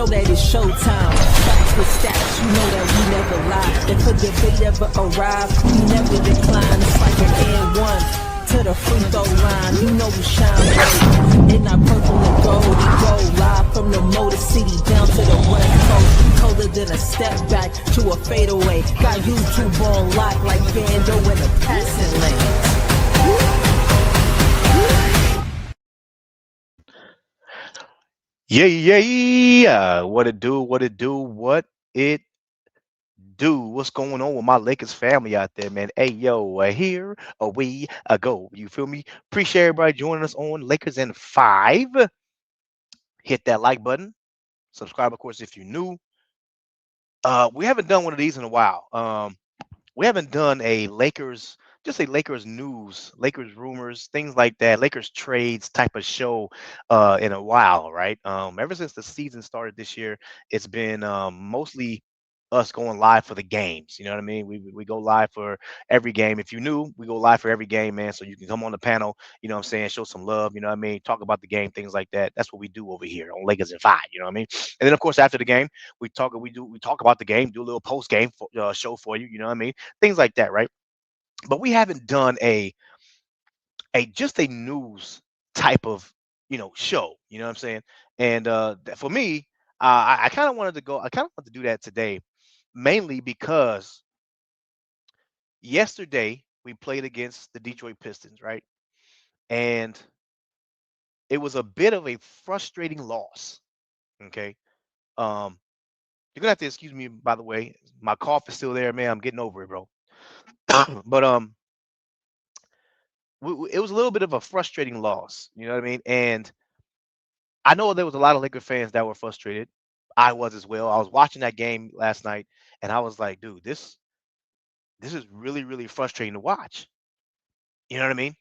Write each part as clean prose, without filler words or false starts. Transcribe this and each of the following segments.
know that it's showtime. Facts with stats, you know that we never lie. If a debate ever arrive, we never decline. It's like an and one to the free throw line. You know we shine bright in our purple and gold. We go live from the Motor City down to the West Coast. Colder than a step back to a fadeaway. Got YouTube on lock like Bando in a passing lane. Yeah. What it do? What it do? What it do? What's going on with my Lakers family out there, man? Hey, yo, here we go. You feel me? Appreciate everybody joining us on Lakers in 5. Hit that like button. Subscribe, of course, if you're new. We haven't done one of these in a while. We haven't done a Lakers, just a Lakers news, Lakers rumors, things like that, Lakers trades type of show in a while, right? Ever since the season started this year, it's been mostly us going live for the games. You know what I mean? We go live for every game. If you knew, we go live for every game, man. So you can come on the panel, you know what I'm saying, show some love, you know what I mean, talk about the game, things like that. That's what we do over here on Lakers in 5, you know what I mean? And then of course after the game, we talk about the game, do a little post game show for you, you know what I mean? Things like that, right? But we haven't done a just a news type of show. You know what I'm saying? And for me, I kind of wanted to go. I kind of wanted to do that today, mainly because yesterday we played against the Detroit Pistons, right? And it was a bit of a frustrating loss. Okay. Um, you're gonna have to excuse me, by the way. My cough is still there, man. I'm getting over it, bro. But it was a little bit of a frustrating loss. You know what I mean? And I know there was a lot of Laker fans that were frustrated. I was as well. I was watching that game last night, and I was like, dude, this is really really frustrating to watch. You know what I mean?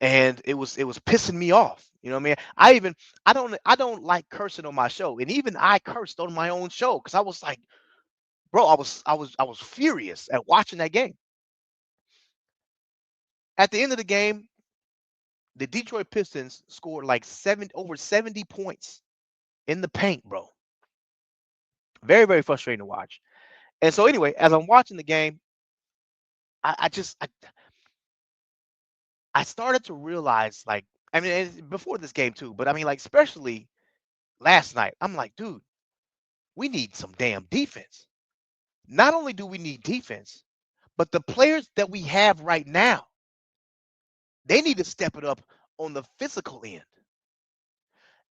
And it was pissing me off. You know what I mean? I don't like cursing on my show, and even I cursed on my own show because I was like, bro, I was furious at watching that game. At the end of the game, the Detroit Pistons scored like over 70 points in the paint, bro. Very, very frustrating to watch. And so anyway, as I'm watching the game, I started to realize, like, I mean, before this game too, but I mean, like, especially last night, I'm like, dude, we need some damn defense. Not only do we need defense, but the players that we have right now, they need to step it up on the physical end.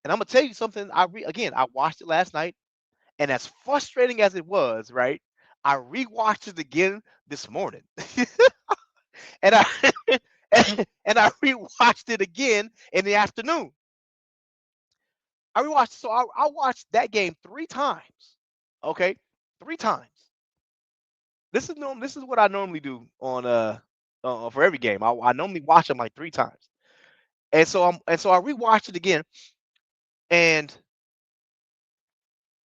And I'm gonna tell you something. Again, I watched it last night, and as frustrating as it was, right? I rewatched it again this morning, and I and I rewatched it again in the afternoon. I rewatched, so I watched that game 3 times. Okay, 3 times. This is what I normally do on for every game. I normally watch them like 3 times, and so I rewatched it again, and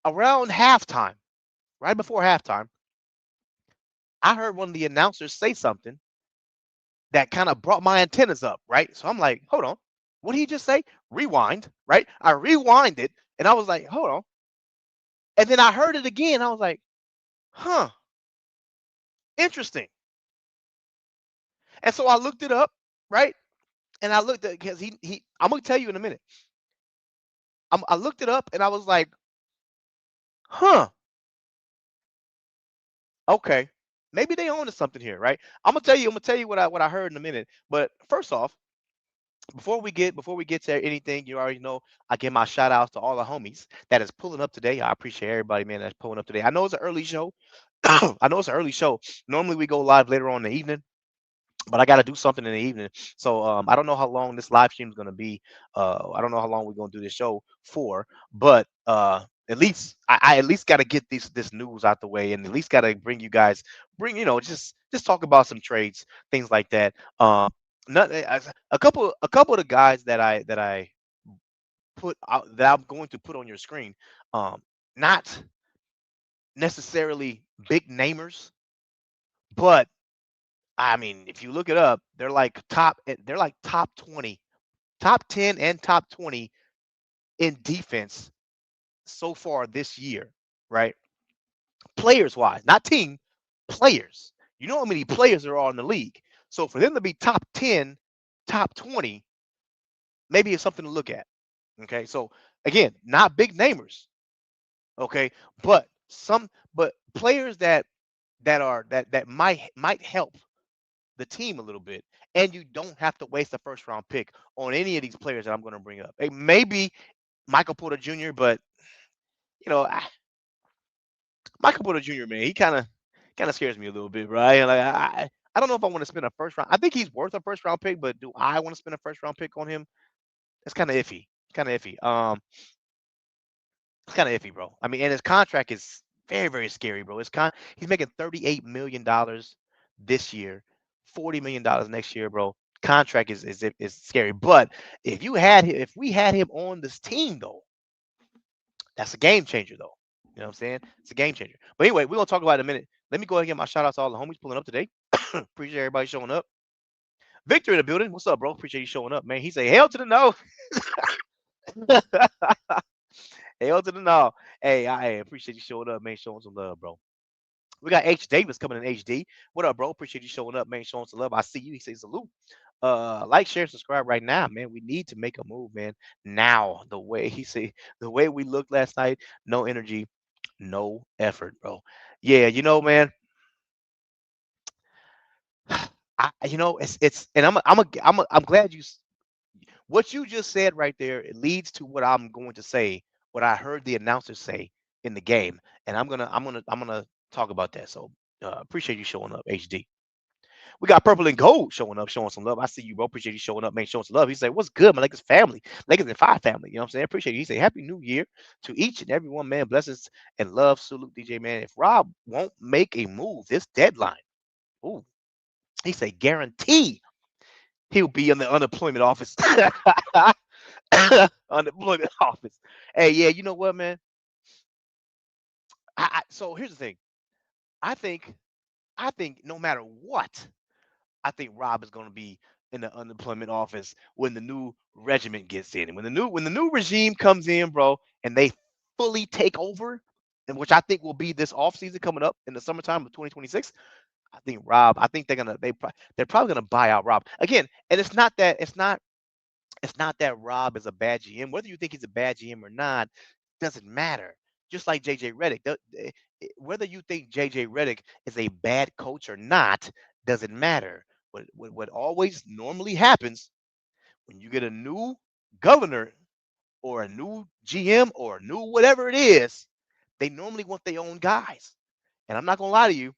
around halftime, right before halftime, I heard one of the announcers say something that kind of brought my antennas up, right? So I'm like, hold on, what did he just say? Rewind, right? I rewinded, and I was like, hold on, and then I heard it again. I was like, huh, interesting. And so I looked it up, right? And I looked at because he I'm gonna tell you in a minute. I looked it up and I was like, huh, okay, maybe they own to something here, right? I'm gonna tell you what I heard in a minute. But first off, before we get to anything, you already know I give my shout outs to all the homies that is pulling up today. I appreciate everybody, man, that's pulling up today. I know it's an early show. I know it's an early show. Normally we go live later on in the evening, but I got to do something in the evening. So I don't know how long this live stream is going to be. I don't know how long we're going to do this show for, but at least I at least got to get this news out the way, and at least got to bring you guys just talk about some trades, things like that. Not a couple of the guys that I put out that I'm going to put on your screen, not necessarily big namers, but I mean, if you look it up, they're like top 20, top 10 and top 20 in defense so far this year, right? Players wise, not team, players. You know how many players there are in the league. So for them to be top 10, top 20, maybe it's something to look at. Okay. So again, not big namers. Okay. But players that might help the team a little bit. And you don't have to waste a first round pick on any of these players that I'm going to bring up. Hey, maybe Michael Porter Jr., but you know, Michael Porter Jr., man, he kind of scares me a little bit, right? Like I don't know if I want to spend a first round. I think he's worth a first round pick, but do I want to spend a first round pick on him? That's kind of iffy. Kind of iffy. It's kind of iffy, bro. I mean, and his contract is very, very scary, bro. He's making $38 million this year, $40 million next year, bro. Contract is scary. But if we had him on this team though, that's a game changer though. You know what I'm saying? It's a game changer. But anyway, we're gonna talk about it in a minute. Let me go ahead and get my shout outs to all the homies pulling up today. Appreciate everybody showing up. Victor in the building. What's up, bro? Appreciate you showing up, man. He say hell to the no. Hell to the no. Hey, I appreciate you showing up, man. Showing some love, bro. We got H Davis coming in HD. What up, bro? Appreciate you showing up, man. Showing some love. I see you. He says salute. Like, share, subscribe right now, man. We need to make a move, man. Now, the way we looked last night, no energy, no effort, bro. Yeah, man. And I'm glad what you just said right there. It leads to what I'm going to say, what I heard the announcer say in the game, and I'm gonna talk about that. So appreciate you showing up, HD. We got Purple and Gold showing up, showing some love. I see you, bro. Appreciate you showing up, man, showing some love. He said, "What's good, man? Lakers family, Lakers and Five family." You know what I'm saying? Appreciate you. He said, "Happy New Year to each and every one, man. Blessings and love, salute, DJ, man. If Rob won't make a move this deadline, ooh, he said guarantee he'll be in the unemployment office." Unemployment office. Hey, yeah, you know what, man? So here's the thing. I think I think no matter what, I think Rob is going to be in the unemployment office when the new regiment gets in, and when the new regime comes in, bro, and they fully take over, and which I think will be this offseason coming up in the summertime of 2026. I think they're probably gonna buy out Rob again, and it's not that Rob is a bad GM. Whether you think he's a bad GM or not doesn't matter. Just like JJ Redick, whether you think JJ Redick is a bad coach or not doesn't matter. What always normally happens when you get a new governor or a new GM or a new whatever it is, they normally want their own guys. And I'm not gonna lie to you,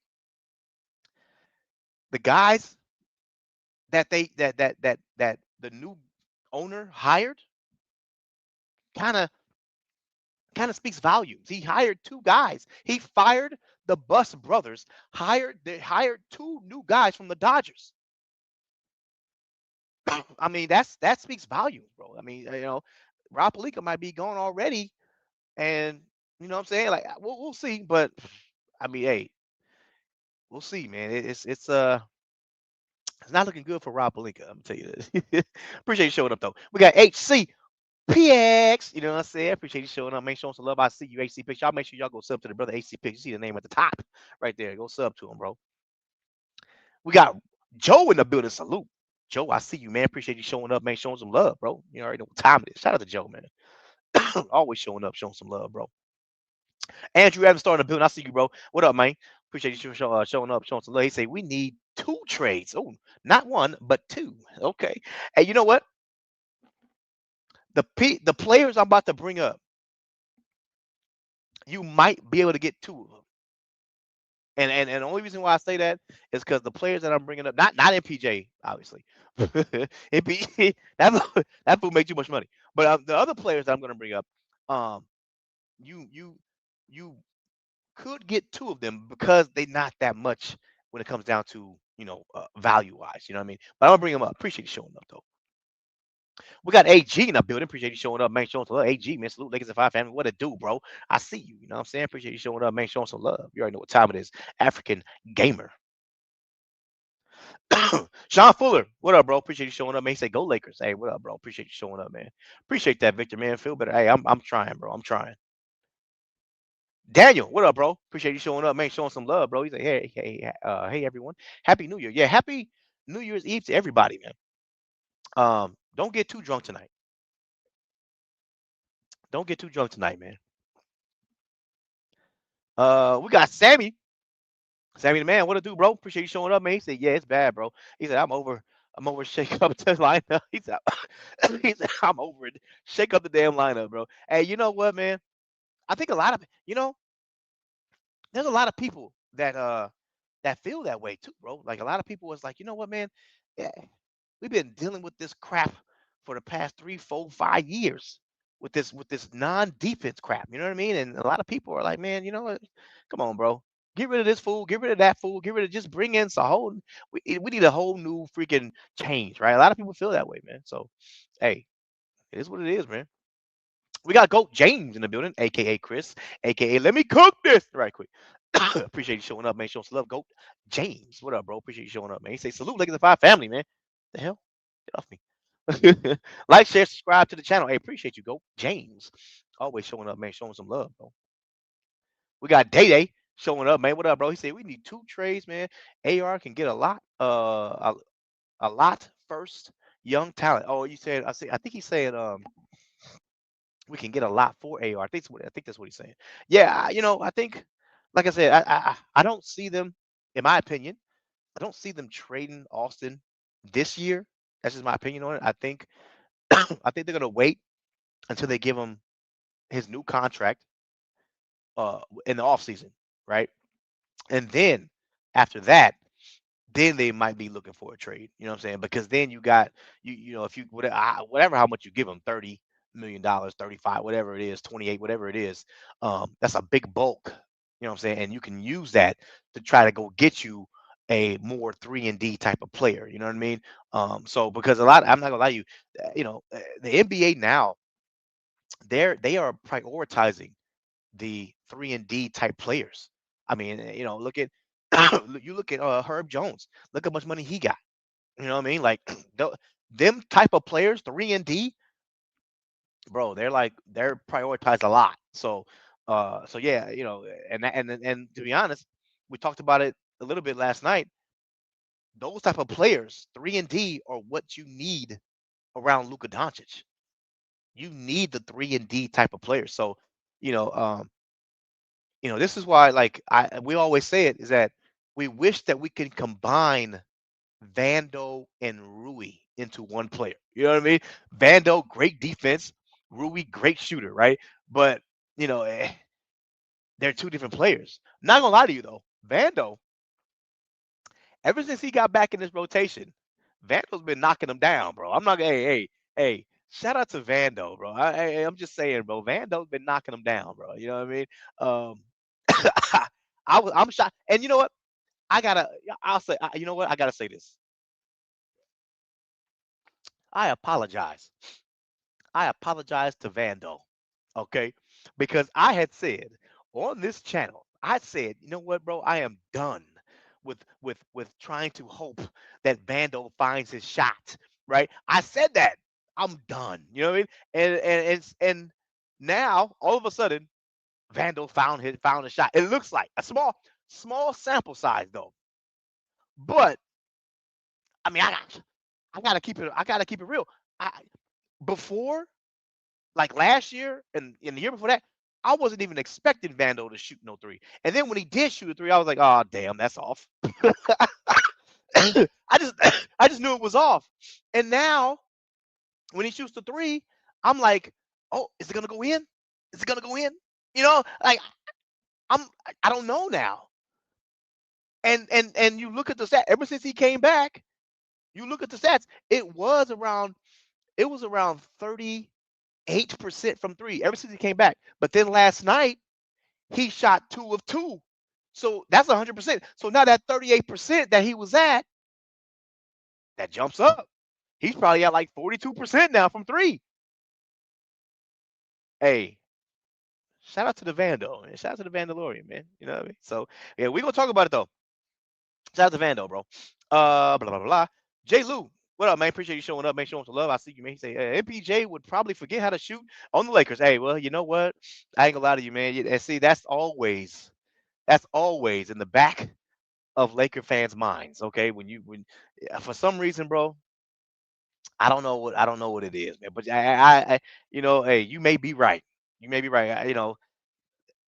the guys that the new owner hired kind of kind of speaks volumes. He hired two guys. He fired the Bus brothers. They hired two new guys from the Dodgers. I mean, that speaks volumes, bro. I mean, Rob Pelinka might be gone already, and you know what I'm saying. Like, we'll see, but I mean, hey, we'll see, man. It's not looking good for Rob Pelinka. I'm gonna tell you this. Appreciate you showing up though. We got HC. PX, you know what I'm saying? Appreciate you showing up. Make sure some love. I see you, HC Picks. Y'all make sure y'all go sub to the brother HC Picks. You see the name at the top right there. Go sub to him, bro. We got Joe in the building. Salute. Joe, I see you, man. Appreciate you showing up, man. Showing some love, bro. You already know what time it is. Shout out to Joe, man. Always showing up, showing some love, bro. Andrew Adams starting the building. I see you, bro. What up, man? Appreciate you showing up, showing some love. He say we need two trades. Oh, not one, but two. Okay. Hey, you know what? The players I'm about to bring up, you might be able to get two of them. And the only reason why I say that is because the players that I'm bringing up, not MPJ, obviously. MP that fool make too much money. But the other players that I'm going to bring up, um, you you you could get two of them because they not that much when it comes down to value wise. You know what I mean? But I'm gonna bring them up. Appreciate you showing up though. We got AG in the building. Appreciate you showing up, man. Showing some love. AG, man. Salute Lakers and Five family. What it do, bro? I see you. You know what I'm saying? Appreciate you showing up, man. Showing some love. You already know what time it is. African gamer. Sean Fuller. What up, bro? Appreciate you showing up, man. He said, "Go Lakers." Hey, what up, bro? Appreciate you showing up, man. Appreciate that, Victor, man. Feel better. Hey, I'm trying, bro. I'm trying. Daniel, what up, bro? Appreciate you showing up, man. Showing some love, bro. He's like, hey, everyone. Happy New Year. Yeah, happy New Year's Eve to everybody, man. Don't get too drunk tonight. Don't get too drunk tonight, man. We got Sammy. Sammy the man, what it do, bro? Appreciate you showing up, man. He said, yeah, it's bad, bro. He said, I'm over shake up the lineup. He said, he said, I'm over it. Shake up the damn lineup, bro. Hey, you know what, man? I think a lot of there's a lot of people that feel that way too, bro. Like a lot of people is like, you know what, man? Yeah, we've been dealing with this crap for the past 3, 4, 5 years with this non-defense crap. You know what I mean? And a lot of people are like, man, you know what? Come on, bro. Get rid of this fool. Get rid of that fool. Get rid of just bring in some whole. We need a whole new freaking change, right? A lot of people feel that way, man. So, hey, it is what it is, man. We got Goat James in the building, aka Chris, aka Let Me Cook This right quick. Appreciate you showing up, man. Show some love, Goat James. What up, bro? Appreciate you showing up, man. He say salute, Lakers and Five family, man. The hell? Get off me. Like, share, subscribe to the channel. Hey, appreciate you, Goat James. Always showing up, man. Showing some love, bro. We got Day Day showing up, man. What up, bro? He said we need 2 trades, man. AR can get a lot first young talent. Oh, you said I see. I think he said we can get a lot for AR. I think that's what he's saying. Yeah, I think, like I said, I don't see them, in my opinion, I don't see them trading Austin this year. That's just my opinion on it. I think I think they're gonna wait until they give him his new contract in the offseason, right? And then after that, then they might be looking for a trade. You know what I'm saying? Because then you got if you whatever how much you give them, $30 million, 35, whatever it is, 28, whatever it is, that's a big bulk. You know what I'm saying? And you can use that to try to go get you a more 3 and D type of player. You know what I mean? So because I'm not gonna lie to you, the NBA now they are prioritizing the 3 and D type players. I mean, look at you look at Herb Jones. Look how much money he got. You know what I mean? Like them type of players, 3 and D, bro. They're prioritized a lot. So yeah, and to be honest, we talked about it a little bit last night. Those type of players, 3 and D, are what you need around Luka Doncic. You need the 3 and D type of players. So, you know, um, this is why, like we always say it, is that we wish that we can combine Vando and Rui into one player. You know what I mean? Vando, great defense. Rui, great shooter, right? But you know, eh, they're 2 different players. Not gonna lie to you though, Vando, ever since he got back in this rotation, Vando's been knocking them down, bro. I'm not gonna. Hey. Shout out to Vando, bro. I'm just saying, bro. Vando's been knocking them down, bro. You know what I mean? I'm shocked. And you know what? I'll say. You know what? I gotta say this. I apologize. I apologize to Vando, okay? Because I had said on this channel, I said, you know what, bro? I am done with trying to hope that Vando finds his shot, right? I said that. I'm done. You know what I mean? And now all of a sudden, Vando found a shot. It looks like a small sample size though. But I mean, I gotta keep it real. I before like last year and the year before that, I wasn't even expecting Vando to shoot no three. And then when he did shoot a three, I was like, oh damn, that's off. I just I just knew it was off. And now when he shoots the three, I'm like, oh, is it gonna go in? Is it gonna go in? Like I'm I don't know now. And you look at the stat ever since he came back, you look at the stats, it was around 38% from three ever since he came back. But then last night he shot 2 of 2. So that's 100%. So now that 38% that he was at, that jumps up. He's probably at like 42% now from three. Hey, shout out to the Vando, man. Shout out to the Vandalorian, man. You know what I mean? So yeah, we're gonna talk about it though. Shout out to Vando, bro. Blah blah blah. J. Lou, What up, man? Appreciate you showing up. Make sure you love. I see you, man. He say MPJ would probably forget how to shoot on the Lakers. Hey, well, you know what? I ain't gonna lie to you, man. And see, that's always in the back of Laker fans' minds. Okay, when for some reason, bro, I don't know what it is, man. But hey, you may be right. You may be right.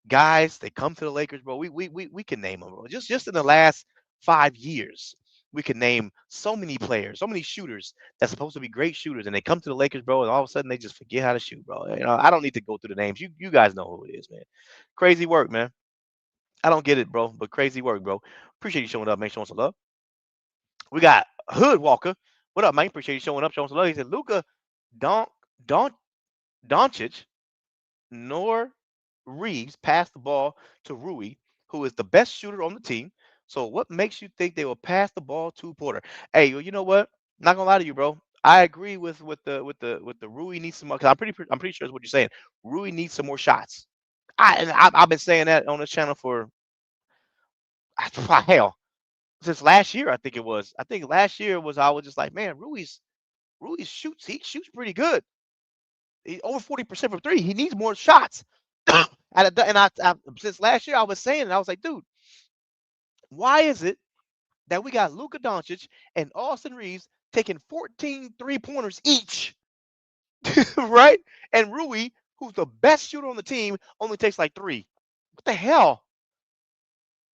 Guys, they come to the Lakers, bro. We can name them, bro. Just in the last 5 years, we can name so many players, so many shooters that's supposed to be great shooters, and they come to the Lakers, bro, and all of a sudden they just forget how to shoot, bro. I don't need to go through the names. You guys know who it is, man. Crazy work, man. I don't get it, bro, but crazy work, bro. Appreciate you showing up, man. Showing some love. We got Hood Walker. What up, man? Appreciate you showing up, showing some love. He said, Luca, Don, Don, Doncic nor Reeves passed the ball to Rui, who is the best shooter on the team. So what makes you think they will pass the ball to Porter? Hey, well, you know what? Not gonna lie to you, bro. I agree with the Rui needs some more. Cause I'm pretty sure that's what you're saying. Rui needs some more shots. I've been saying that on this channel for hell since last year. I think it was. I think last year was I was just like, man, Ruiz shoots. He shoots pretty good. He over 40% from three. He needs more shots. And since last year I was saying it. I was like, dude, why is it that we got Luka Doncic and Austin Reeves taking 14 3-pointers each, right? And Rui, who's the best shooter on the team, only takes like three. What the hell?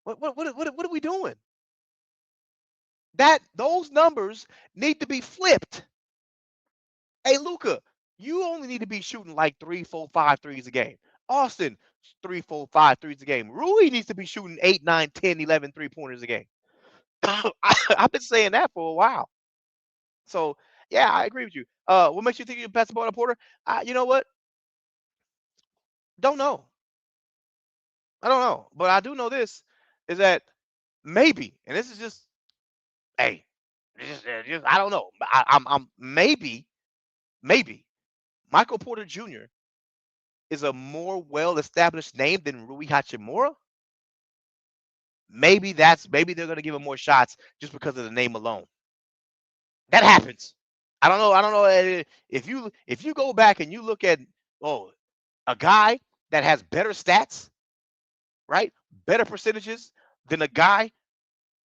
What are we doing? Those numbers need to be flipped. Hey, Luca, you only need to be shooting like 3, 4, 5 threes a game. Austin, 3, 4, 5 threes a game. Rui needs to be shooting 8, 9, 10, 11 3-pointers a game. I've been saying that for a while. So, yeah, I agree with you. What makes you think you pass the ball to Porter? You know what? Don't know. I don't know. But I do know this is that maybe, and this is just, hey, I don't know. I'm maybe Michael Porter Jr. is a more well-established name than Rui Hachimura. Maybe they're gonna give him more shots just because of the name alone. That happens. I don't know. I don't know if you go back and you look at oh a guy that has better stats, right? Better percentages than a guy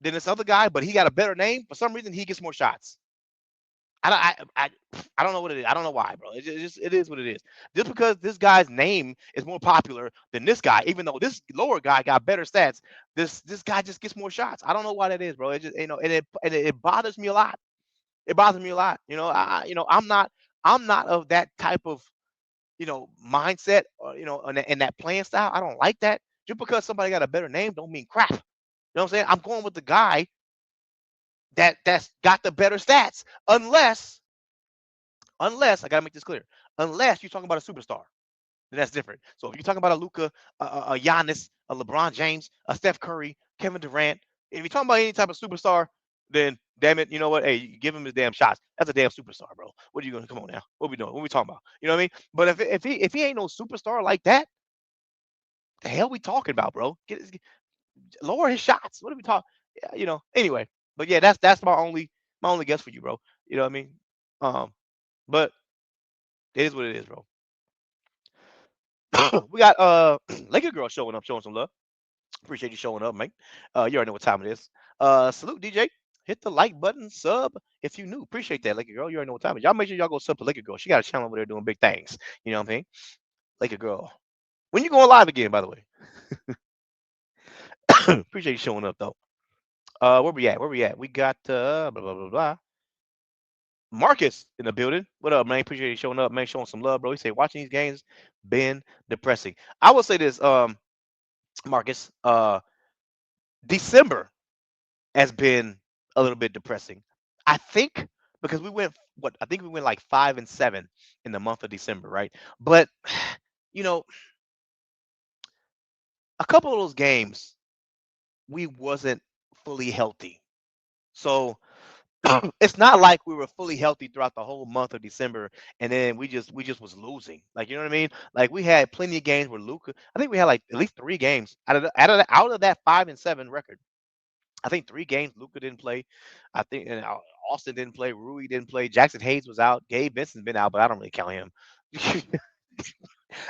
than this other guy, but he got a better name. For some reason, he gets more shots. I don't know what it is. I don't know why, bro. It is what it is. Just because this guy's name is more popular than this guy, even though this lower guy got better stats, this guy just gets more shots. I don't know why that is, bro. It just and it bothers me a lot. It bothers me a lot. I'm not of that type of mindset or and that playing style. I don't like that. Just because somebody got a better name don't mean crap. You know what I'm saying? I'm going with the guy that's got the better stats, unless I gotta make this clear, unless you're talking about a superstar, then that's different. So if you're talking about a Luca, a Giannis, a LeBron James, a Steph Curry, Kevin Durant, if you're talking about any type of superstar, then damn it, you know what? Hey, you give him his damn shots. That's a damn superstar, bro. What are you gonna come on now? What we doing? What we talking about? You know what I mean? But if he ain't no superstar like that, the hell we talking about, bro? Lower his shots. What are we talking? Yeah, Anyway, but yeah, that's my only guess for you, bro. You know what I mean? Um, but it is what it is, bro. We got Laker girl showing up, showing some love. Appreciate you showing up, mate. You already know what time it is. Salute, DJ. Hit the like button, sub if you new. Appreciate that, Laker girl. You already know what time it is. Y'all make sure y'all go sub to Laker girl. She got a channel over there doing big things. You know what I mean? Laker girl. When you going live again, by the way? Appreciate you showing up though. Where we at? Where we at? We got blah blah blah blah. Marcus in the building. What up, man? Appreciate you showing up, man. Showing some love, bro. He said watching these games been depressing. I will say this, Marcus. December has been a little bit depressing. I think because we went what I think we went like 5-7 in the month of December, right? But you know, a couple of those games we wasn't fully healthy. So it's not like we were fully healthy throughout the whole month of December, and then we just was losing. Like you know what I mean? Like we had plenty of games where Luca. I think we had like at least 3 games out of that 5-7 record. I think 3 games Luca didn't play. I think and Austin didn't play. Rui didn't play. Jackson Hayes was out. Gabe Vincent's been out, but I don't really count him.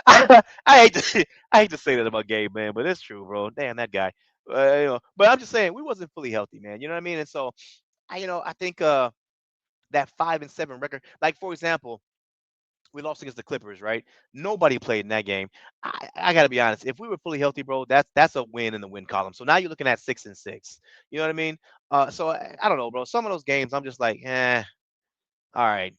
I hate to I hate to say that about Gabe, man, but it's true, bro. Damn that guy. But I'm just saying we wasn't fully healthy, man. You know what I mean? And so I think that 5-7 record, like for example, we lost against the Clippers, right? Nobody played in that game. I got to be honest. If we were fully healthy, bro, that's a win in the win column. So now you're looking at 6-6. You know what I mean? So I don't know, bro. Some of those games, I'm just like, all right,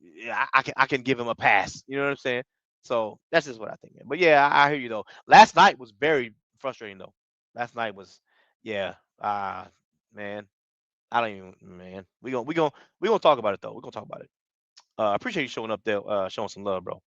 yeah, I can give him a pass. You know what I'm saying? So that's just what I think, man. But yeah, I hear you though. Last night was very frustrating though. Last night was, yeah, man. I don't even, man. We gonna talk about it though. We're gonna talk about it. I appreciate you showing up there, showing some love, bro.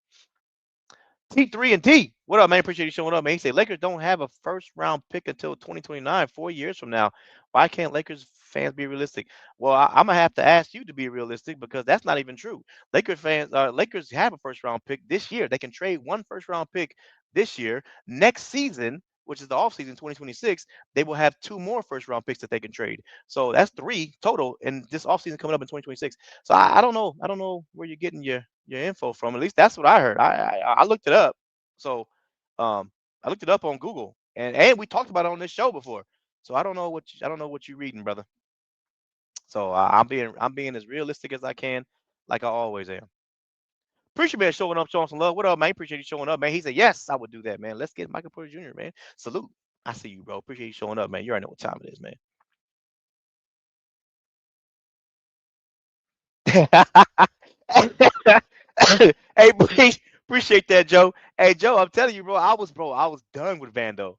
T3 and T. What up, man? Appreciate you showing up, man. He said Lakers don't have a first round pick until 2029, 4 years from now. Why can't Lakers fans be realistic? Well, I'm gonna have to ask you to be realistic because that's not even true. Lakers have a first round pick this year. They can trade one first round pick this year. Next season, which is the offseason 2026, they will have two more first round picks that they can trade. So that's three total in this offseason coming up in 2026. So I don't know. I don't know where you're getting your info from. At least that's what I heard. I looked it up. So um, I looked it up on Google, and we talked about it on this show before. So I don't know what you're reading, brother. So I'm being as realistic as I can, like I always am. Appreciate man showing up, showing some love. What up, man? Appreciate you showing up, man. He said yes, I would do that, man. Let's get Michael Porter Jr., man. Salute. I see you, bro. Appreciate you showing up, man. You already know what time it is, man. Hey, appreciate that, Joe. Hey, Joe, I'm telling you, I was done with Vando.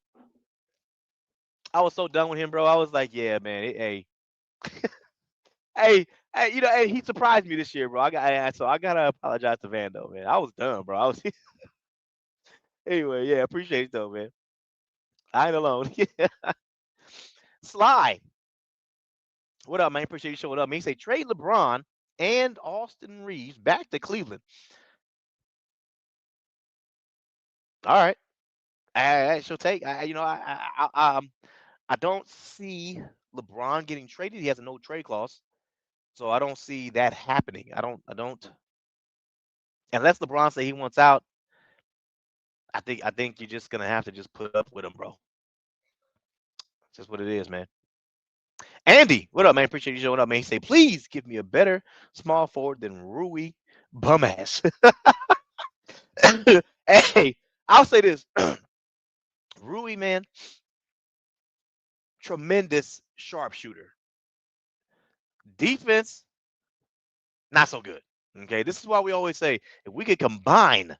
I was so done with him, bro. I was like, yeah, man. Hey, hey, he surprised me this year, bro. So I gotta apologize to Vando, man. I was done, bro. I was anyway. Yeah, appreciate it though, man. I ain't alone. Sly, what up, man? Appreciate you showing up. Man, he say trade LeBron and Austin Reeves back to Cleveland. All right, she'll take. I don't see LeBron getting traded. He has a no trade clause, so I don't see that happening. I don't. Unless LeBron say he wants out, I think you're just gonna have to just put up with him, bro. That's just what it is, man. Andy, what up, man? Appreciate you showing up, man. He say, please give me a better small forward than Rui bum ass. Hey, I'll say this. Rui, man, tremendous sharpshooter. Defense, not so good. Okay, this is why we always say if we could combine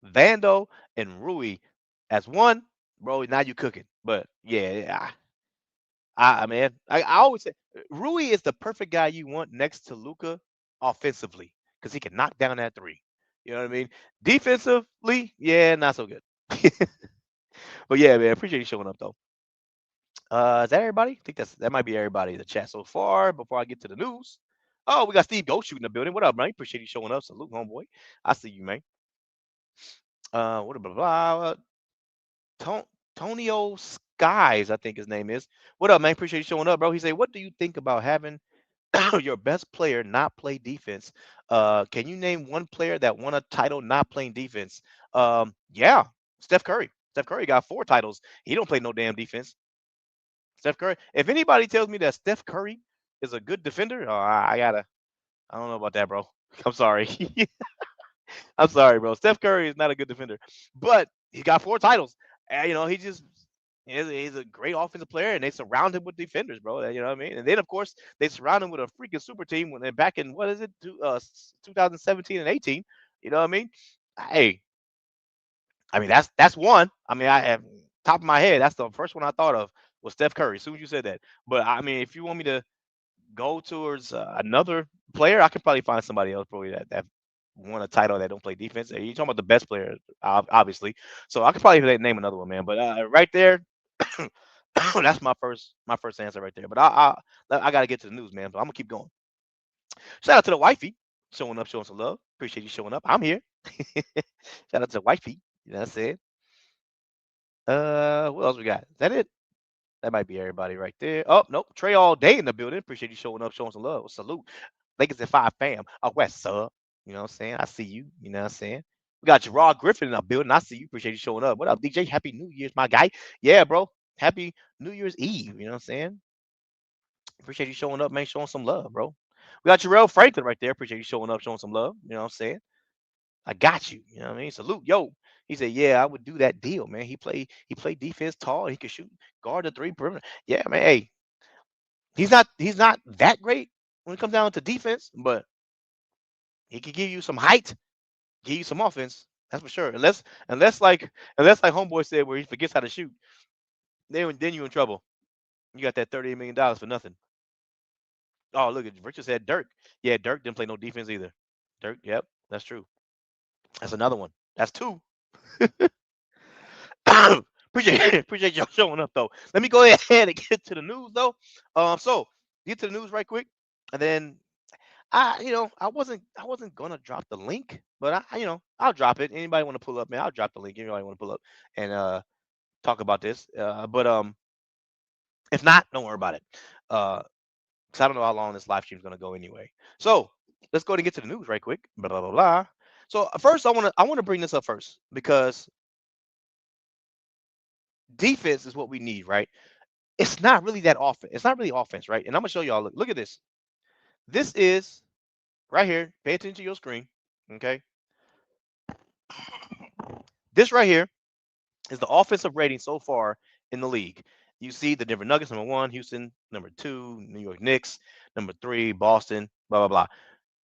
Vando and Rui as one, bro, now you cooking. But yeah, I always say Rui is the perfect guy you want next to Luca offensively because he can knock down that three. You know what I mean? Defensively, yeah, not so good. But yeah, man, appreciate you showing up though. Is that everybody? I think that might be everybody in the chat so far. Before I get to the news, oh, we got Steve Ghost shooting the building. What up, man? Appreciate you showing up. Salute, homeboy. I see you, man. What blah blah. Ton- Tonio Skies, I think his name is. What up, man? Appreciate you showing up, bro. He said, "What do you think about having your best player not play defense? Can you name one player that won a title not playing defense?" Yeah, Steph Curry. Steph Curry got 4 titles. He don't play no damn defense. Steph Curry. If anybody tells me that Steph Curry is a good defender, oh, I gotta. I don't know about that, bro. I'm sorry. I'm sorry, bro. Steph Curry is not a good defender, but he got 4 titles. And, he just he's a great offensive player, and they surround him with defenders, bro. You know what I mean? And then, of course, they surround him with a freaking super team when they're back in what is it, 2017 and 18. You know what I mean? Hey, I mean that's one. I mean, I have top of my head, that's the first one I thought of was Steph Curry. As soon as you said that, but I mean, if you want me to go towards another player, I could probably find somebody else probably that won a title that don't play defense. You're talking about the best player, obviously. So I could probably name another one, man. But right there, that's my first answer right there. But I gotta get to the news, man. But I'm gonna keep going. Shout out to the wifey showing up, showing some love. Appreciate you showing up. I'm here. Shout out to the wifey. You know what I'm saying? What else we got? Is that it? That might be everybody right there. Oh, nope. Trey all day in the building. Appreciate you showing up, showing some love. Salute. Lakers at 5 fam. West sub. You know what I'm saying? I see you. You know what I'm saying? We got Gerard Griffin in our building. I see you. Appreciate you showing up. What up, DJ? Happy New Year's, my guy. Yeah, bro. Happy New Year's Eve. You know what I'm saying? Appreciate you showing up, man. Showing some love, bro. We got Jarrell Franklin right there. Appreciate you showing up, showing some love. You know what I'm saying? I got you. You know what I mean? Salute. Yo. He said, yeah, I would do that deal, man. He played defense tall. He could shoot guard the three perimeter. Yeah, man. Hey, he's not that great when it comes down to defense, but he can give you some height, give you some offense. That's for sure. Unless like homeboy said where he forgets how to shoot, then you in trouble. You got that $38 million for nothing. Oh, look at Richard said Dirk. Yeah, Dirk didn't play no defense either. Dirk, yep, that's true. That's another one. That's two. appreciate y'all showing up though. Let me go ahead and get to the news though. So get to the news right quick, and then I wasn't gonna drop the link, but I'll drop it. Anybody want to pull up, man? I'll drop the link. Anybody want to pull up and talk about this? But if not, don't worry about it. Because I don't know how long this live stream is gonna go anyway. So let's go ahead and get to the news right quick. Blah blah blah blah. So first, I wanna bring this up first because defense is what we need, right? It's not really that offense. It's not really offense, right? And I'm gonna show y'all. Look at this. This is right here. Pay attention to your screen. Okay. This right here is the offensive rating so far in the league. You see the Denver Nuggets number one, Houston number two, New York Knicks number three, Boston, blah blah blah.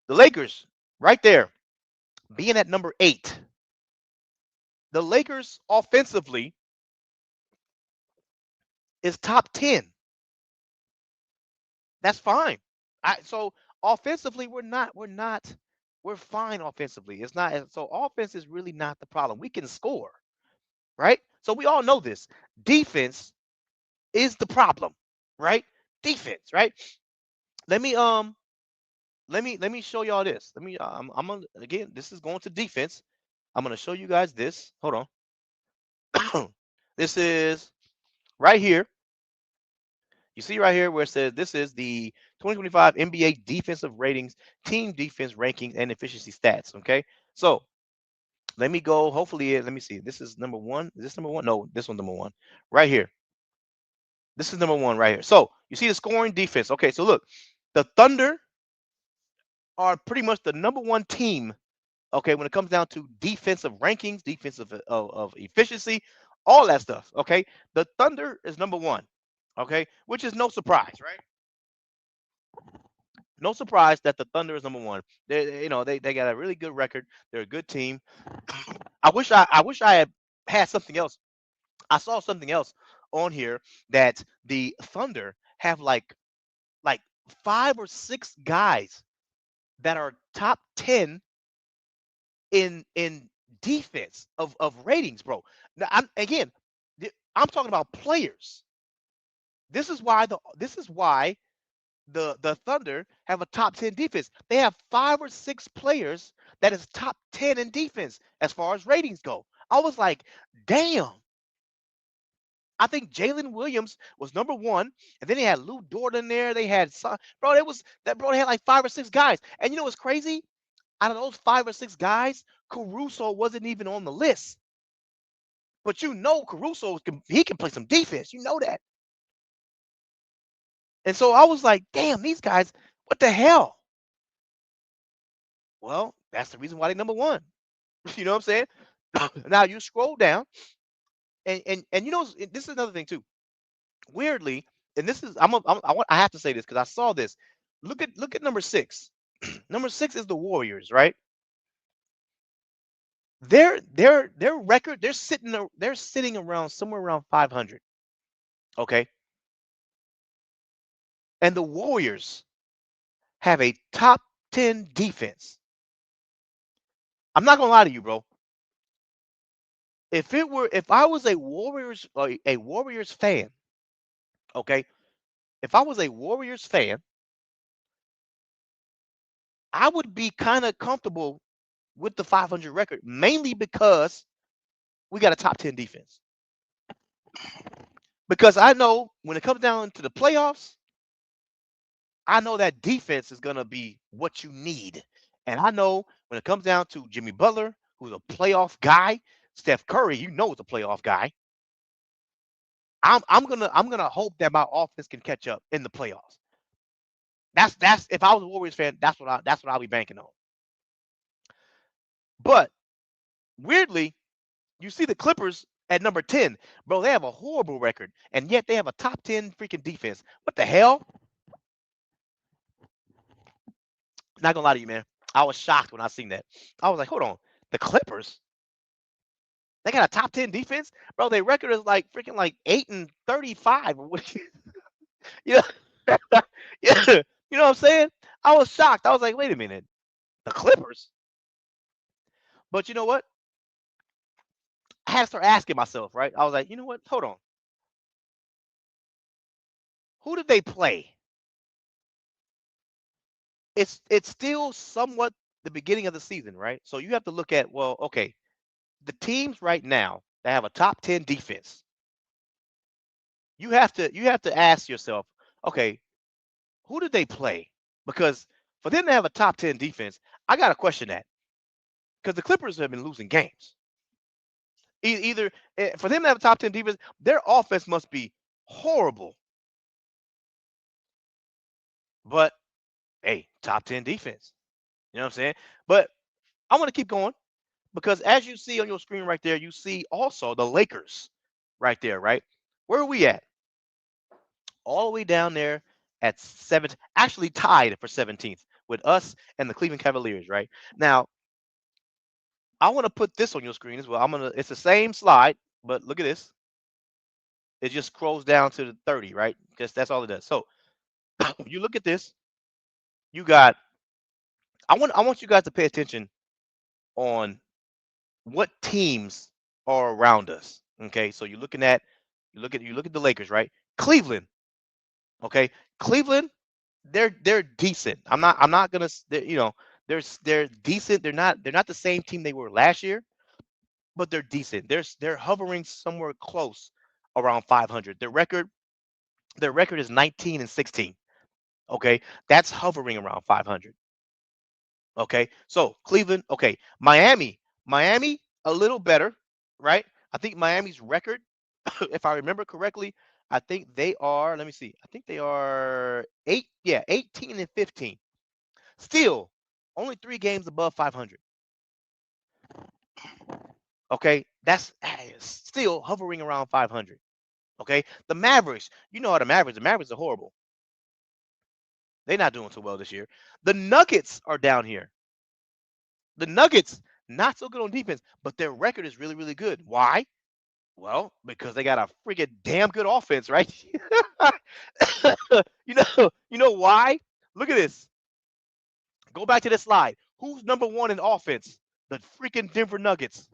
The Lakers right there being at number 8. The Lakers offensively is top 10. That's fine. So offensively we're fine offensively. It's not so offense is really not the problem. We can score, right? So we all know this. Defense is the problem, right? Defense, right? Let me let me show y'all this. I'm gonna again. This is going to defense. I'm gonna show you guys this. Hold on. This is right here. You see right here where it says this is the 2025 NBA defensive ratings, team defense rankings, and efficiency stats. Okay, so let me go. Hopefully, let me see. This is number one. Is this number one? No, this one's number one. Right here. This is number one right here. So you see the scoring defense. Okay, so look, the Thunder are pretty much the number one team. Okay, when it comes down to defensive rankings, defensive of efficiency, all that stuff. Okay, the Thunder is number one. Okay, which is no surprise, right? No surprise that the Thunder is number one. They got a really good record. They're a good team. I wish I had something else. I saw something else on here that the Thunder have like 5 or 6 guys that are top 10 in defense of ratings, bro. Now, I'm talking about players. This is why the Thunder have a top 10 defense. They have 5 or 6 players that is top 10 in defense as far as ratings go. I was like, damn. I think Jalen Williams was number one, and then they had Lou Dort in there. They had bro. It was that bro. They had like 5 or 6 guys, and you know what's crazy? Out of those 5 or 6 guys, Caruso wasn't even on the list. But Caruso he can play some defense. You know that. And so I was like, damn, these guys, what the hell? Well, that's the reason why they're number one. You know what I'm saying? Now you scroll down, and this is another thing too. Weirdly, and this is I have to say this because I saw this. Look at number 6. Number 6 is the Warriors, right? Their record, they're sitting around somewhere around 500. Okay. And the Warriors have a top 10 defense. I'm not gonna lie to you, bro. If I was a Warriors fan, okay, if I was a Warriors fan, I would be kind of comfortable with the 500 record, mainly because we got a top 10 defense. because I know when it comes down to the playoffs, I know that defense is gonna be what you need. And I know when it comes down to Jimmy Butler, who's a playoff guy, Steph Curry, you know is a playoff guy. I'm gonna hope that my offense can catch up in the playoffs. That's if I was a Warriors fan, that's what I'll be banking on. But weirdly, you see the Clippers at number 10. Bro, they have a horrible record, and yet they have a top 10 freaking defense. What the hell? Not gonna lie to you, man. I was shocked when I seen that. I was like, hold on, the Clippers? They got a top 10 defense? Bro, their record is like freaking like 8-35. You know, yeah, you know what I'm saying? I was shocked. I was like, wait a minute, the Clippers? But you know what? I had to start asking myself, right? I was like, you know what? Hold on. Who did they play? It's still somewhat the beginning of the season, right? So you have to look at, well, okay, the teams right now that have a top 10 defense, you have to ask yourself, okay, who did they play? Because for them to have a top 10 defense, I got to question that because the Clippers have been losing games. Either for them to have a top 10 defense, their offense must be horrible. But hey, top 10 defense. You know what I'm saying? But I want to keep going because as you see on your screen right there, you see also the Lakers right there, right? Where are we at? All the way down there at seventh, actually tied for 17th with us and the Cleveland Cavaliers, right? Now, I want to put this on your screen as well. It's the same slide, but look at this. It just scrolls down to the 30, right? Because that's all it does. So when you look at this, you got I want you guys to pay attention on what teams are around us. Okay, so you look at the Lakers, right? Cleveland, okay, Cleveland, they're decent. I'm not gonna they're decent. They're not the same team they were last year, but they're decent. They're hovering somewhere close around 500. Their record is 19-16. Okay, that's hovering around 500. Okay, so Cleveland, okay, Miami, a little better, right? I think Miami's record, if I remember correctly, I think they are. Let me see. I think they are 18-15. Still, only 3 games above 500. Okay, that's still hovering around 500. Okay, the Mavericks, you know how the Mavericks are horrible. They're not doing so well this year. The Nuggets are down here. The Nuggets, not so good on defense, but their record is really, really good. Why? Well, because they got a freaking damn good offense, right? You know why? Look at this. Go back to this slide. Who's number one in offense? The freaking Denver Nuggets.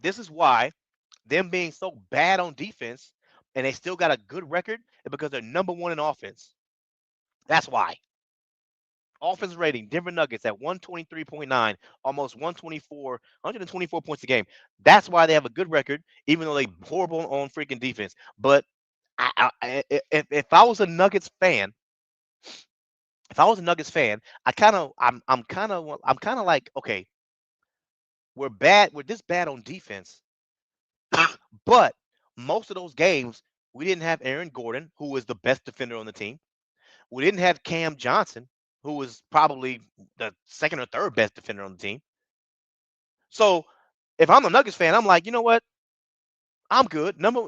This is why them being so bad on defense and they still got a good record is because they're number one in offense. That's why. Offense rating, Denver Nuggets at 123.9, almost 124 points a game. That's why they have a good record, even though they horrible on freaking defense. But if I was a Nuggets fan, I'm kind of like, okay, we're bad, we're this bad on defense, but most of those games we didn't have Aaron Gordon, who was the best defender on the team. We didn't have Cam Johnson, who was probably the second or third best defender on the team. So if I'm a Nuggets fan, I'm like, you know what? I'm good. Number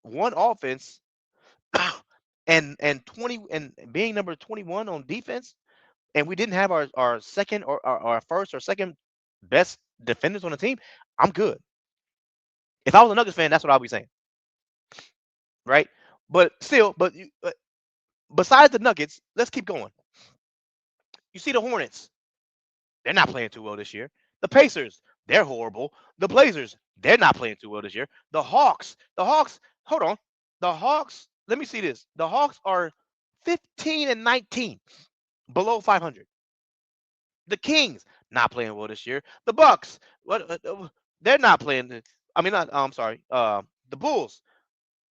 one offense and 20 and being number 21 on defense, and we didn't have our second or our first or second best defenders on the team. I'm good. If I was a Nuggets fan, that's what I'll be saying, right? But still, besides the Nuggets, let's keep going. You see the Hornets. They're not playing too well this year. The Pacers, they're horrible. The Blazers, they're not playing too well this year. The Hawks, hold on. The Hawks, let me see this. The Hawks are 15-19, below 500. The Kings, not playing well this year. The Bucks, what? They're not playing. I mean, not. I'm sorry. The Bulls.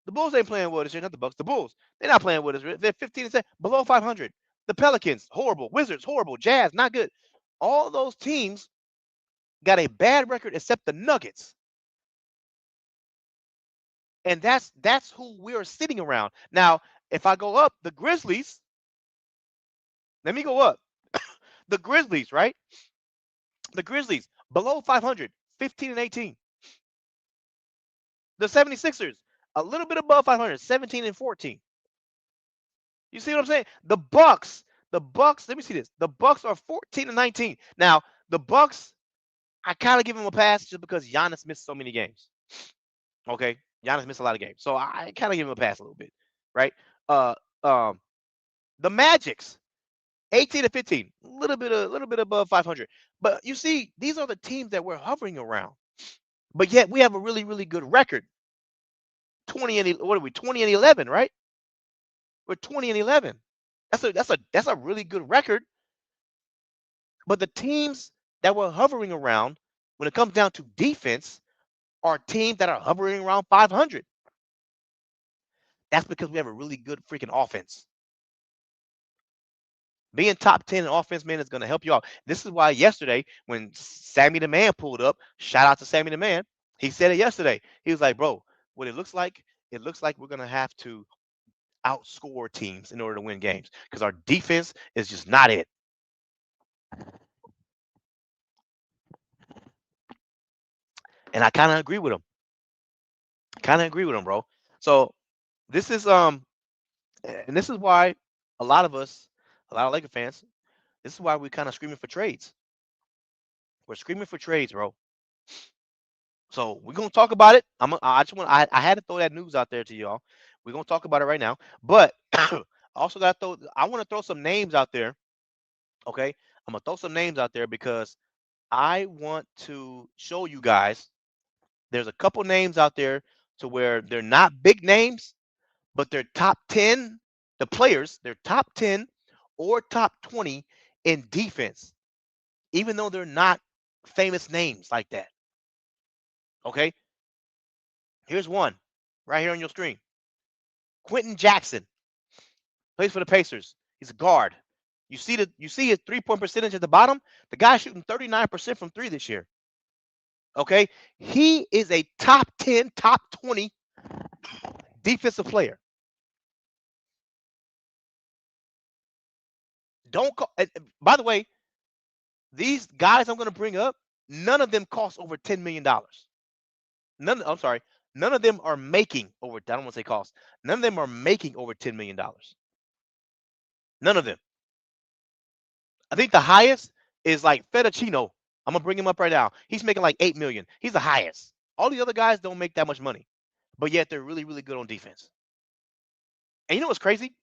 The Bulls ain't playing well this year. Not the Bucks. The Bulls. They're not playing well this year. They're 15 and 7, below 500. The Pelicans, horrible. Wizards, horrible. Jazz, not good. All those teams got a bad record except the Nuggets, and that's who we're sitting around now. If I go up, the Grizzlies. Let me go up. The Grizzlies, right? The Grizzlies below 500, 15 and 18. The 76ers a little bit above 500, 17 and 14. You see what I'm saying? The Bucks. Let me see this. The Bucks are 14 and 19. Now the Bucks, I kind of give them a pass just because Giannis missed so many games. Okay, Giannis missed a lot of games, so I kind of give him a pass a little bit, right? Uh, um, the Magic's 18 to 15, a little bit above 500. But you see, these are the teams that we're hovering around. But yet we have a really, really good record. 20 and what are we? 20 and 11, right? We're 20 and 11. That's a really good record. But the teams that we're hovering around, when it comes down to defense, are teams that are hovering around 500. That's because we have a really good freaking offense. Being top 10 in offense, man, is going to help you out. This is why yesterday, when Sammy the Man pulled up, shout out to Sammy the Man, he said it yesterday. He was like, bro, what it looks like we're going to have to outscore teams in order to win games because our defense is just not it. And I kind of agree with him. Kind of agree with him, bro. So this is and this is why a lot of us, a lot of Laker fans, this is why we're kind of screaming for trades. We're screaming for trades, bro. So we're gonna talk about it. I just want I had to throw that news out there to y'all. We're gonna talk about it right now. But I also got to throw. I want to throw some names out there. Okay, I'm gonna throw some names out there because I want to show you guys. There's a couple names out there to where they're not big names, but they're top 10. The players, they're top 10 or top 20 in defense, even though they're not famous names like that. Okay, here's one right here on your screen. Quentin Jackson plays for the Pacers. He's a guard. You see his 3-point percentage at the bottom. The guy's shooting 39% from three this year. Okay, he is a top 10, top 20 defensive player. Don't call. By the way, these guys I'm going to bring up, none of them cost over $10 million. None. I'm sorry. None of them are making over. I don't want to say cost. None of them are making over $10 million. None of them. I think the highest is like Fettuccino. I'm gonna bring him up right now. He's making like 8 million. He's the highest. All the other guys don't make that much money, but yet they're really, really good on defense. And you know what's crazy?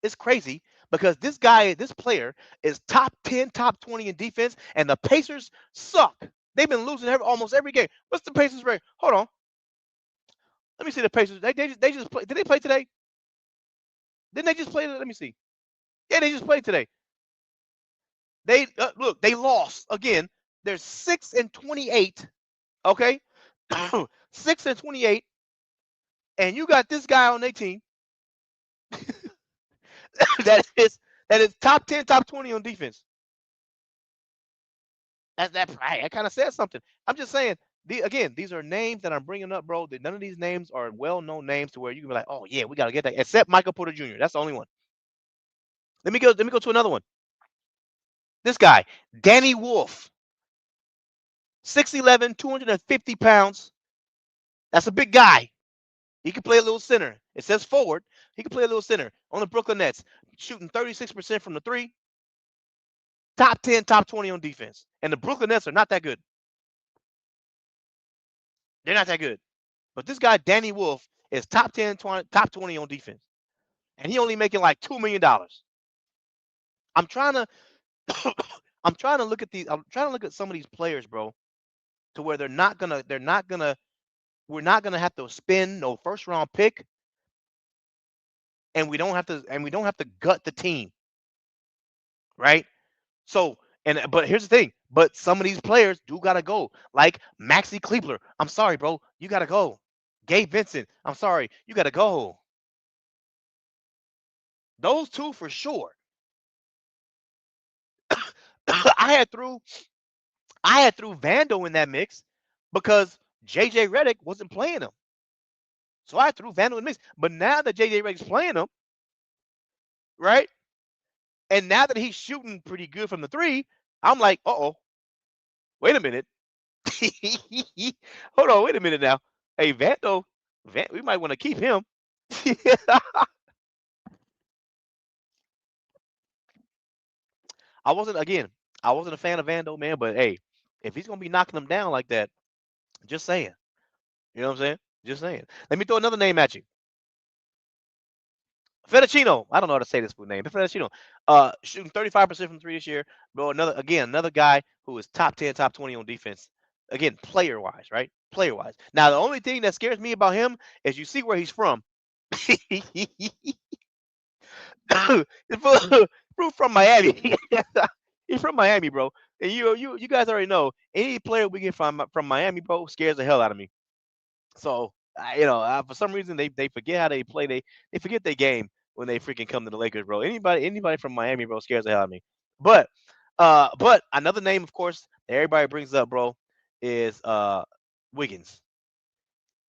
It's crazy because this guy, this player, is top 10, top 20 in defense, and the Pacers suck. They've been losing almost every game. What's the Pacers rate? Hold on. Let me see the Pacers. They just play. Did they play today? Didn't they just play? Let me see. Yeah, they just played today. They look. They lost again. They're 6 and 28. Okay, 6 and 28, and you got this guy on their team that is top 10, top 20 on defense. That kind of says something. I'm just saying. Again, these are names that I'm bringing up, bro. None of these names are well-known names to where you can be like, oh yeah, we gotta get that. Except Michael Porter Jr. That's the only one. Let me go to another one. This guy, Danny Wolf, 6'11", 250 pounds. That's a big guy. He can play a little center. It says forward. He can play a little center on the Brooklyn Nets, shooting 36% from the three. Top 10, top 20 on defense. And the Brooklyn Nets are not that good. They're not that good. But this guy, Danny Wolf, is top 10, top 20 on defense. And he only making like $2 million. I'm trying to I'm trying to look at some of these players, bro, to where we're not gonna have to spend no first round pick, and we don't have to gut the team, right? So And but here's the thing. But some of these players do gotta go. Like Maxi Kleebler. I'm sorry, bro. You gotta go. Gabe Vincent. I'm sorry. You gotta go. Those two for sure. I had threw I had threw Vando in that mix because JJ Redick wasn't playing him. So I threw Vando in the mix. But now that JJ Redick's playing him, right? And now that he's shooting pretty good from the three, I'm like, uh-oh, wait a minute. Hold on, wait a minute now. Hey, we might want to keep him. I wasn't again. I wasn't a fan of Vando, man. But hey, if he's gonna be knocking them down like that, just saying. You know what I'm saying? Just saying. Let me throw another name at you. Fettuccino. I don't know how to say this name. Fettuccino. Shooting 35% from three this year. Bro, another guy who is top 10, top 20 on defense. Again, player wise, right? Player wise. Now the only thing that scares me about him is you see where he's from. Bro from Miami. He's from Miami, bro. And you guys already know any player we get from Miami, bro, scares the hell out of me. So for some reason they forget how they play. They forget their game when they freaking come to the Lakers, bro. Anybody from Miami, bro, scares the hell out of me. But another name, of course, that everybody brings up, bro, is Wiggins.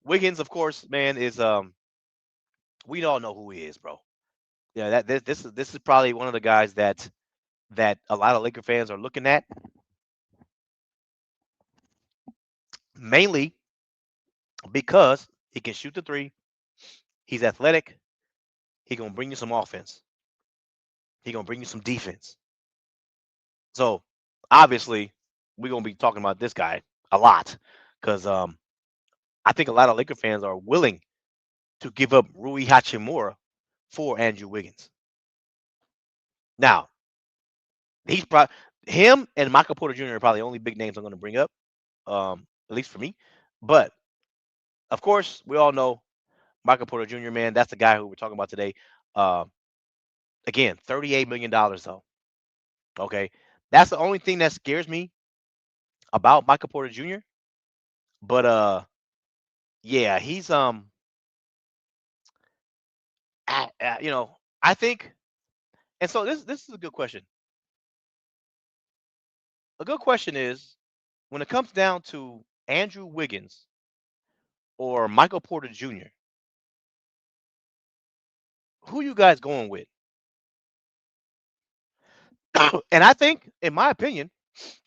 Wiggins, of course, man, is we all know who he is, bro. Yeah, this is probably one of the guys that a lot of Laker fans are looking at, mainly because he can shoot the three. He's athletic. He gonna bring you some offense. He gonna bring you some defense. So obviously, we're gonna be talking about this guy a lot because I think a lot of Laker fans are willing to give up Rui Hachimura for Andrew Wiggins. Now, he's probably him and Michael Porter Jr. are probably the only big names I'm going to bring up, at least for me. But of course, we all know Michael Porter Jr. Man, that's the guy who we're talking about today. Uh, Again, $38 million though. Okay, that's the only thing that scares me about Michael Porter Jr. But yeah, he's I think, and so this is a good question. A good question is when it comes down to Andrew Wiggins or Michael Porter Jr., who you guys going with? And I think, in my opinion,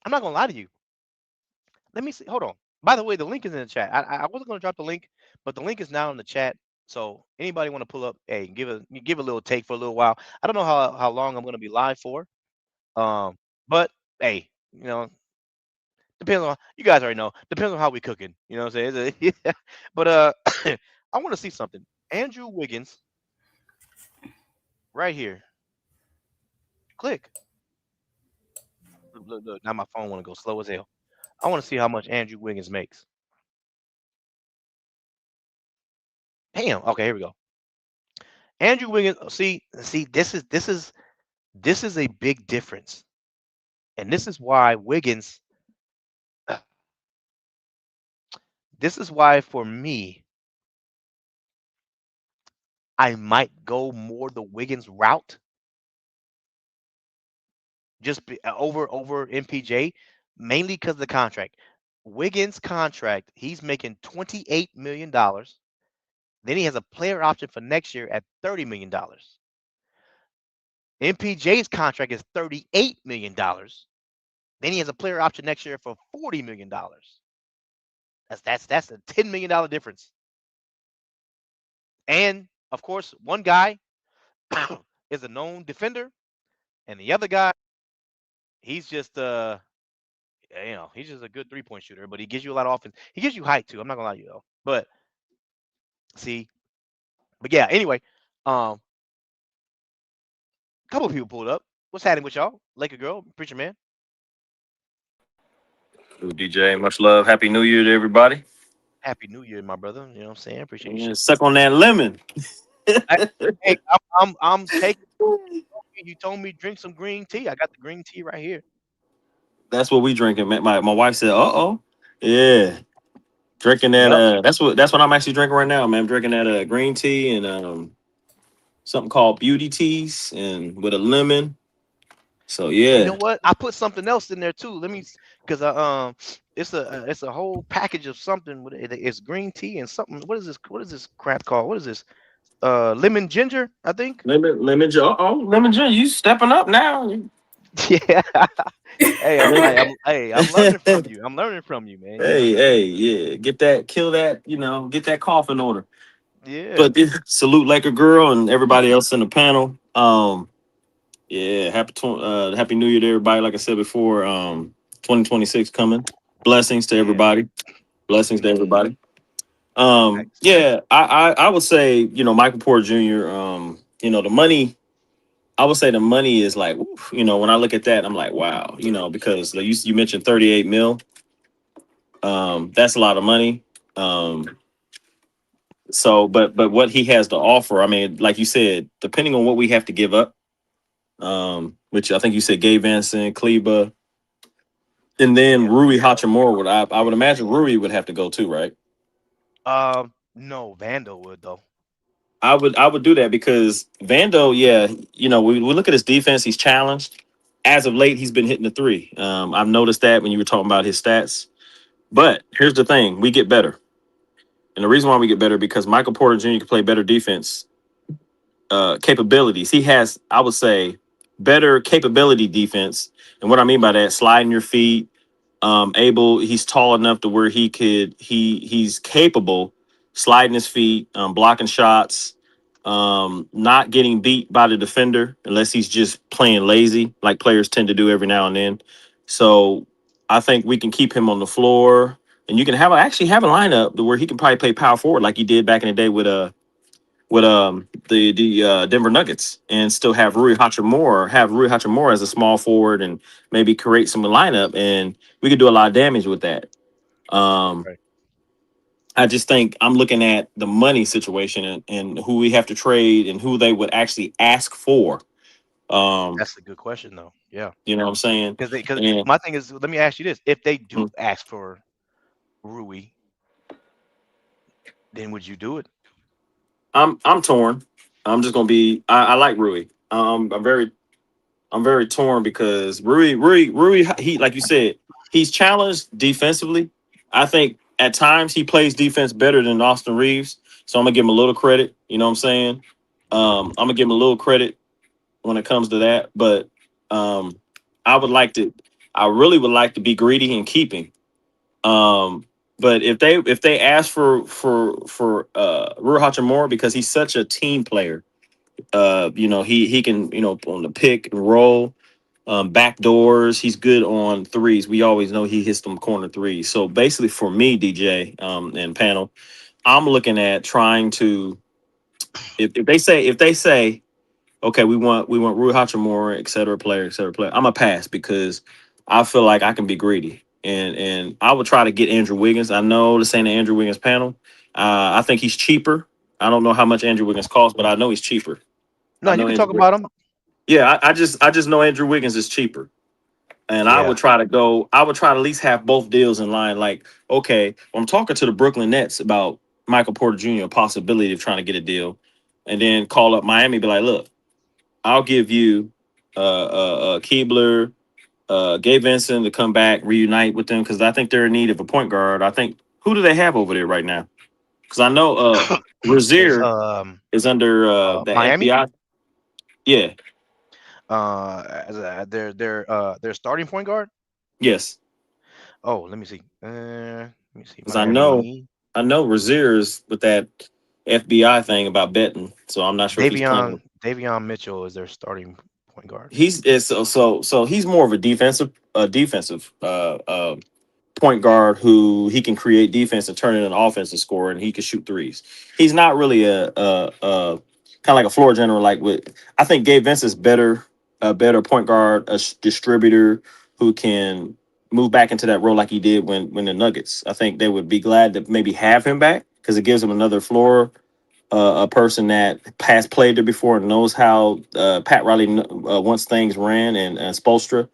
I'm not gonna lie to you. Let me see. Hold on. By the way, the link is in the chat. I wasn't gonna drop the link, but the link is now in the chat. So anybody want to pull up, hey, give a little take for a little while. I don't know how long I'm gonna be live for. But hey, depends on you guys already know. Depends on how we cooking. You know what I'm saying? Yeah. But I want to see something. Andrew Wiggins, right here. Click. Look. Now my phone want to go slow as hell. I want to see how much Andrew Wiggins makes. Damn. Okay, here we go. Andrew Wiggins. See, this is a big difference, and this is why Wiggins. This is why for me, I might go more the Wiggins route, just over MPJ, mainly because of the contract. Wiggins' contract, he's making $28 million. Then he has a player option for next year at $30 million. MPJ's contract is $38 million. Then he has a player option next year for $40 million. That's a $10 million difference. And of course, one guy is a known defender, and the other guy, he's just he's just a good 3-point shooter, but he gives you a lot of offense. He gives you height too. I'm not gonna lie to you though. But see, but yeah. Anyway, a couple of people pulled up. What's happening with y'all? Laker girl, preacher man. Ooh, DJ, much love. Happy New Year to everybody. Happy New Year, my brother. You know what I'm saying? Appreciate you. Yeah, suck on that lemon. Hey, hey, I'm taking. You told me drink some green tea. I got the green tea right here. That's what we drinking. My wife said, "Uh oh, yeah." Drinking that Yep. that's what I'm actually drinking right now, man. I'm drinking that green tea and something called beauty teas and with a lemon. So You know yeah. what? I put something else in there too. Let me, because it's a whole package of something. It's green tea and something. What is this? What is this crap called? What is this? Lemon ginger, I think. Lemon ginger, you stepping up now. Yeah. Hey, Lemon- I'm learning from you. I'm learning from you, man. You know. hey, yeah. Get that, kill that, get that cough in order. Yeah. But salute like a girl and everybody else in the panel. Yeah, happy New Year to everybody. Like I said before, 2026 coming. Blessings to Yeah. everybody. Blessings to Hmm. everybody. Thanks. Yeah, I would say, Michael Porter Jr. The money. I would say the money is like, oof, when I look at that, I'm like, wow, because like you mentioned 38 mil. That's a lot of money. Um, but what he has to offer, I mean, like you said, depending on what we have to give up, which I think you said Gabe Vincent, Kleba, and then Yeah. Rui Hachimura I would imagine Rui would have to go too, right? No, Vando would though. I would do that because Vando, yeah, we look at his defense, he's challenged. As of late, he's been hitting the three. I've noticed that when you were talking about his stats. But here's the thing: we get better, and the reason why we get better because Michael Porter Jr. can play better defense capabilities. He has, I would say, better capability defense, and what I mean by that, sliding your feet, he's tall enough to where he's capable sliding his feet, blocking shots, not getting beat by the defender unless he's just playing lazy like players tend to do every now and then. So I think we can keep him on the floor, and you can actually have a lineup to where he can probably play power forward like he did back in the day with the Denver Nuggets, and still have Rui Hachimura as a small forward, and maybe create some lineup, and we could do a lot of damage with that. Um, Right. I just think I'm looking at the money situation and who we have to trade and who they would actually ask for. Um, That's a good question though. Yeah. you know what I'm saying? Because And my thing is, let me ask you this: if they do mm, ask for Rui, then would you do it? I'm torn. I'm just gonna be. I like Rui. I'm very torn because Rui, he like you said, he's challenged defensively. I think at times he plays defense better than Austin Reeves. So I'm gonna give him a little credit. You know what I'm saying? I'm gonna give him a little credit when it comes to that. But um, I would like to, I really would like to be greedy in keeping. Um, but if they ask for Rui Hachimura because he's such a team player, he can on the pick and roll back doors. He's good on threes. We always know he hits them corner threes. So basically, for me, DJ and panel, I'm looking at trying to if they say okay, we want Rui Hachimura, et cetera, player. I'm a pass because I feel like I can be greedy and I would try to get Andrew Wiggins. I know this ain't an Andrew Wiggins panel. I think he's cheaper. I don't know how much Andrew Wiggins costs, but I know he's cheaper. No, I you know can Andrew talk Wiggins. about him. Yeah, I just know Andrew Wiggins is cheaper. And Yeah. I would try to at least have both deals in line. Like, okay, I'm talking to the Brooklyn Nets about Michael Porter Jr., a possibility of trying to get a deal, and then call up Miami, be like, look, I'll give you Keebler, Gabe Vincent to come back, reunite with them, because I think they're in need of a point guard. I think, who do they have over there right now? Because I know It's Rozier is under the Miami. FBI. Yeah, As their starting point guard. yes. Oh, let me see. Let me see. Because Miami. I know Rozier's with that FBI thing about betting, so I'm not sure if he's playing. Davion Mitchell is their starting point guard. He's is so he's more of a defensive point guard who he can create defense and turn it into offensive score, and he can shoot threes. He's not really a kind of like a floor general. Like with, I think Gabe Vincent's a better point guard, distributor who can move back into that role like he did when the Nuggets. I think they would be glad to maybe have him back because it gives him another floor. A person that has played there before and knows how Pat Riley once things ran and Spolstra.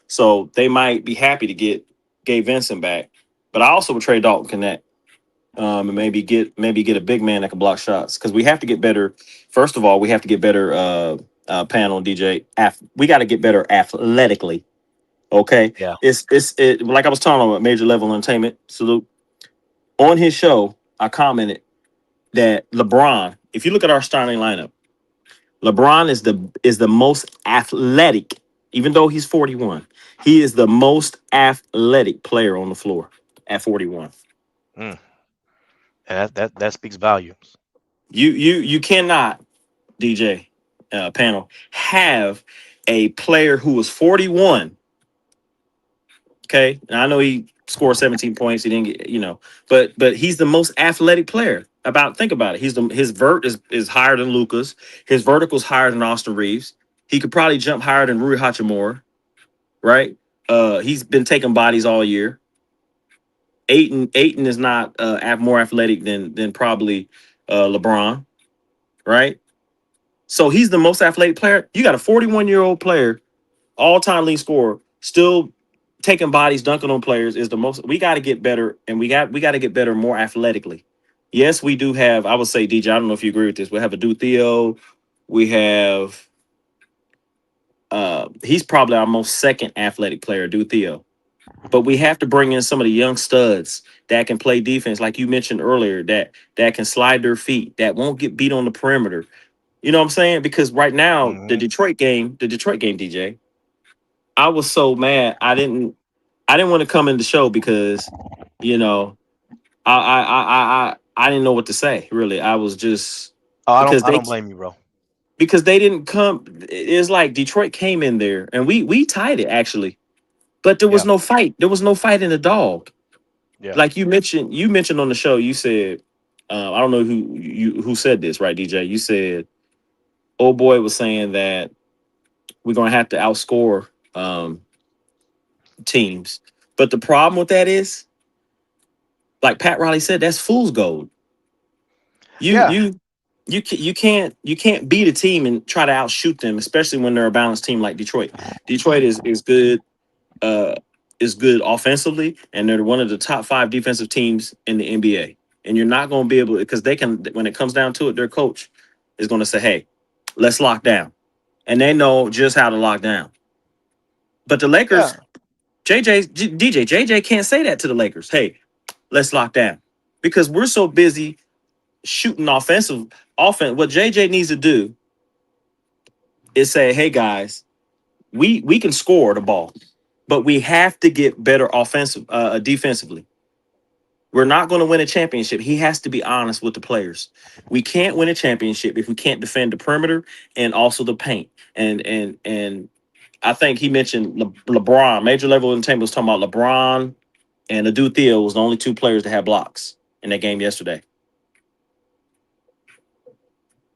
So they might be happy to get Gabe Vincent back. But I also would trade Dalton Connect. And maybe get a big man that can block shots because we have to get better. First of all, we have to get better. Panel DJ. We got to get better athletically. Okay, Yeah. it like I was talking about major level entertainment. Salute on his show. I commented that LeBron. If you look at our starting lineup, LeBron is the most athletic. Even though he's 41, he is the most athletic player on the floor at 41. Mm. And that speaks volumes. You cannot DJ panel have a player who was 41. Okay, and I know he scored 17 points. He didn't get but he's the most athletic player. Think about it. His vert is higher than Luca's. His vertical's higher than Austin Reeves. He could probably jump higher than Rui Hachimura. Right? He's been taking bodies all year. Aiton is not more athletic than probably LeBron. Right? So he's the most athletic player. You got a 41-year-old player, all-time lead scorer, still taking bodies, dunking on players is the most. We got to get better, and we got to get better more athletically. Yes, we do have. I would say, DJ. I don't know if you agree with this. We have a Du Theo. We have. He's probably our most second athletic player, Du Theo. But we have to bring in some of the young studs that can play defense, like you mentioned earlier, that can slide their feet, that won't get beat on the perimeter. You know what I'm saying? Because right now, Hmm. The Detroit game, DJ, I was so mad. I didn't want to come in the show because, you know, I didn't know what to say. Really, I was just Oh, I don't because I they don't blame you, bro. they didn't come. It's like Detroit came in there and we tied it actually, but there was Yeah. no fight. There was no fight in the dog. Yeah. Like you mentioned on the show. You said, I don't know who said this, right, DJ? You said, old boy was saying that we're gonna have to outscore teams, but the problem with that is, like Pat Riley said, that's fool's gold. You Yeah. you you can't beat a team and try to outshoot them, especially when they're a balanced team like Detroit. Detroit is good, uh, is good offensively, and they're one of the top five defensive teams in the NBA. And you're not going to be able to because they can when it comes down to it, their coach is going to say, "Hey, let's lock down," and they know just how to lock down. But the Yeah. Lakers, JJ can't say that to the Lakers. Hey, let's lock down because we're so busy shooting offense. What JJ needs to do is say, "Hey guys, we can score the ball, but we have to get better defensively. We're not going to win a championship." He has to be honest with the players. We can't win a championship if we can't defend the perimeter and also the paint. And I think he mentioned LeBron. Major level entertainment was talking about LeBron and Adu Theo was the only two players that had blocks in that game yesterday.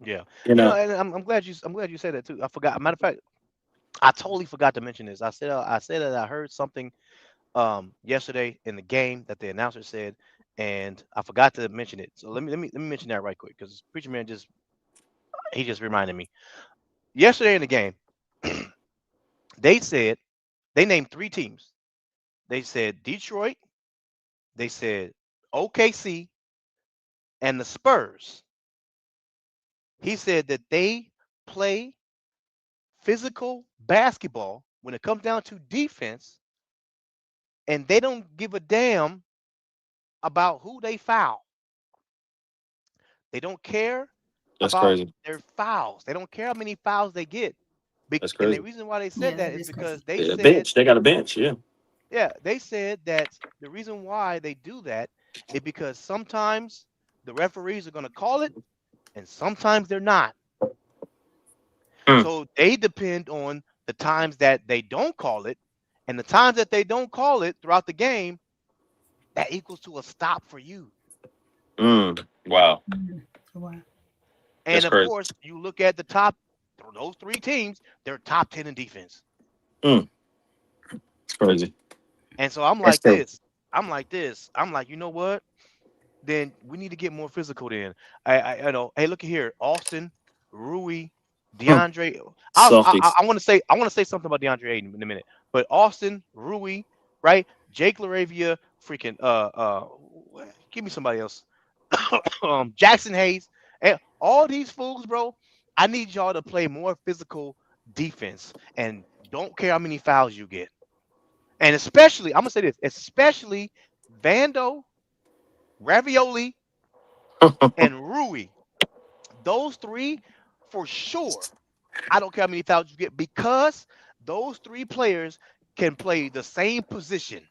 Yeah. You know, And I'm glad you said that too. I forgot. Matter of fact, I totally forgot to mention this. I said that I heard something yesterday in the game that the announcer said, and I forgot to mention it. So let me mention that right quick because Preacher Man just reminded me. Yesterday in the game, they said they named three teams. They said Detroit, they said OKC, and the Spurs. He said that they play physical basketball when it comes down to defense, and they don't give a damn about who they foul. They don't care that's about crazy. their fouls. They don't care how many fouls they get. That's And the crazy. reason why they said Yeah, that that is is because crazy. they A said, bench. They got a bench. Yeah. yeah, they said that the reason why they do that is because sometimes the referees are going to call it and sometimes they're not. Hmm. So they depend on the times that they don't call it, and the times that they don't call it throughout the game, that equals to a stop for you. Wow. Mhm. Wow. And That's of crazy. course, you look at the top, those three teams, they're top 10 in defense. Mm, it's crazy. And so I'm That's like true. this. I'm like this. I'm like, you know what? Then we need to get more physical. Then hey, look at here, Austin, Rui, Hmm. DeAndre. Softies. I want to say something about DeAndre Ayton in a minute. But Austin, Rui, right? Jake Laravia, freaking give me somebody else. Jackson Hayes, and all these fools, bro. I need y'all to play more physical defense and don't care how many fouls you get. And especially, I'm gonna say this, especially Vando, Ravioli, and Rui. Those three for sure. I don't care how many fouls you get because those three players can play the same position.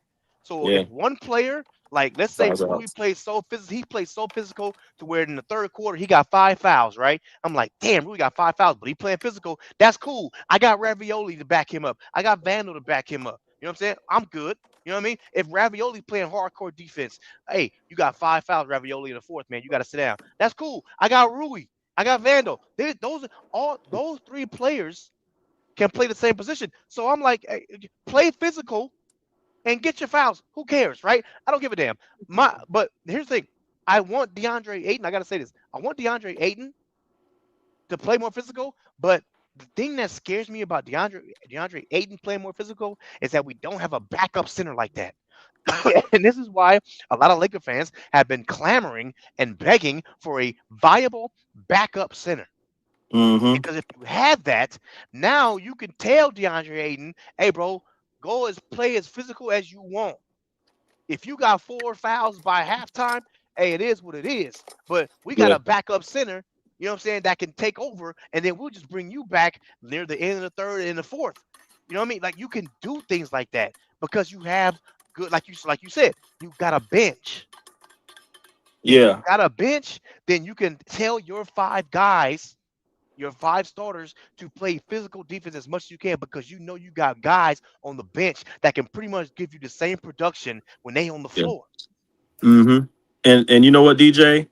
So Yeah, if one player, like let's say fouls Rui out. plays so physical, he plays so physical to where in the third quarter he got 5 fouls, right? I'm like, damn, Rui got 5 fouls, but he playing physical. That's cool. I got Ravioli to back him up. I got Vandal to back him up. You know what I'm saying? I'm good. You know what I mean? If Ravioli playing hardcore defense, hey, you got 5 fouls, Ravioli in the fourth, man. You got to sit down. That's cool. I got Rui. I got Vandal. Those all those three players can play the same position. So I'm like, hey, play physical and get your fouls. Who cares, right? I don't give a damn. But here's the thing. I want DeAndre Ayton. I gotta say this. I want DeAndre Ayton to play more physical, but the thing that scares me about DeAndre Ayton playing more physical is that we don't have a backup center like that. And this is why a lot of Laker fans have been clamoring and begging for a viable backup center. Mm-hmm. Because if you have that, now you can tell DeAndre Ayton, hey, bro, go as play as physical as you want. If you got 4 fouls by halftime, hey, it is what it is. But we got Yeah, a backup center, you know what I'm saying, that can take over, and then we'll just bring you back near the end of the third and the fourth. You know what I mean? Like you can do things like that because you have good, like you said, you got a bench. If you yeah, got a bench, then you can tell your 5 guys, your 5 starters, to play physical defense as much as you can because you know you got guys on the bench that can pretty much give you the same production when they on the yeah. floor. Mm-hmm. And you know what, DJ?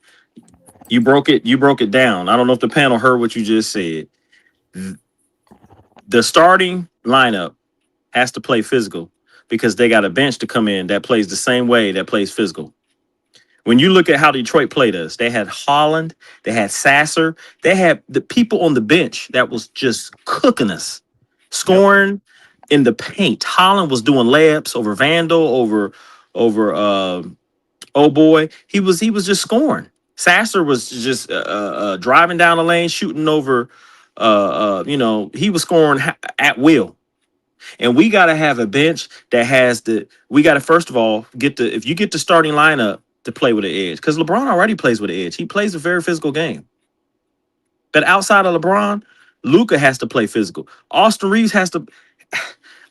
You broke it. You broke it down. I don't know if the panel heard what you just said. The starting lineup has to play physical because they got a bench to come in that plays the same way that plays physical. When you look at how Detroit played us, they had Holland, they had Sasser, they had the people on the bench that was just cooking us, Yep. scoring in the paint. Holland was doing layups over Vandal, over oh boy, he was just scoring. Sasser was just driving down the lane, shooting over. He was scoring at will. And we got to have a bench that has the. We got to first of all get the. If you get the starting lineup to play with the edge, because LeBron already plays with the edge. He plays a very physical game. But outside of LeBron, Luca has to play physical. Austin Reeves has to.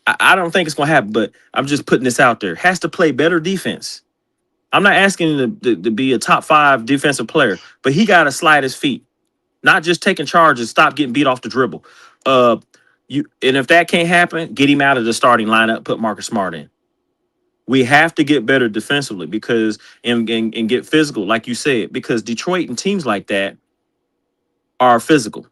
I don't think it's gonna happen, but I'm just putting this out there. Has to play better defense. I'm not asking him to be a top 5 defensive player, but he got to slide his feet, not just taking charges, stop getting beat off the dribble. Uh, and if that can't happen, get him out of the starting lineup, put Marcus Smart in. We have to get better defensively because and get physical, like you said, because Detroit and teams like that are physical.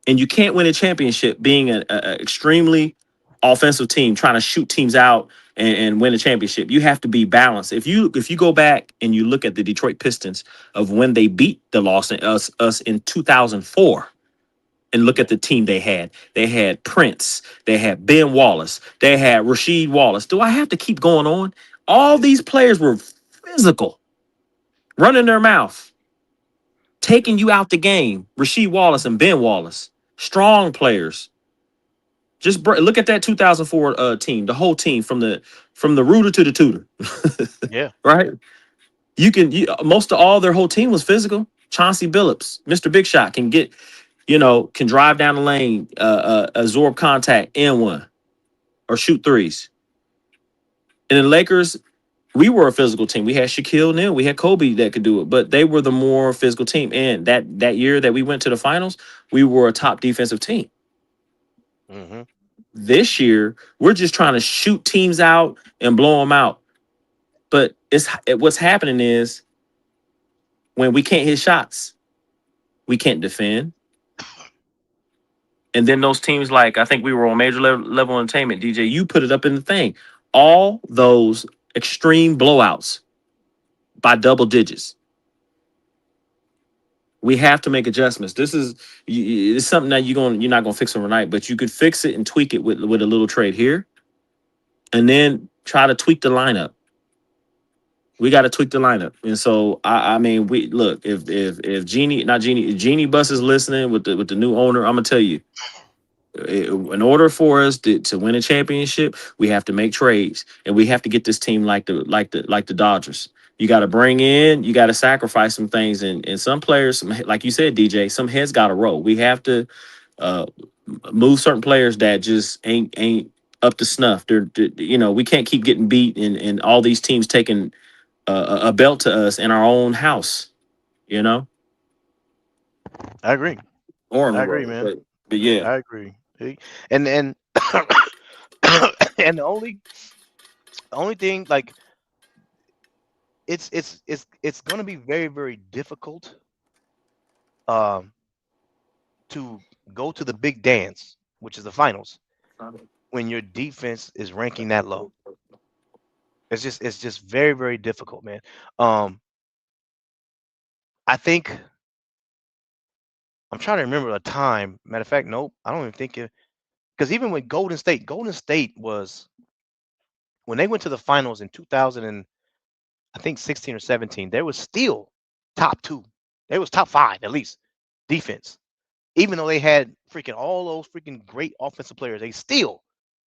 And you can't win a championship being a extremely offensive team trying to shoot teams out and win a championship. You have to be balanced. If you go back and you look at the Detroit Pistons of when they beat the Los us in 2004 and look at Yep. the team they had. They had Prince, they had Ben Wallace, they had Rasheed Wallace. Do I have to keep going on? All these players were physical, running their mouth, taking you out the game. Rasheed Wallace and Ben Wallace, strong players. Just look at that 2004 team, the whole team from the rooter to the tutor, Yeah. right? Most of all their whole team was physical. Chauncey Billups, Mr. Big Shot, can drive down the lane, absorb contact, and one or shoot threes. And the Lakers, we were a physical team. We had Shaquille O'Neal, we had Kobe that could do it, but they were the more physical team. And that year that we went to the finals, we were a top defensive team. Hmm. This year, we're just trying to shoot teams out and blow them out. But what's happening is when we can't hit shots, we can't defend. And then those teams, like I think we were on major level entertainment, DJ, you put it up in the thing. All those extreme blowouts by double digits. We have to make adjustments. It's something that you're not gonna fix overnight, but you could fix it and tweak it with a little trade here, and then try to tweak the lineup. We got to tweak the lineup. And so I mean, we look if Genie, not Genie, if Genie Bus is listening with the new owner, I'm gonna tell you, in order for us to win a championship, we have to make trades and we have to get this team like the Dodgers. You got to bring in, you got to sacrifice some things, and some players, like you said, DJ, some heads got to roll. We have to uh, move certain players that just ain't up to snuff. We can't keep getting beat and all these teams taking a belt to us in our own house, you know, I agree. or on I the agree, road. man. But yeah, I agree. And and the only thing, like, it's gonna be very, very difficult um to go to the big dance, which is the finals, when your defense is ranking that low. It's just very, very difficult, man. Um I think I'm trying to remember a time. Matter of fact, nope, I don't even think it, because even when Golden State was, when they went to the finals in 2000 and I think 16 or 17, they was still top two. They was top five at least defense. Even though they had freaking all those freaking great offensive players, they still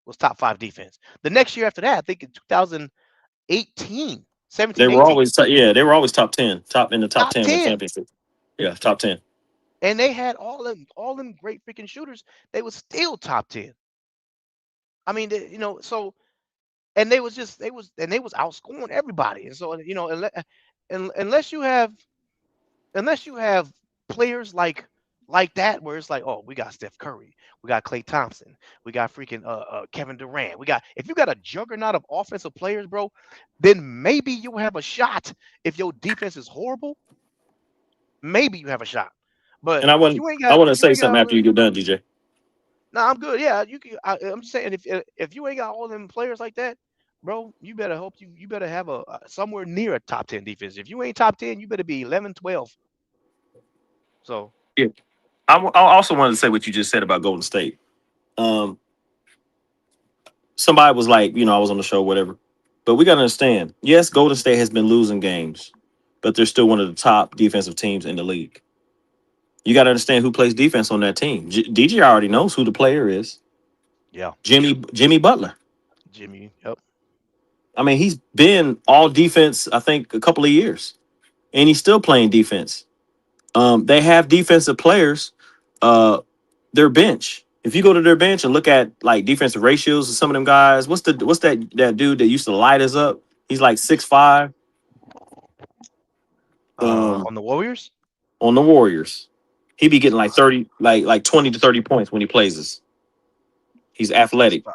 was top five defense. The next year after that, I think in 2018, 17, they were 18, always they were always top 10, top in the top top 10 with 10. championship. Yeah, top 10. And they had all them great freaking shooters. They was still top 10. I mean, so, and they was outscoring everybody. And so, unless you have players like that, where it's like, oh, we got Steph Curry, we got Klay Thompson, we got freaking Kevin Durant, if you got a juggernaut of offensive players, bro, then maybe you'll have a shot. If your defense is horrible, maybe you have a shot. But And I if wouldn't you ain't I got want to if you say ain't got something all after the, you get done, DJ. nah, I'm good. Yeah, you can. I'm just saying, if you ain't got all them players like that, bro, you better hope you better have a somewhere near a top 10 defense. If you ain't top 10, you better be 11, 12. So Yeah. I also wanted to say what you just said about Golden State. Um, Somebody was like, I was on the show, whatever. But we got to understand, yes, Golden State has been losing games, but they're still one of the top defensive teams in the league. You got to understand who plays defense on that team. DJ already knows who the player is. yeah, Jimmy Butler. Jimmy. Yep. I mean, he's been all defense, I think, a couple of years, and he's still playing defense. They have defensive players. Uh, their bench. If you go to their bench and look at like defensive ratios of some of them guys, what's that dude that used to light us up? He's like 6'5". On the Warriors. On the Warriors, he be getting Six, like 30, like 20 to 30 points when he plays us. He's six athletic. five.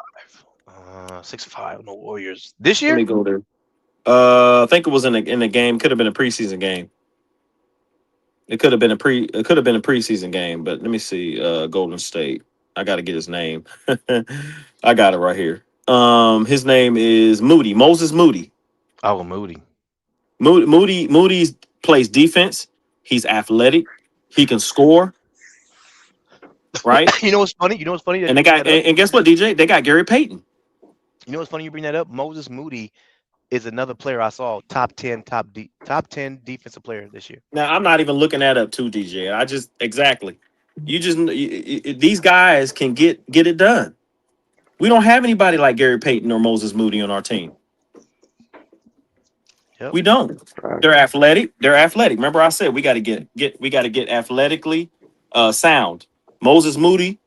6'5" on the Warriors this Let year. me go there. I think it was in the game. Could have been a preseason game. It could have been a preseason game, but let me see. Golden State. I got to get his name. I got it right here. His name is Moody. Moses Moody. Oh, Moody. Moody plays defense. He's athletic. He can score, right? You know what's funny? You know what's funny that And you they bring got that up. and guess what, DJ? They got Gary Payton. You know what's funny? You bring that up. Moses Moody is another player I saw top 10 defensive player this year. Now I'm not even looking that up too, DJ. I just exactly. These guys can get it done. We don't have anybody like Gary Payton or Moses Moody on our team. Yep. We don't. They're athletic. They're athletic. Remember, I said we got to get athletically sound. Moses Moody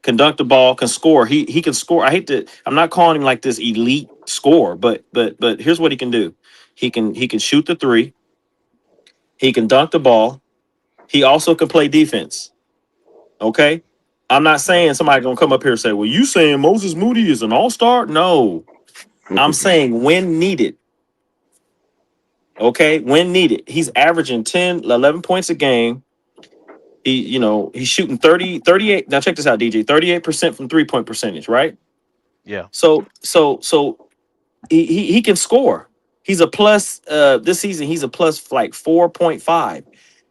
can dunk the ball, can score. He can score. I'm not calling him like this elite scorer, but here's what he can do. He can shoot the three. He can dunk the ball. He also can play defense. Okay. I'm not Yep. saying somebody gonna come up here and say, "Well, you saying Moses Moody is an all-star?" No, I'm saying when needed. Okay, when needed. He's averaging 10, 11 points a game. He's shooting 38. Now check this out, DJ. 38% from three-point percentage, right? Yeah. So he can score. He's a plus this season, he's a plus like 4.5.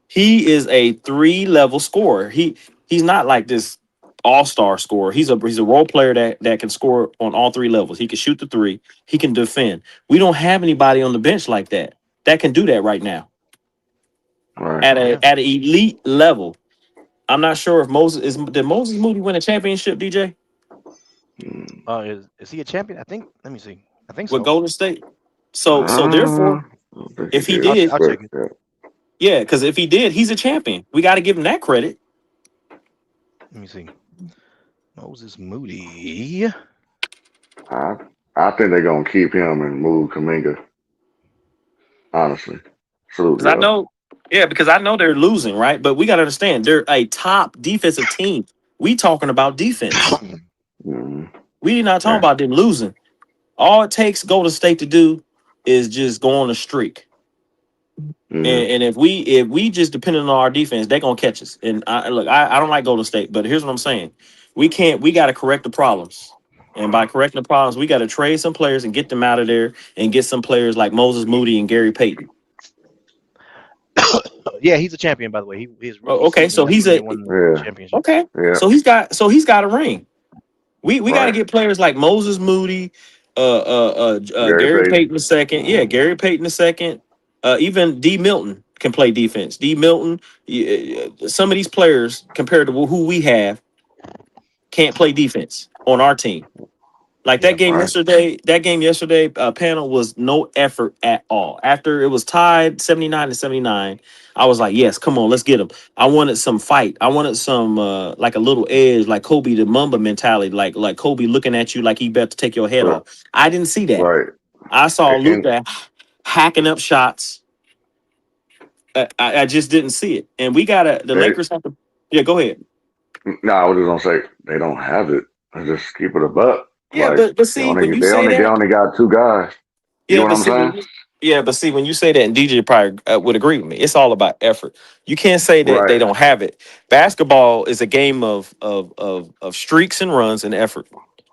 He is a three-level scorer. He's not like this all-star scorer. He's a role player that can score on all three levels. He can shoot the three. He can defend. We don't have anybody on the bench like that can do that right now Right. at Yeah. an elite level. I'm not sure if did Moses Moody win a championship, DJ, Mm. Is he a champion? I think. Let me see. I think with so. Golden State. So I therefore, don't think he if he did. did, I'll But check it. yeah, yeah, because if he did, he's a champion. We got to give him that credit. Let me see. Moses Moody. I I think they're gonna keep him and move Kaminga. Honestly, Because absolutely I though. know, yeah, because I know they're losing, right? But we got to understand they're a top defensive team. We talking about defense. Mm-hmm. We not talking Yeah. about them losing. All it takes Golden State to do is just go on a streak. Mm-hmm. And if we just depend on our defense, they're gonna catch us. And I don't like Golden State, but here's what I'm saying: we got to correct the problems, and by correcting the problems, we got to trade some players and get them out of there, and get some players like Moses Moody and Gary Payton. Yeah, he's a champion, by the way. His rookie Oh, okay, season. so That's he's when they a won the Yeah. championship. okay, Yeah. so he's got a ring. We got to Right. get players like Moses Moody, Gary Gary Payton. Payton the second. Yeah, Mm-hmm. Gary Payton the second. Even D Milton can play defense. D Milton, some of these players compared to who we have can't play defense on our team. Like Yeah. Right. that game yesterday, panel was no effort at all. After it was tied 79-79, I was like, yes, come on, let's get him. I wanted some fight. I wanted some like a little edge, like Kobe the Mamba mentality, like Kobe looking at you like he about to take your head Right. off. I didn't see that. Right. I saw And Luka hacking up shots. I just didn't see it. And the they Lakers have to. Yeah, go ahead. no, I was just gonna say they don't have it. Just keep it a buck. Yeah, Like but see when you they say only that. got two guys. You Yeah, know what but I'm see saying? when you say that, and DJ probably would agree with me. It's all about effort. You can't say that Right. they don't have it. Basketball is a game of streaks and runs and effort.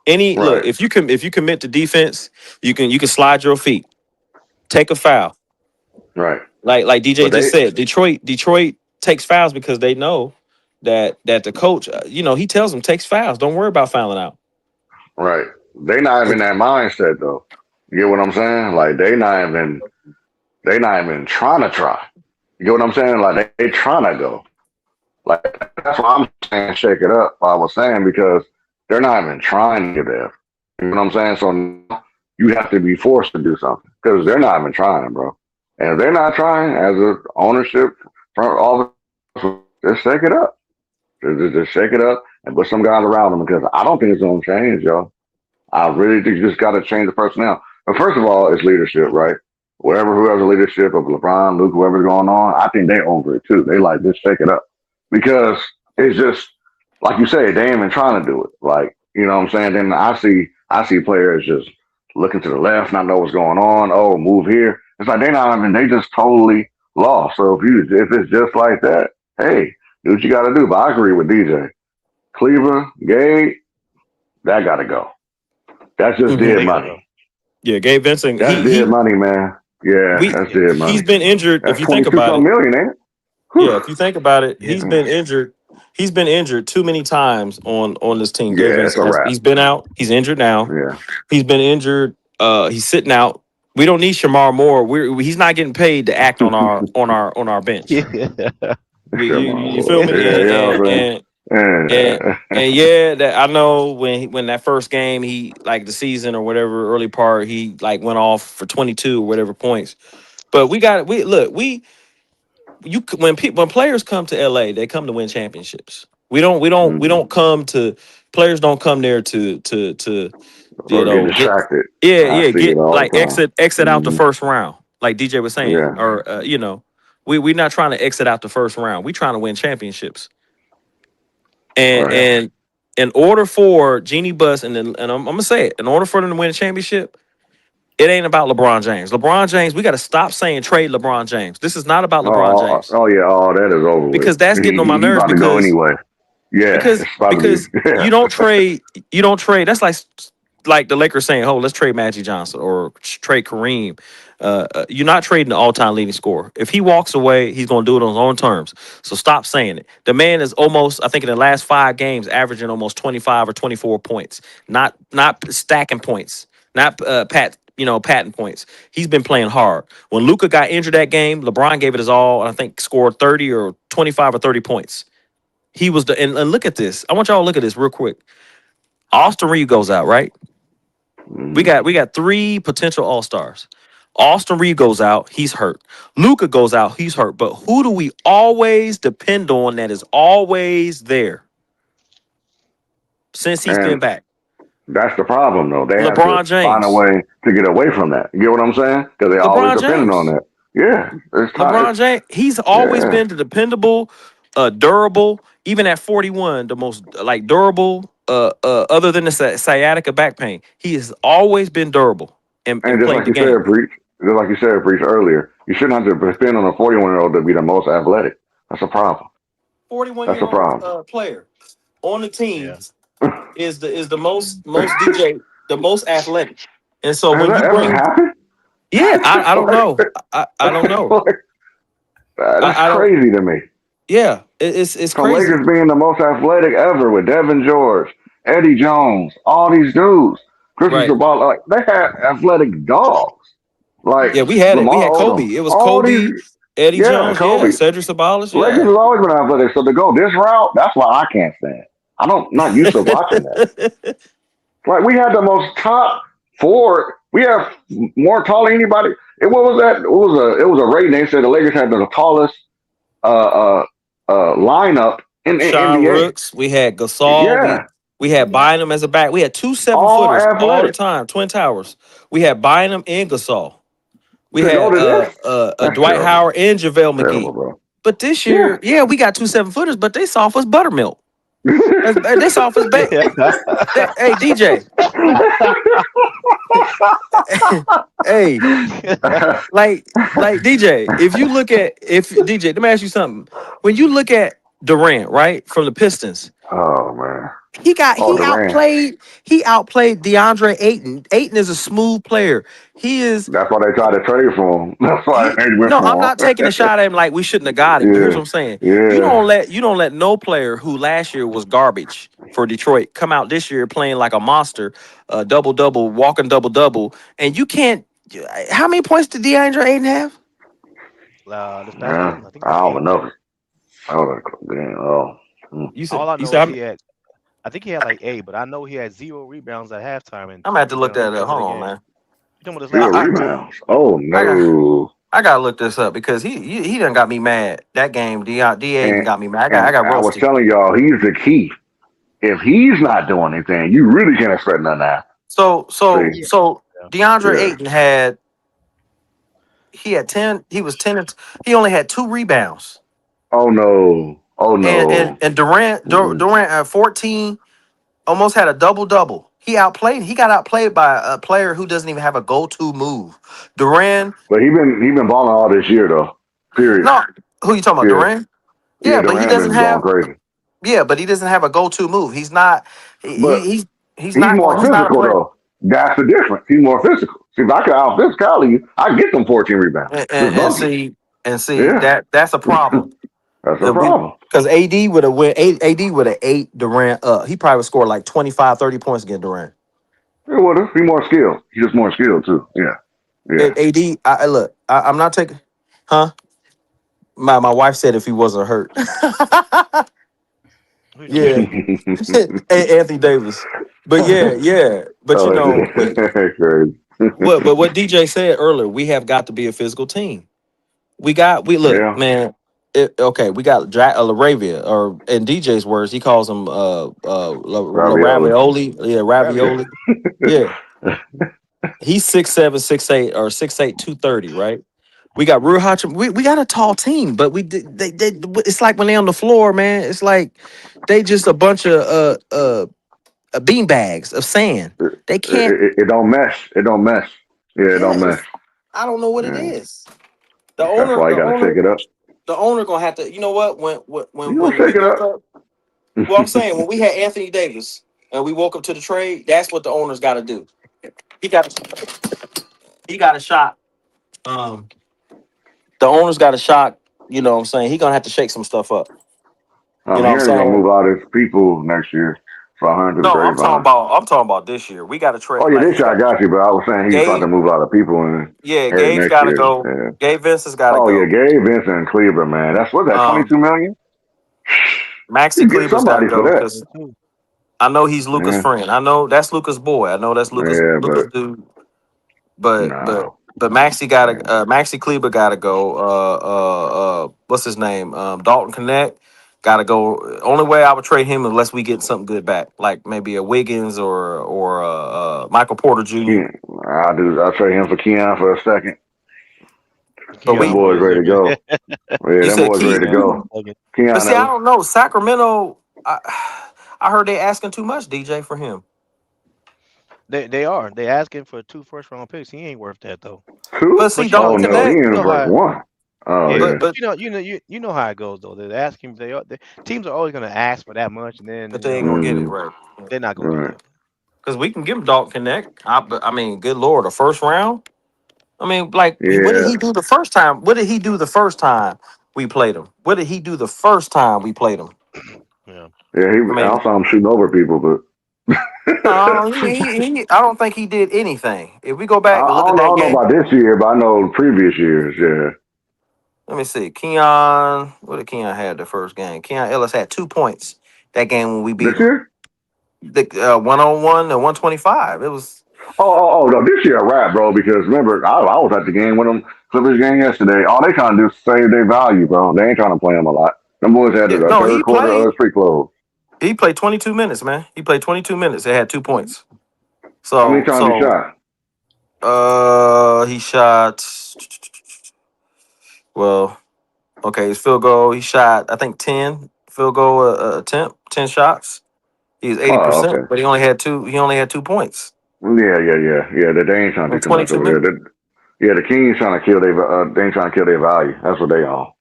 Any look, Right. if you commit to defense, you can slide your feet, take a foul. Right. Like DJ But just they said, Detroit takes fouls because they know that the coach, he tells them takes fouls. Don't worry about fouling out. right. They not even in that mindset though. You get what I'm saying? Like they not even trying to try. You get what I'm saying? Like they trying to go. Like that's why I'm saying shake it up. I was saying because they're not even trying to get there. You know what I'm saying? So now you have to be forced to do something because they're not even trying, bro. And if they're not trying, as a ownership front office, just shake it up. Just shake it up and put some guys around them because I don't think it's gonna change, yo. I really think you just got to change the personnel. But first of all, it's leadership, right? Whoever's the leadership of LeBron, Luke, whoever's going on, I think they over it too. They like just shake it up because it's just like you say, they ain't even trying to do it. Like you know what I'm saying. Then I see players just looking to the left, not know what's going on. Oh, move here. It's like they not even. They just totally lost. So if it's just like that, hey, do what you got to do. But I agree with DJ. Cleaver, Gabe, that got to go. That's just Mhm. Yeah, dead they gotta go. money. Yeah, Gabe Vincent, That's dead money, man. Yeah, we that's dead he's money. been injured. If That's you think 22 about something it, million, ain't it? yeah, Whew. if you think about it, Yeah. he's been injured. He's been injured too many times on this team. Gabe Yeah, it's a Vincent wrap. he's been out. He's injured now. Yeah, He's been injured. He's sitting out. We don't need Shamar Moore. He's not getting paid to act on our bench. Yeah. sure, You Lord. feel me? Yeah, yeah, man. And Yeah. and yeah, that I know when that first game he like the season or whatever early part he like went off for 22 or whatever points. But we look when players come to LA, they come to win championships. We don't Mhm. come to players don't come there to Or get get distracted. I see it get all like the time. exit out the Hmm. first round like DJ was saying Yeah, or we're not trying to exit out the first round. We trying to win championships. And right. and in order for Jeannie Buss and I'm gonna say it, in order for them to win a championship, it ain't about LeBron James. LeBron James, we got to stop saying trade LeBron James. This is not about LeBron James Oh yeah, all that is over with. because that's getting on my He nerves about to go anyway. Yeah, because it's about to because be. Yeah. you don't trade. That's like like the Lakers saying, "Oh, let's trade Magic Johnson or trade Kareem." You're not trading the all-time leading scorer. If he walks away, he's going to do it on his own terms. So stop saying it. The man is almost, I think, in the last 5 games, averaging almost 25 or 24 points. Not stacking points. Not patting points. He's been playing hard. When Luka got injured that game, LeBron gave it his all. And I think scored 30 or 25 or 30 points. He was and look at this. I want y'all to look at this real quick. Austin Reed goes out, right? We got 3 potential all-stars. Austin Reed goes out, he's hurt. Luka goes out, he's hurt. But who do we always depend on that is always there since he's been And back? that's the problem, though. They have LeBron to find a James. way to get away from that. You get what I'm saying? Because they always LeBron depending on James. that. Yeah, it's LeBron time. James, he's always Yeah, been the dependable, durable, even at 41, the most like durable, other than the sciatica back pain. He has always been durable and and played the game. Just like you said, Breach earlier, you shouldn't have to depend on a 41-year-old to be the most athletic. That's a problem. 41 That's year a old problem. player on the team Yeah. is the most DJ, the most athletic. And so Has when that you ever bring, happened? yeah, I don't Like, know. I don't know. that's I don't. crazy to me. Yeah, it's The crazy. Lakers being the most athletic ever with Devin George, Eddie Jones, all these dudes, Right. Christopher Ball, like they had athletic dogs, like Yeah, we had it. We Lamar had Odom, Kobe. It was all these. Kobe, Eddie Yeah, Jones. Yeah, Kobe. Cedric Sabalas. Lakers Yeah. has always been athletic, so to go this route, that's why I can't stand. I don't not used to watching that. Like we had the most top forward. We have more tall than anybody. What was that? It was a rating. They said the Lakers had the tallest uh, uh, lineup in Sean NBA. Rooks. We had Gasol. Yeah, We had Bynum as a back. We had 2 all 7-footers all the athletic. time. Twin Towers. We had Bynum and Gasol. We To go had to this, that's Dwight terrible. Howard and JaVale Terrible, McGee. bro. But this Yeah. year, yeah, we got 2 7-footers, but they soft as buttermilk. They soft as bait. Hey, DJ. Hey, like DJ, if DJ, let me ask you something. When you look at Durant, right, from the Pistons, Oh man. he Oh, he Durant. outplayed he outplayed DeAndre Ayton. Ayton is a smooth player. He is That's why they tried to trade for him. That's why they went no, I'm for not taking a shot at him like we shouldn't have got him. But here's him. what I'm saying: yeah, yeah. you don't let no player who last year was garbage for Detroit come out this year playing like a monster, double double, walking double double, and you can't. How many points did DeAndre Ayton have? This past Yeah. game, I think I like don't 8. even know. I don't know. Oh. All I You know said is I think he had like 8, but I know he had 0 rebounds at halftime and I'm gonna have to look 27 that up. rebounds in Hold the on, game. man. You talking about this I, last Zero I, game? rebounds. Oh I got no. I gotta look this up because he done got me mad. That game, D Ayton And got me mad. and I got I was roasted. telling y'all, he's the key. If he's not doing anything, you really can't expect nothing to happen. So See? Yeah. DeAndre Yeah. Ayton he had 10. He was 10. He only had 2 rebounds. Oh no. Oh no. And Durant at 14 almost had a double double. He got outplayed by a player who doesn't even have a go-to move. Durant, But he been balling all this year though. Period. no, who you talking about? Yeah. Durant? Yeah, Yeah, but he Durant doesn't been going have crazy. but he doesn't have a go-to move. He's not But he's he's not more going he's not a physical player. though. That's the difference. He's more physical. See, if I could out physical you, I get them 14 rebounds. And, Just and, and bucket. see and see Yeah. that's a problem. That's a problem. Because AD would have went AD would have ate Durant up. He probably would score like 25, 30 points against Durant. Yeah, well, he more skilled. He's just more skilled too. Yeah. Yeah. And AD, look, I'm not taking, huh? My wife said if he wasn't hurt, Who you talking yeah, Anthony Davis. But yeah. But you Oh, know, crazy. what DJ said earlier, we have got to be a physical team. We look, Yeah. man. Okay, we got Laravia, or in DJ's words, he calls him Ravioli. Ravioli. Yeah, Ravioli. Ravioli. Yeah, he's 6'7", 6'8", or 6'8", 230, right? We got Rui Hachim. We got a tall team, but they it's like when they on the floor, man. It's like they just a bunch of bean bags of sand. It, They can't. it don't mesh. It don't mesh. Yeah, it Yeah, don't mesh. I don't know what it Yeah. is. The That's owner, why you the got to shake owner, it up. the owner gonna have to. You know what? You gonna When we shake it woke up? up, well, I'm saying when we had Anthony Davis, and we woke up to the trade, that's what the owners got to do. He got a shot. The owners got a shot. You know what I'm saying? He gonna have to shake some stuff up. You I'm know what I'm hearing they're gonna saying? move all his people next year for 100 No, grapevine. I'm talking about this year. We got to Oh trade. yeah, Like this he year I got got you, but I was saying he's about to Gabe. move a lot of people and Yeah, hurt Gabe's next got to year. go. Yeah. Gabe Vince has got to Oh yeah, go. Gabe Vincent and Cleaver, man. That's what that 22 Um, million. Maxi You get Kleber's got to somebody for go that. because I know he's Luca's Yeah, friend. I know that's Luca's boy. I know that's yeah, Luca's but dude. But no. Maxi got to Yeah. Maxi Kleber got to go. What's his name? Dalton Connect got to go. Only way I would trade him unless we get something good back, like maybe a Wiggins or Michael Porter Jr. I'll trade him for Keon for a second. But Them Keon we, for boys a ready to second. go. Yeah, you them said boys ready Key, to Keon for go. a second. but Keon, see, I don't know Sacramento. I heard they asking too much, DJ, for him. They are. They asking for 2 first-round picks. He ain't worth that though. But two? see, But you know, Oh Dalton you no, know, he Connect. you ain't know worth how. one. Oh Yeah, But yeah. but but you know how it goes though. They're asking. Teams are always gonna ask for that much, and but then they ain't gonna get it Mm-hmm. right. they're not gonna get Right. that. Because we can give him Dalton Connect. I mean, good lord, a first round. I mean, like, what did Yeah. he do the first time? What did he do the first time we played him? What did he do the first time we played him? Yeah. Yeah. I I mean, saw him shooting over people, but no, I don't think he did anything. If we go back and look at I that don't know game, about this year, but I know previous years. Yeah. let me see. Keon, what did Keon have the first game? Keon Ellis had 2 points that game when we beat This him. year? The 101 and 125. It was, Oh, no, this year a wrap, bro. Because remember, I was at the game with them Clippers game yesterday. All they trying to do is save their value, bro. They ain't trying to play them a lot. Them boys had yeah, the no, third quarter of the free close. he played 22 minutes, man. He played 22 minutes. They had 2 points. How many So, times he so shot? he shot. Well, okay, his field goal. He shot, I think, 10 field goal attempt, 10 shots. He was Oh, 80%, okay. but he only had two. He only had 2 points Yeah. They ain't trying to in do too much 22 over there. minutes. Yeah, the Kings trying to kill their. They ain't trying to kill their value. That's what they are.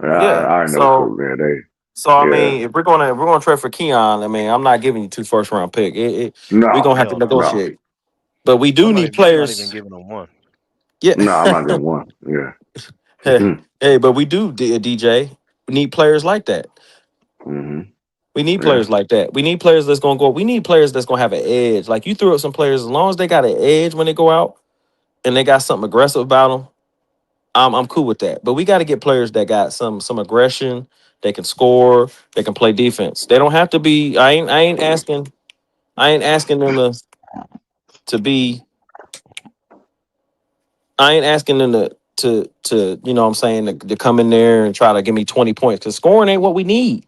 Yeah, Yeah. I already know the So, truth. Yeah, they. I Yeah. mean, if we're gonna trade for Keon, I mean, I'm not giving you 2 first round pick. We're No, gonna have to Hell no. no, negotiate. But we do need I'm not even players. giving them one. Yeah. no. I'm not getting one. Yeah. Hey, Mm-hmm. but we do, DJ. We need players like that. Mm-hmm. We need Yeah. players like that. We need players that's gonna go. We need players that's gonna have an edge. Like you threw up some players, as long as they got an edge when they go out and they got something aggressive about them. I'm cool with that. But we got to get players that got some aggression. They can score. They can play defense. They don't have to be. I ain't asking them to be. I ain't asking them to you know what I'm saying to come in there and try to give me 20 points because scoring ain't what we need.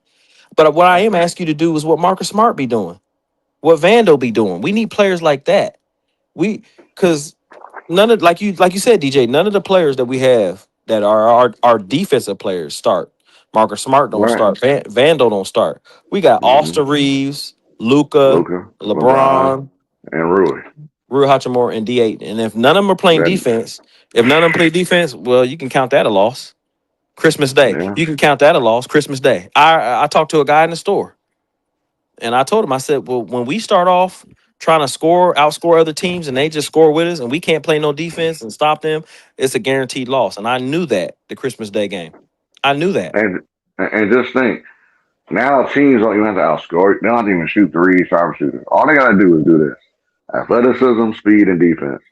But what I Right. am asking you to do is what Marcus Smart be doing, what Vando be doing. We need players like that. Because none of like you said, DJ, none of the players that we have that are our defensive players start. Marcus Smart don't Right. start. Vando don't start. We got Mm-hmm. Austin Reeves, Luca, Luka, LeBron, LeBron, and Rui. Rui Hachimura, and D8. And if none of them are playing That. defense, if none of them play defense, well, you can count that a loss. Christmas Day, Yeah. you can count that a loss. Christmas Day. I talked to a guy in the store. And I told him, I said, well, when we start off trying to outscore other teams, and they just score with us, and we can't play no defense and stop them, it's a guaranteed loss. And I knew that the Christmas Day game. I knew that. And just think, now teams don't even have to outscore. They don't have to even shoot threes, sharpshooters. All they gotta do is do this: athleticism, speed, and defense.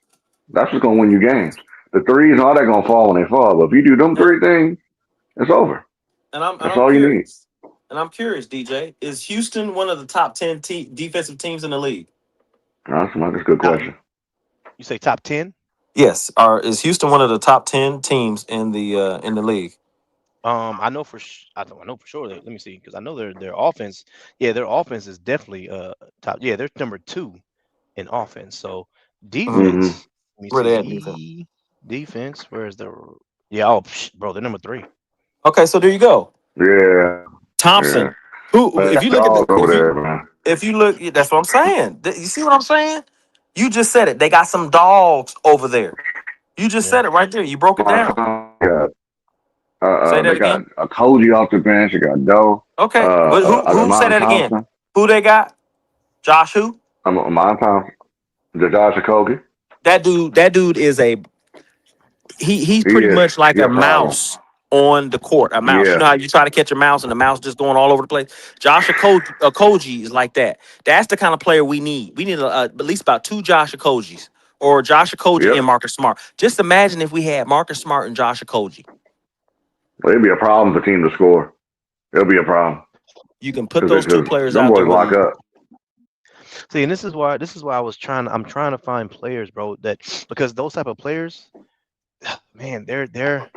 That's what's gonna win you games. The threes, all that gonna fall when they fall. But if you do them And, three things, it's over. and That's I'm all you need. curious. And I'm curious, DJ, is Houston one of the top 10 defensive teams in the league? That's a good Top, question. you say top 10? Yes. Or is Houston one of the top 10 teams in the league? I know I know for sure. Let me see, because I know their offense. Yeah, their offense is definitely top. Yeah, they're number 2 in offense. So Mhm. Mm-hmm. defense. Let me Where they at defense? see. Defense. Where's the? Yeah. Oh, bro, they're number 3. Okay, so there you go. Yeah, yeah. Thompson. Who if That's you look at all the over there, man. if you look, that's what I'm saying. You see what I'm saying? You just said it. They got some dogs over there. You just Yeah. said it right there. You broke it My down. son got, Say that they got again. a Koji off the bench. They got Doe, Okay, but who say Amon that again? Thompson. Who they got? Josh who? I'm my time. Josh Okogie. That dude is a he's He pretty is. much like He a a problem. mouse on the court. A mouse. You Yeah. know how you try to catch a mouse and the mouse just going all over the place. Josh Okogie is like that. That's the kind of player we need. We need at least about two Josh Okogies or Josh Okogie Yep. and Marcus Smart. Just imagine if we had Marcus Smart and Josh Okogie. It'd be a problem for team to score. It'll be a problem You can put those two because players them out there boys with lock them. up. See, and this is why I'm trying to find players, bro, that because those type of players, man, they're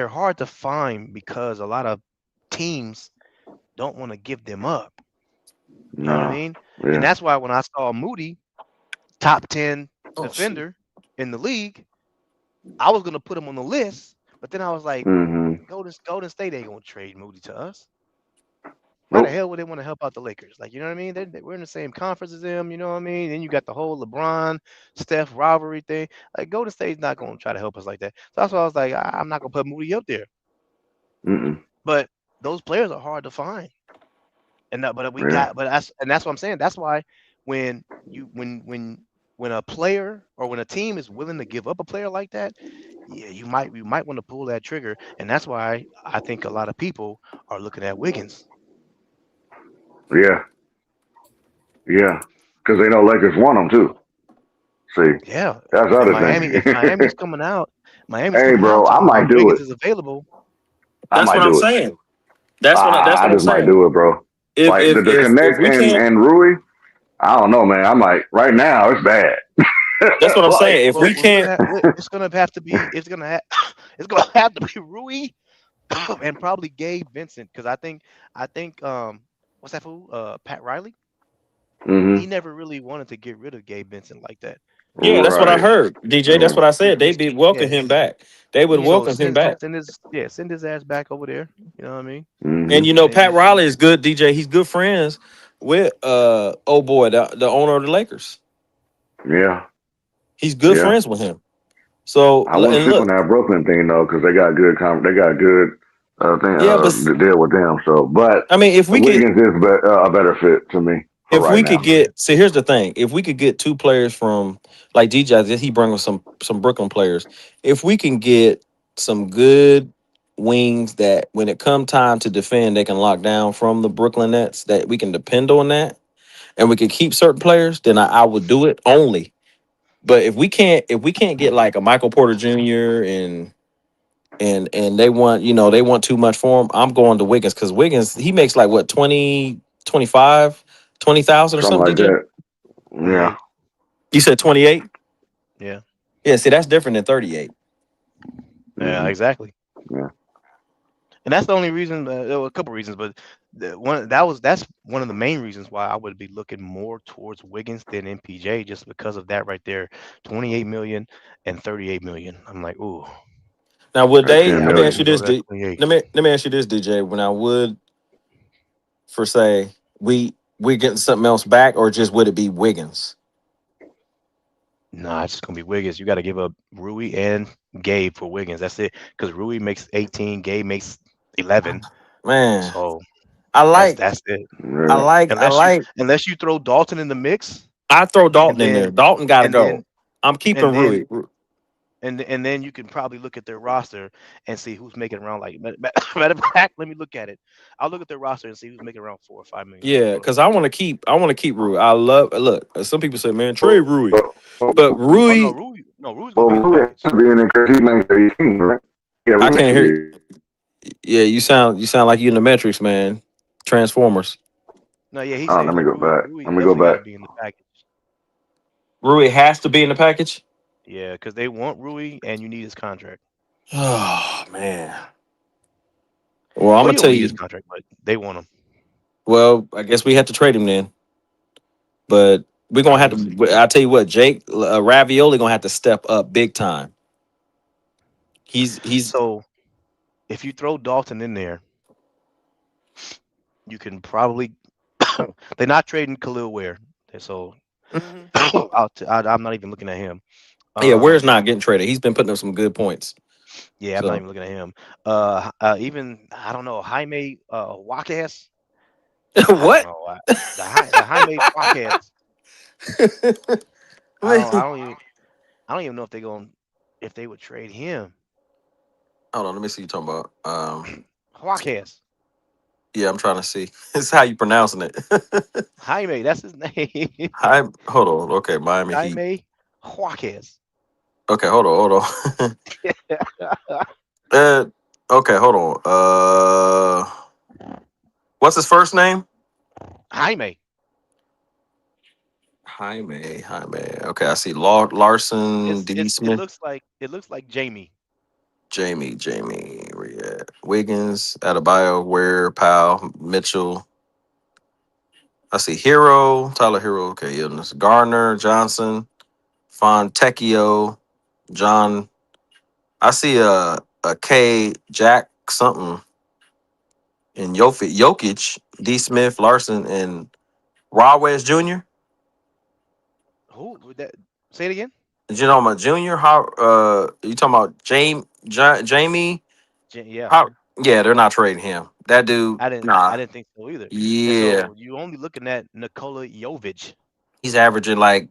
hard to find because a lot of teams don't want to give them up. You know what I No. mean? And Yeah. that's why when I saw Moody, top 10 Oh shoot. defender in the league, I was gonna put him on the list, but then I was like, Mm-hmm. Golden State ain't gonna trade Moody to us. Why the Nope. hell would they want to help out the Lakers? Like, you know what I mean? We're in the same conference as them. You know what I mean? Then you got the whole LeBron, Steph rivalry thing. Like, Golden State's not going to try to help us like that. So that's why I was like, I'm not going to put Moody up there. Mm-mm. But those players are hard to find. But Yeah. that's what I'm saying. That's why when you when a player or when a team is willing to give up a player like that, yeah, you might want to pull that trigger. And that's why I think a lot of people are looking at Wiggins. Yeah. Yeah. Because they know Lakers want them too. See, Yeah, that's the and other Miami. If thing. Miami's Hey, coming out bro, I talking might about do Wiggins it. is available. I That's might what I'm do it. saying. That's what I I'm just might saying. do it, bro. If Like if the if if connect we can't, and Rui. I don't know, man. I'm like right now it's bad. that's what I'm Like, saying. If we can't, It's gonna have to be. It's gonna have to be Rui and probably Gabe Vincent because I think what's that fool? Pat Riley. He mm-hmm. never really wanted to get rid of Gabe Vincent like that. yeah, that's what I Right. heard. DJ, that's Yeah. what I said. So They'd be welcome yeah, him back. They would Mm-hmm. so welcome him send back. send his yeah send his ass back over there. You know what I mean? And Mm-hmm. you And know, then Pat you Riley is good, DJ. He's good friends with oh boy, the owner of the Lakers. Yeah. He's good Yeah. friends with him. So I wouldn't and sleep on look, that Brooklyn thing though, because they got good. They got good thing yeah, but to deal with them. So, but I mean, if we could Wiggins is a better fit to me for if right we could now. yeah. get see here's the thing, if we could get two players from like DJ, he bring us some Brooklyn players. If we can get some good wings that when it come time to defend, they can lock down from the Brooklyn Nets, that we can depend on that, and we can keep certain players, then I would do it only. But if we can't get like a Michael Porter Jr. and they want they want too much for him, I'm going to Wiggins because Wiggins he makes like what 20 25 20,000 or Something something. like DJ, that. Yeah. 28. you said 28. Yeah. Yeah, see that's different than 38. Yeah. Mm-hmm. Exactly. Yeah. And that's the only reason. There were a couple reasons, but that's one of the main reasons why I would be looking more towards Wiggins than MPJ, just because of that right there, 28 million and 38 million. I'm like, ooh, Now would At they? 10 Let me I ask you can million. go this. to that 28. Let me ask you this, DJ. When I would for say we getting something else back, or just would it be Wiggins? Nah, it's just gonna be Wiggins. You got to give up Rui and Gabe for Wiggins. That's it. Because Rui makes 18, Gabe makes 11. Man, So I that's like that's it. I Yeah. like I Unless you like unless you throw Dalton in the mix, I throw and Dalton in there. then Dalton got to and go. then I'm keeping and then Rui. and then you can probably look at their roster and see who's making around like matter of fact, let me look at it. I'll look at their roster and see who's making around $4 or $5 million. Yeah, Hold because on. I want to keep Rui. I love look. Some people say, man, trade Well, Rui, but Oh no, Rui, Rui's gonna be in the Rui has package. to be in there because he makes 18, right? Yeah, I Rui can't should hear. be. Yeah, you sound like you in the Matrix, man. Transformers. No, yeah, he Oh, said let me go back. Rui Let me go definitely got to back. be in the package. Rui has to be in the package. Yeah, because they want Rui and you need his contract. Oh man. Well, I'm Well, gonna you don't tell need his you. contract, but they want him. Well, I guess we have to trade him then. But we're gonna have We'll see. to. I tell you what, Jake Ravioli gonna have to step up big time. He's. So if you throw Dalton in there, you can probably they're not trading Khalil Ware. So Mhm. I'm not even looking at him. Yeah, Ware's Um, not getting traded. He's been putting up some good points. yeah, I'm not So even looking at him. Even I don't know Jaime Wakas. I don't What? know. The Jaime Jaquez. Man. I don't even know if they would trade him. Hold on, let me see what you're talking about. Jaquez. Yeah, I'm trying to see. It's how you pronouncing it. Jaime, that's his name. Hold on. Okay, Miami Heat. Jaime Jaquez. Okay, hold on. uh, okay, hold on. What's his first name? Jaime. Jaime. Okay, I see Larson, D. It Smith, looks like Jamie. Jamie, where you at? Wiggins, Adebayo, Ware, Powell, Mitchell. I see Hero, Tyler Hero. Okay, illness. Gardner, Johnson, Fontecchio, John. I see a K Jack something in Jokic, D. Smith, Larson, and Raw West Jr. Who would that? Say it again. Did you know my junior? How you talking about Jamie? Yeah, How yeah, they're not trading him. That dude, I didn't. nah. I didn't think so either. And Yeah. so you only looking at Nikola Jovic. He's averaging like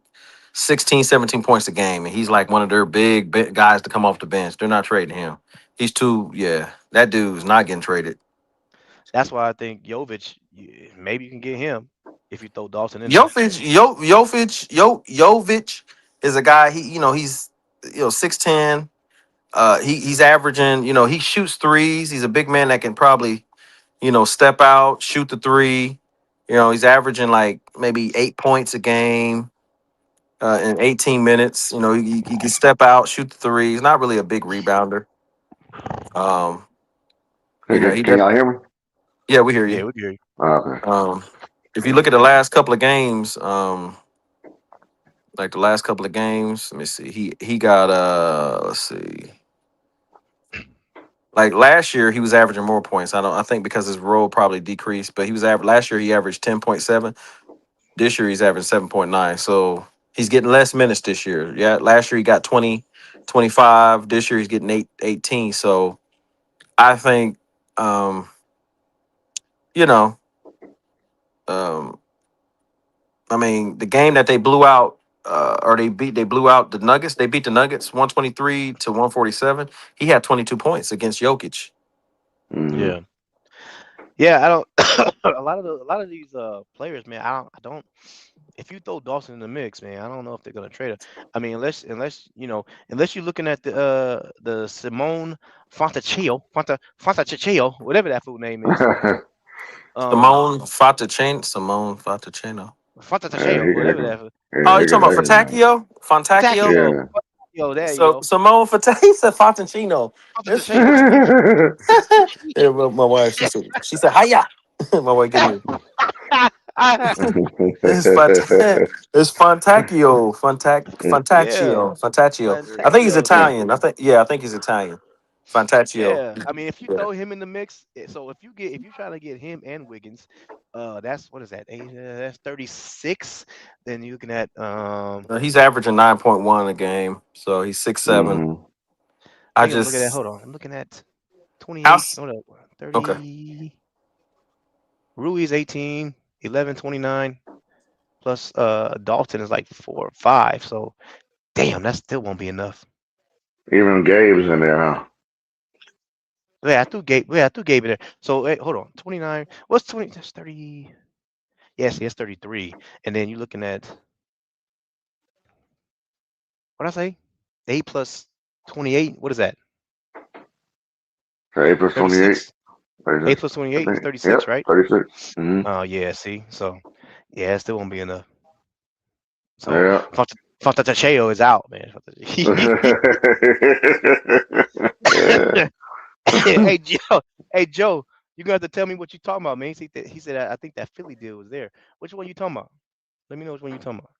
16, 17 points a game, and he's like one of their big guys to come off the bench. They're not trading him. He's too yeah. That dude's not getting traded. That's why I think Jovic. Maybe you can get him if you throw Dawson in there. Jovic is a guy. He's 6'10". He's averaging. He shoots threes. He's a big man that can probably step out, shoot the three. He's averaging like maybe 8 points a game in 18 minutes. He can step out, shoot the three. He's not really a big rebounder. Um, Can, he can does. y'all hear me? Yeah, we hear Yeah, you. we can hear you. Okay. If you look at the last couple of games, like the last couple of games, let me see. He got let's see. Like last year, he was averaging more points. I think because his role probably decreased, but he was last year he averaged 10.7. This year he's averaging 7.9. So he's getting less minutes this year. Yeah, last year he got 20, 25. This year he's getting 18. So I think um, you know, um, I mean, the game that they blew out, or they blew out the Nuggets. They beat the Nuggets 123 to 147. He had 22 points against Jokic. Mm-hmm. Yeah, yeah. I don't. a lot of these players, man. I don't. If you throw Dawson in the mix, man, I don't know if they're gonna trade him. I mean, unless you're looking at the Simone Fontecchio, whatever that food name is. Um, Simone Fataceno. Fontecchio, whatever that. Oh, you He talking can about say his name. Fontacchio? Fontacchio? Fontecchio. Yeah. Fontecchio, there you So go. Simone Fatacchio, he said Fontacchino. It's Fontecchio. yeah, my wife, she said, hiya. My wife, give me it's it's Yeah, Fontacchio. I think he's Fontecchio. There you Italian. go. I think he's Italian. Fontacchio. Yeah, I mean, if you Yeah. throw him in the mix, so if you try to get him and Wiggins, that's what is that? That's 36. Then you're looking at He's averaging 9.1 a game, so he's 6'7". hmm I I think I'm looking at. just Hold on, I'm looking at 28. house. Hold up, Okay. 30. Rui's 18, 11, 29 plus Dalton is like 4 or 5. So damn, that still won't be enough. Even Gabe's in there, huh? Yeah, I threw Gabe. Yeah, I threw Gabe in there. So wait, hold on, 29. What's 20? That's 30. Yes, yes, 33. And then you're looking at what I say? 8 plus 28. What is that? So 8 plus 28. 36. 8 36. plus I 28 is think. 36, Yep. right? 36. Mm-hmm. Oh, yeah. See, so yeah, it still won't be enough. So Yeah. Fantatacheo is out, man. Yeah. Hey Joe, hey Joe, you gonna have to tell me what you talking about, man. He said I think that Philly deal was there. Which one you talking about? Let me know which one you talking about.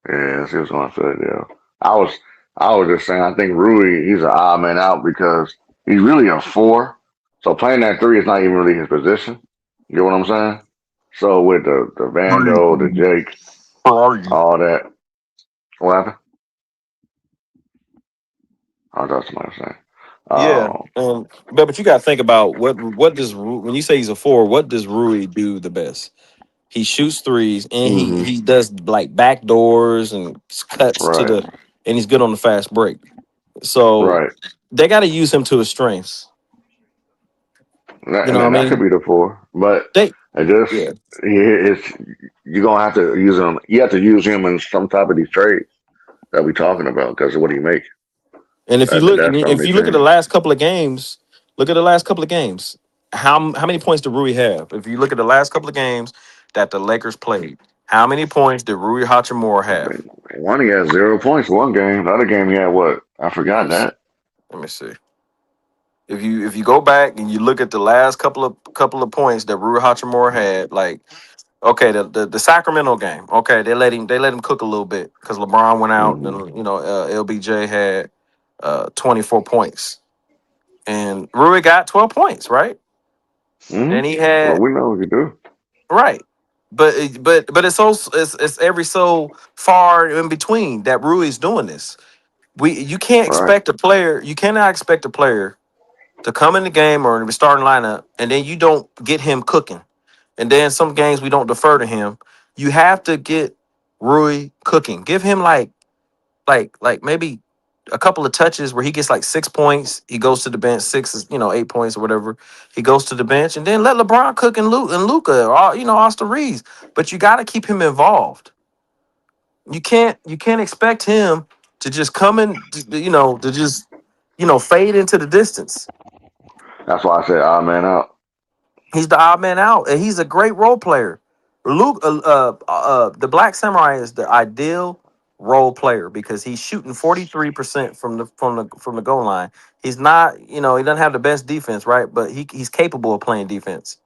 Yeah, that's just what I said, yeah. I was I was just saying I think Rui, he's an odd man out because he's really a four. So playing that three is not even really his position. You get what I'm saying? So with the Vando, the Jake, all that. What happened? I thought somebody was saying. Yeah, Um, but you got to think about what does when you say he's a four, what does Rui do the best? He shoots threes and hmm he does like back doors and cuts to right, and he's good on the fast break. So right. they got to use him to his strengths. You And know what I that could mean? be the four, but They it just yeah. it's you're gonna have to use him. You have to use him in some type of these trades that we talking about because of what he make. And That's the if only you look at the thing. last couple of games, look at the last couple of games. How many points did Rui have? If you look at the last couple of games that the Lakers played, how many points did Rui Hachimura I have? mean, one he had 0 points one game. The other game he had what? I Let forgot me see. that. Let me see. If you go back and you look at the last couple of points that Rui Hachimura had, like okay, the Sacramento game, okay, they let him cook a little bit because LeBron went out hmm and LBJ had 24 points and Rui got 12 points, right? hmm And he Well, had we know what you do. right, but it's every so far in between that Rui's doing this. Right, You cannot expect a player to come in the game or in the starting lineup and then you don't get him cooking. And then some games we don't defer to him. You have to get Rui cooking. Give him like maybe a couple of touches where he gets like 6 points. He goes to the bench. Six is 8 points or whatever. He goes to the bench and then let LeBron cook and Luca or Austin Reeves. But you got to keep him involved. You can't expect him to just come in to just fade into the distance. that's why I said odd man out. He's the odd man out, and he's a great role player. The Black Samurai is the ideal role player because he's shooting 43% from the goal line. He's not, he doesn't have the best defense, right? But he's capable of playing defense.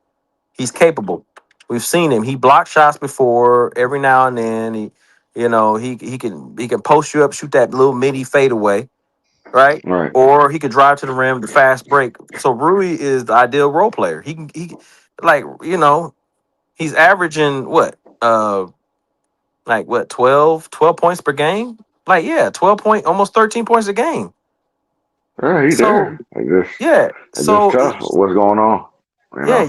He's capable. We've seen him. He blocked shots before every now and then. He can post you up, shoot that little midi fadeaway, right? Right, Or he could drive to the rim, the fast break. So Rui is the ideal role player. Like he's averaging what like what 12 points per game. Like yeah, 12 point, almost 13 points a game. yeah, he So there. yeah, It's just so tough. What's going on? You yeah, know.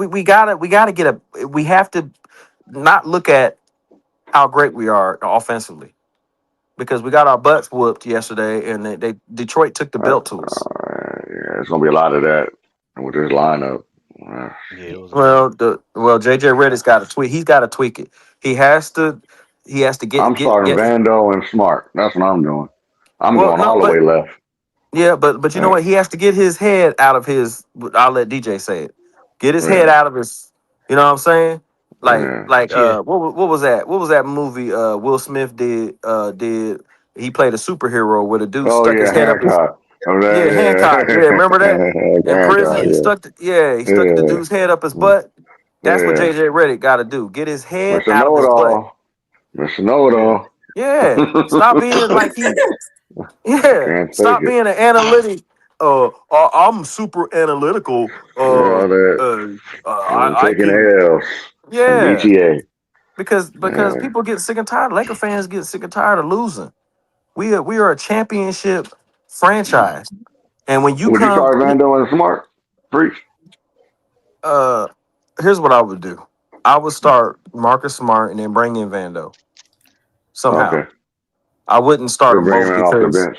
we gotta get we have to not look at how great we are offensively because we got our butts whooped yesterday and they Detroit took the belt to us. Yeah, it's gonna be a lot of that with this lineup. Uh, Yeah, it was a lot. Well, JJ Redick's got to tweak. He's got to tweak it. He has to. He has to I'm starting get. Vando and Smart. That's what I'm doing. I'm Well, going no, all the but way left. yeah, but you know Uh, what? He has to get his head out of his. I'll let DJ say it. Get his head yeah, out of his. You know what I'm saying? yeah. Yeah, What was that? What was that movie? Will Smith did. He played a superhero where the dude Oh stuck his yeah, head up his. Hancock. Oh, Yeah, Hancock. Yeah, remember that? In prison, Hancock. he stuck the Yeah, dude's head up his yeah, butt. That's what yeah. JJ Redick got to do. Get his head Mr. out of Know It his butt. All. Mr. Know It yeah. All. Yeah. Stop being like he. Yeah. Can't take Stop it. being an analytic. I'm super analytical. All that. I'm I taking can. L's. And Yeah. BTA. Because Yeah. people get sick and tired. Laker fans get sick and tired of losing. We are a championship franchise, and when you Would you come, start Vando and Smart? Preach. uh, here's what I would do. I would start Marcus Smart and then bring in Vando somehow. Okay. I wouldn't start You'll them bring him both in off the because bench.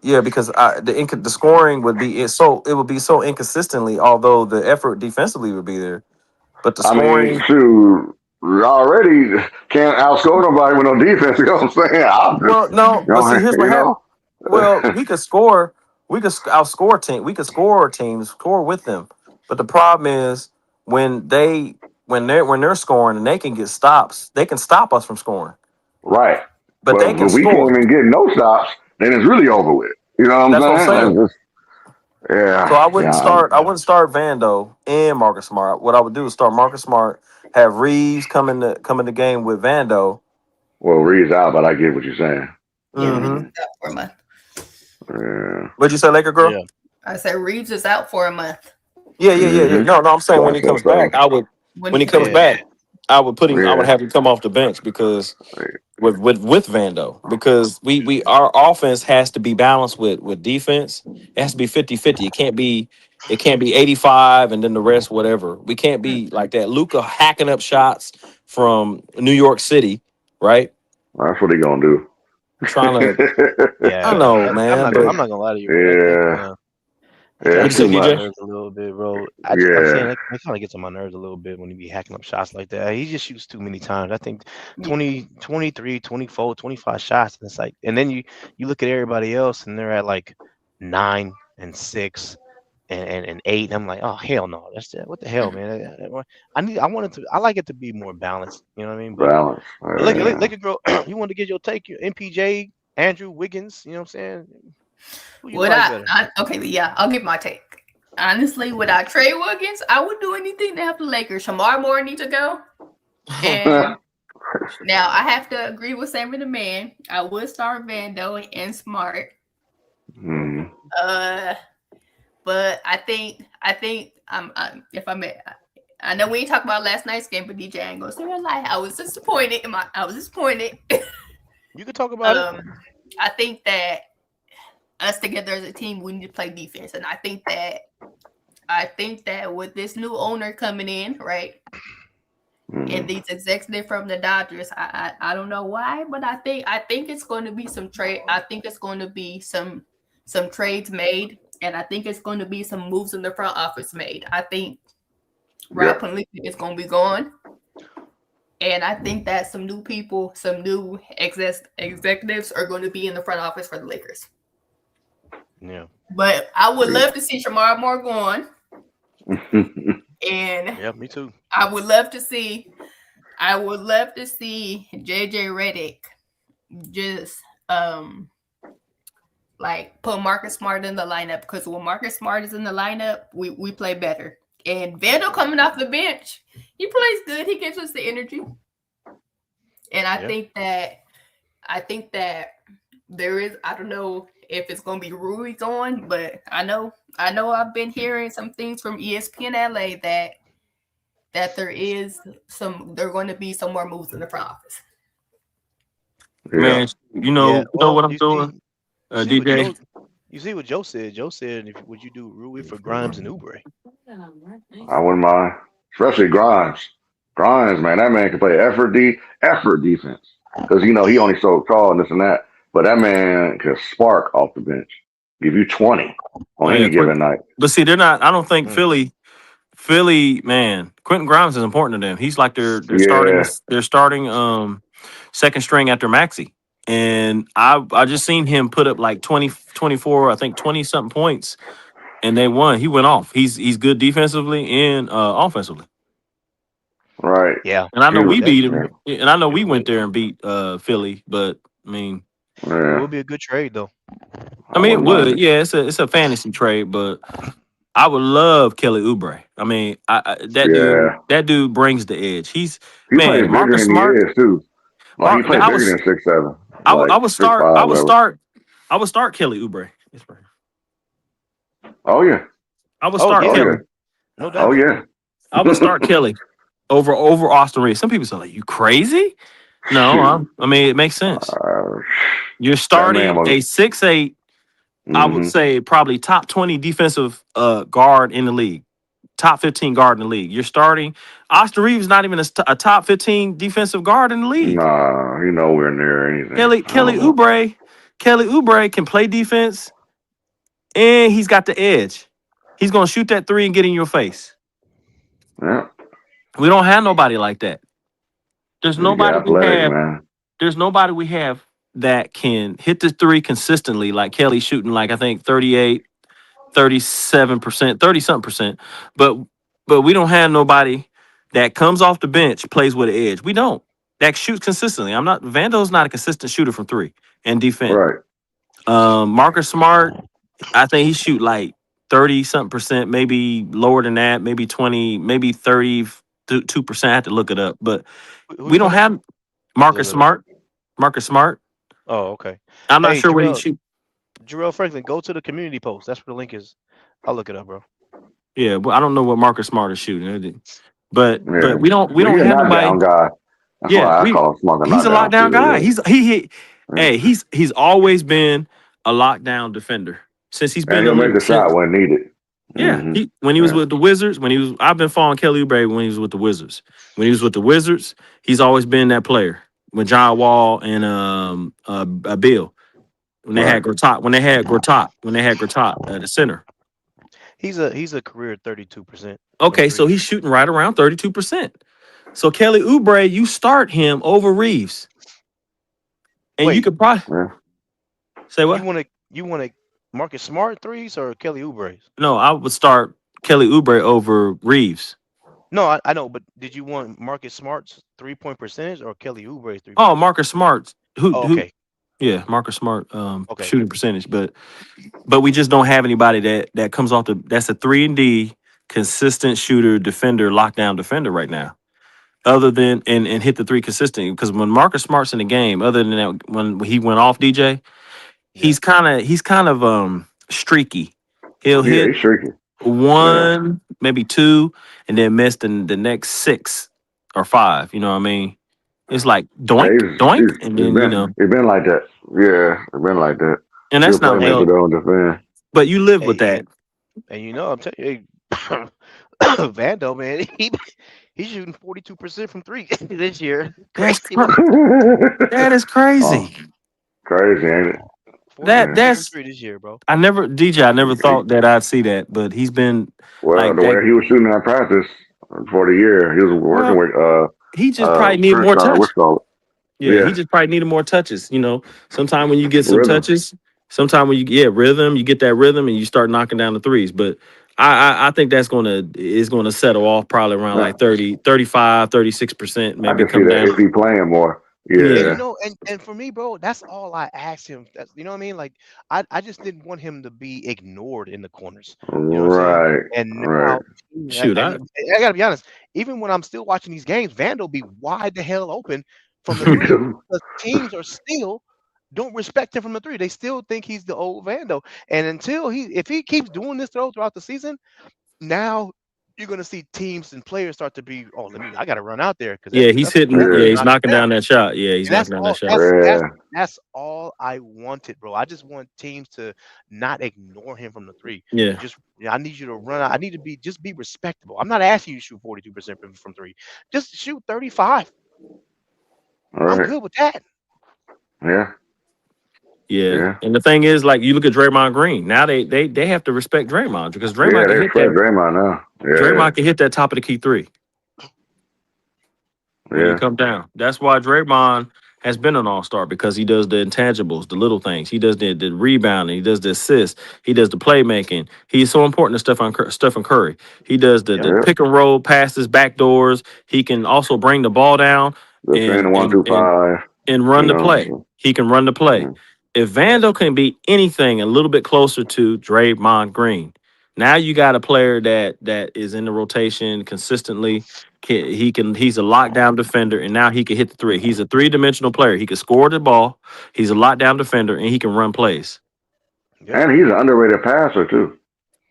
yeah, because the scoring would be it would be so inconsistently. Although the effort defensively would be there, but the I mean, scoring. shoot, we already can't outscore nobody with no defense. You know what I'm saying? I'm just, Well, no, but see, here's what you happened. know. Well, we could score. We could outscore team. We could score teams, score with them. But the problem is when they're scoring and they can get stops, they can stop us from scoring. Right. But But they can if we can't score. even get no stops, then it's really over with. You know what That's what I'm I'm saying? saying. It's just, So I yeah, wouldn't yeah. start. I wouldn't start Vando and Marcus Smart. What I would do is start Marcus Smart, have Reeves come in the game with Vando. Well, Reed's out, but I get what you're saying. Yeah, Reeves Mm-hmm. is out for a month. Yeah. What'd you say, Laker girl? Yeah. I said Reeves is out for a month. Yeah. Mm-hmm. No, I'm saying So when I he said comes back, so. I would. When When he he comes comes Yeah. back. back, I would put him. I would Yeah. have him come off the bench because with Vando, because we our offense has to be balanced with defense. It has to be 50-50. It can't be 85 and then the rest whatever. We can't be like that. Luca hacking up shots from New York City, right? That's what he gonna do. Trying to. I Yeah, know, man, but I'm not gonna lie to you, Ray. Yeah. I Yeah, think what it you that's say, too gets on my much. DJ? nerves a little bit, bro. I'm saying Yeah. that kind of gets on my nerves a little bit when he be hacking up shots like that. He just shoots too many times. I think Yeah. 20, 23, 24, 25 shots, and it's like, and then you look at everybody else, and they're at like 9 and 6 and 8, and I'm like, oh hell no, that's what the hell, man. I want it to. I like it to be more balanced. You know what I mean? But Balance. like a girl, you want to get your take, your MPJ, Andrew Wiggins. You know what I'm saying? Who you Would like better? okay, yeah, I'll give my take. Honestly, would I trade Wiggins? I would do anything to help the Lakers. Shamar Moore need to go. And now I have to agree with Sammy the Man. I would start Vando and Smart. Mm. But I think if I'm I know we ain't talking about last night's game, but DJ ain't gonna say a lie. I was disappointed. I was disappointed. You can talk about it. I think that us together as a team, we need to play defense, and I think that with this new owner coming in, right, and these executives from the Dodgers, I don't know why, but I think it's going to be some trade. I think it's going to be some trades made, and I think it's going to be some moves in the front office made. I think Rob Pelinka is going to be gone. And I think that some new people, some new executives are going to be in the front office for the Lakers. Yeah. But I would love to see Shamar Moore gone. And yeah, me too. I would love to see JJ Redick just like put Marcus Smart in the lineup, because when Marcus Smart is in the lineup, we play better. And Vandal coming off the bench, he plays good. He gives us the energy. And I think that there is, I don't know if it's going to be Rui going, but I know I've been hearing some things from ESPN LA that there are going to be some more moves in the front office. Man, you know what I'm doing, DJ. You see what Joe said. Joe said, would you do Rui for Grimes and Oubre? I wouldn't mind, especially Grimes. Grimes, man, that man can play effort defense, because he only so tall and this and that, but that man can spark off the bench, give you 20 on any given night. But see, they're not. I don't think Philly, man. Quentin Grimes is important to them. He's like their starting second string after Maxey. And I just seen him put up like 20, 24, I think 20 something points, and they won. He went off. He's good defensively and offensively. Right. Yeah. And I know we beat him. Yeah. And I know we went there and beat Philly, but I mean, it would be a good trade though. I mean, it would. Yeah, it's a fantasy trade, but I would love Kelly Oubre. I mean, that dude brings the edge. He plays Marcus bigger than Smart. he is too. Like, he plays bigger than 6'7". I would start Kelly Oubre. Oh yeah. I would start Kelly. Yeah. No doubt. Oh yeah. I would start Kelly over Austin Reeves. Some people say, like, you crazy? No, I mean, it makes sense. You're starting a 6'8". I would say probably top 20 defensive guard in the league, top 15 guard in the league. You're starting Austin Reeves, not even a top 15 defensive guard in the league. Nah, he nowhere near anything. Kelly Oubre can play defense, and he's got the edge. He's gonna shoot that three and get in your face. Yeah. We don't have nobody like that. There's nobody There's nobody we have that can hit the three consistently, like Kelly shooting, like I think 38, 37%, 30-something%. But we don't have nobody that comes off the bench, plays with an edge. We don't. That shoots consistently. Vando's not a consistent shooter from three and defense. Right. Marcus Smart, I think he shoot like 30-something%, maybe lower than that, maybe 20, maybe 32%. I have to look it up. But we don't have Marcus Smart. Oh, okay. I'm not sure where he shoot. Jarrell Franklin, go to the community post. That's where the link is. I'll look it up, bro. Yeah, but I don't know what Marcus Smart is shooting. Yeah. we don't But he a have nobody. knockdown guy. That's Yeah, why I call him Smart the he's a knockdown lockdown guy. shooter. He Yeah. hey, he's always been a lockdown defender since he's been And in the he'll make league. the shot Since when needed. yeah, Hmm. when he was Yeah. with the Wizards, I've been following Kelly Oubre when he was with the Wizards. When he was with the Wizards, he's always been that player. With John Wall and Bill, Right. when they had Gortat at the center. He's a career 32% from Okay, so three. he's shooting right around 32%. So Kelly Oubre, you start him over Reeves, and you Wait, could probably Yeah. say you what? want to you want to Marcus Smart threes or Kelly Oubre's? No, I would start Kelly Oubre over Reeves. No, I know, but did you want Marcus Smart's 3-point percentage or Kelly Oubre's 3-point Oh, percentage? Marcus Smart. Oh, Who? okay, Yeah, Marcus Smart. okay, Shooting percentage, but we just don't have anybody that comes off that's a 3-and-D consistent shooter, defender, lockdown defender right now. Other than and hit the three consistently because when Marcus Smart's in the game, other than that when he went off DJ, yeah, he's kind of streaky. He'll Yeah, hit he's streaky. Yeah. one, maybe two, and then miss the next six or five. You know what I mean? It's like Yeah, doink, doink, and he's then been like that. Yeah, it's been like that. and He's a that's not hey, playmaker well. though on defense. But you live with hey, that. and I'm telling you, hey, Vando, man, he's shooting 42% from three this year. That's Crazy work. that is Oh, crazy. crazy, ain't it? Yeah. 42% from That's three this year, bro. I never He- thought that I'd see that, but he's been well, like the that. way he was shooting at practice for the year, he was working Well, with he just probably needed Prince. more touch. What's it called? Yeah, he Yeah, just probably needed more touches. You know, sometime when you get some rhythm. touches, sometime when you rhythm, you get that rhythm and you start knocking down the threes. But I think that's gonna settle off probably around Nah, like 36%, I maybe can see come that down. if he playing more. And Yeah. Yeah, and for me, bro, that's all I asked him. That's you know what I mean. Like I just didn't want him to be ignored in the corners. You know what I'm saying? right, And right. now, Shoot, and I gotta be honest. Even when I'm still watching these games, Vandal be wide the hell open from the Me three too. because teams are still don't respect him from the three. They still think he's the old Vandal. And until if he keeps doing this throughout the season, now you're gonna see teams and players start to be, oh, I gotta run out there because yeah, he's that's hitting. Vandal Yeah, to he's knock knocking him down. down that shot. Yeah, he's And that's knocking down that all shot. Yeah, that's all I wanted, bro. I just want teams to not ignore him from the three. Yeah, Just I need you to run out. I need to be respectable. I'm not asking you to shoot 42% from three. Just shoot 35. all I'm right. good with that. Yeah, yeah. yeah, And the thing is, like, you look at Draymond Green. Now they have to respect Draymond because yeah. Draymond can They hit that. respect Draymond now. Yeah, Draymond can hit that top of the key three when you yeah. come down. That's why Draymond has been an all-star because he does the intangibles, the little things. He does the rebounding, he does the assists, he does the playmaking. He's so important to Stephen Curry. He does the Yep. Yeah. pick and roll passes, back doors. He can also bring the ball down The and fan one and two and five. and You run the know. play. So, He can run the play. yeah. If Yep. Vando can be anything a little bit closer to Draymond Green, now you got a player that is in the rotation consistently. He's a lockdown defender, and now he can hit the three. He's a three-dimensional player. He can score the ball. He's a lockdown defender, and he can run plays. Yep. And he's an underrated passer too.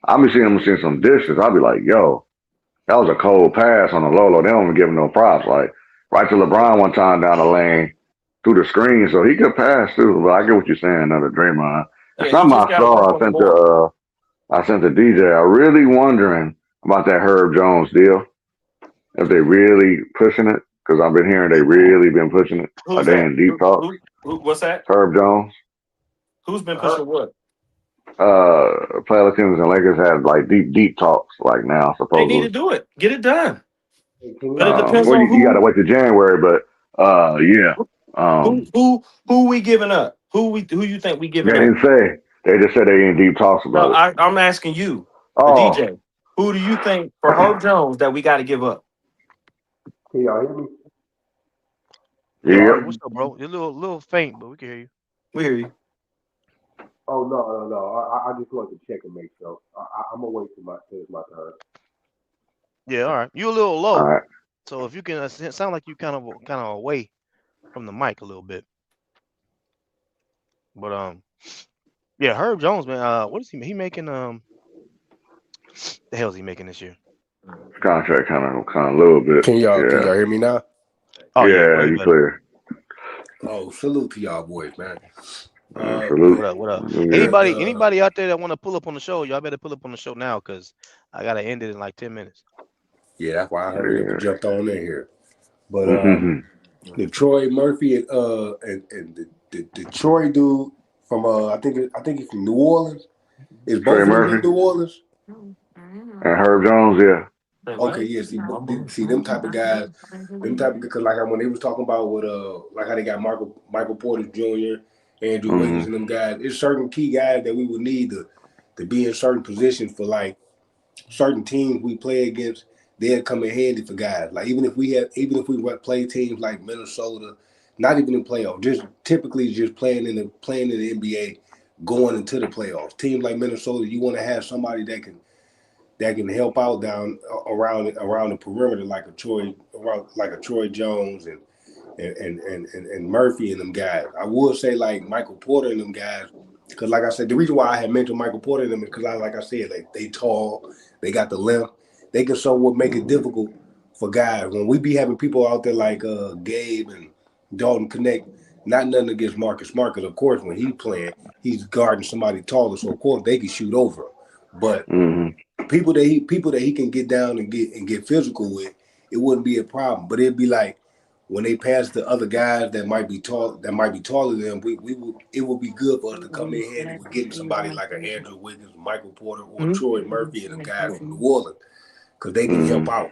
I'll be seeing him seeing some dishes. I'll be like, yo, that was a cold pass on the Lolo. They don't even give him no props. Like right to LeBron one time down the lane through the screen. So he could pass too. But I get what you're saying, another Draymond. And Yeah, he something just I got to work saw, on the board. I sent to DJ. I really wondering about that Herb Jones deal. If they really pushing it, because I've been hearing they really been pushing it. Are Who's they that? in deep talks? What's that? Herb Jones. Who's been pushing what? Pelicans and Lakers had like deep talks like now They need to supposedly. do it. Get it done. But it depends Well, on you got to wait till January, but yeah. Um, who we giving up. Who you think we they giving up? didn't say. They just said they in deep talks No, about it. I'm asking you, the Oh, DJ. Who do you think for Herb Jones that we got to give up? Can y'all hear me? Yeah, yeah. Ari, what's up, bro? You're a little faint, but we can hear you. We hear you. Oh no. I just wanted to check and make sure. I'm gonna wait till it's my turn. Yeah, all right. You a little All low, right. so if you can it sound like you kind of away from the mic a little bit. But yeah, Herb Jones, man. What is he? He making the hell is he making this year? Contract kind of a little bit. Can y'all Yeah. hear me now? Oh yeah, Yeah, way you better. clear. Oh, salute to y'all boys, man. Salute. What up? What up? Yeah. Anybody out there that want to pull up on the show? Y'all better pull up on the show now, cause I gotta end it in like 10 minutes. Yeah, that's why I hurried up and Yeah. jumped on in here. But Mhm. the Troy Murphy and the Troy dude from I think he's from New Orleans. Is Trey both of them in Murphy New Orleans? and Herb Jones. Yeah. Okay, yeah. See them type of guys, because like when they was talking about what like how they got Michael Porter Jr., Andrew Wiggins, Mhm. and them guys. It's certain key guys that we would need to be in certain positions for like certain teams we play against. They'll come in handy for guys. Like even if we play teams like Minnesota, not even in playoffs, just typically just playing in the NBA, going into the playoffs. Teams like Minnesota, you want to have somebody that can help out down around the perimeter like a Troy Jones and Murphy and them guys. I would say like Michael Porter and them guys, because like I said, the reason why I had mentioned Michael Porter and them is because like I said, like they tall, they got the length, they can somewhat make it difficult for guys. When we be having people out there like Gabe and Dalton Connect, not nothing against Marcus. Marcus, of course, when he's playing, he's guarding somebody taller, so of course they can shoot over him. But Mhm. people that he can get down and get physical with, it wouldn't be a problem. But it'd be like when they pass the other guys that might be taller than them, it would be good for us to come in handy with getting somebody like an Andrew Wiggins, Michael Porter, or Troy Murphy and them guys from New Orleans, because they can help Mhm. out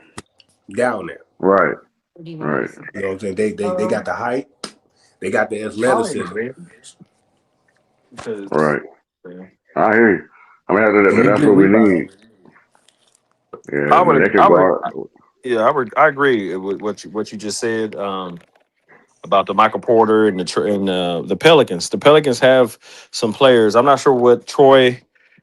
down there. Right. Right. You know what I'm saying? They got the height, they got the athleticism. Right. I hear you. I mean, And they that's get what we need. rebounds. Yeah. I mean, they could guard. I agree with what you just said about the Michael Porter and the Pelicans. The Pelicans have some players. I'm not sure what Troy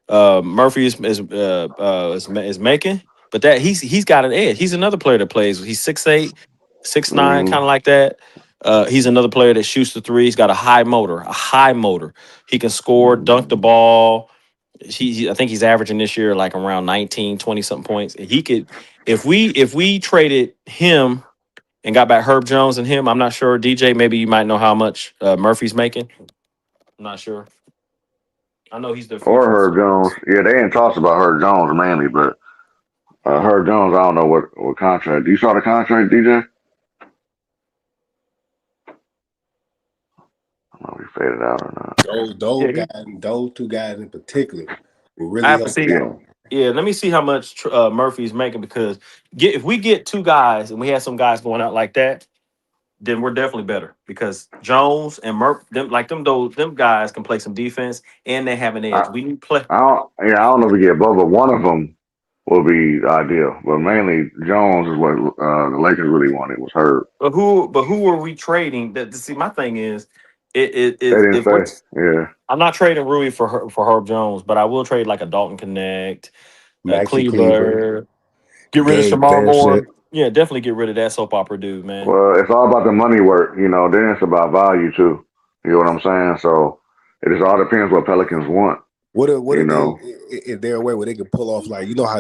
Murphy is making, but that he's got an edge. He's another player that plays. He's 6'8", 6'9", Mhm. kind of like that. He's another player that shoots the three. He's got a high motor. He can score, dunk the ball. I think he's averaging this year like around 19, 20 something points. He could, if we traded him and got back Herb Jones and him, I'm not sure. DJ, maybe you might know how much Murphy's making. I'm not sure. I know he's the Or future. Herb Jones. Yeah, they ain't talked about Herb Jones mainly, but Herb Jones, I don't know what contract. You saw the contract, DJ? I don't know if he faded out or not. Yeah, Those two guys in particular will I really have to help us see. Yeah. out. Yeah, let me see how much Murphy's making because if we get two guys and we have some guys going out like that, then we're definitely better because Jones and Murph, them guys can play some defense and they have an I, edge. We need play. I don't know if we get both, but one of them will be ideal. But mainly Jones is what the Lakers really wanted was Herb. But who are we trading? That see, my thing is, They didn't if we're say. Yeah. I'm not trading Rui for Herb Jones, but I will trade like a Dalton Connect, a Maxi Cleaver, Cleaver, get rid of Gabe Shamar Vincent. Moore. Yeah, definitely get rid of that soap opera dude, man. Well, it's all about the money work, then it's about value too. You know what I'm saying? So it just all depends what Pelicans want, What you if they know. is there a way where they can pull off like you know how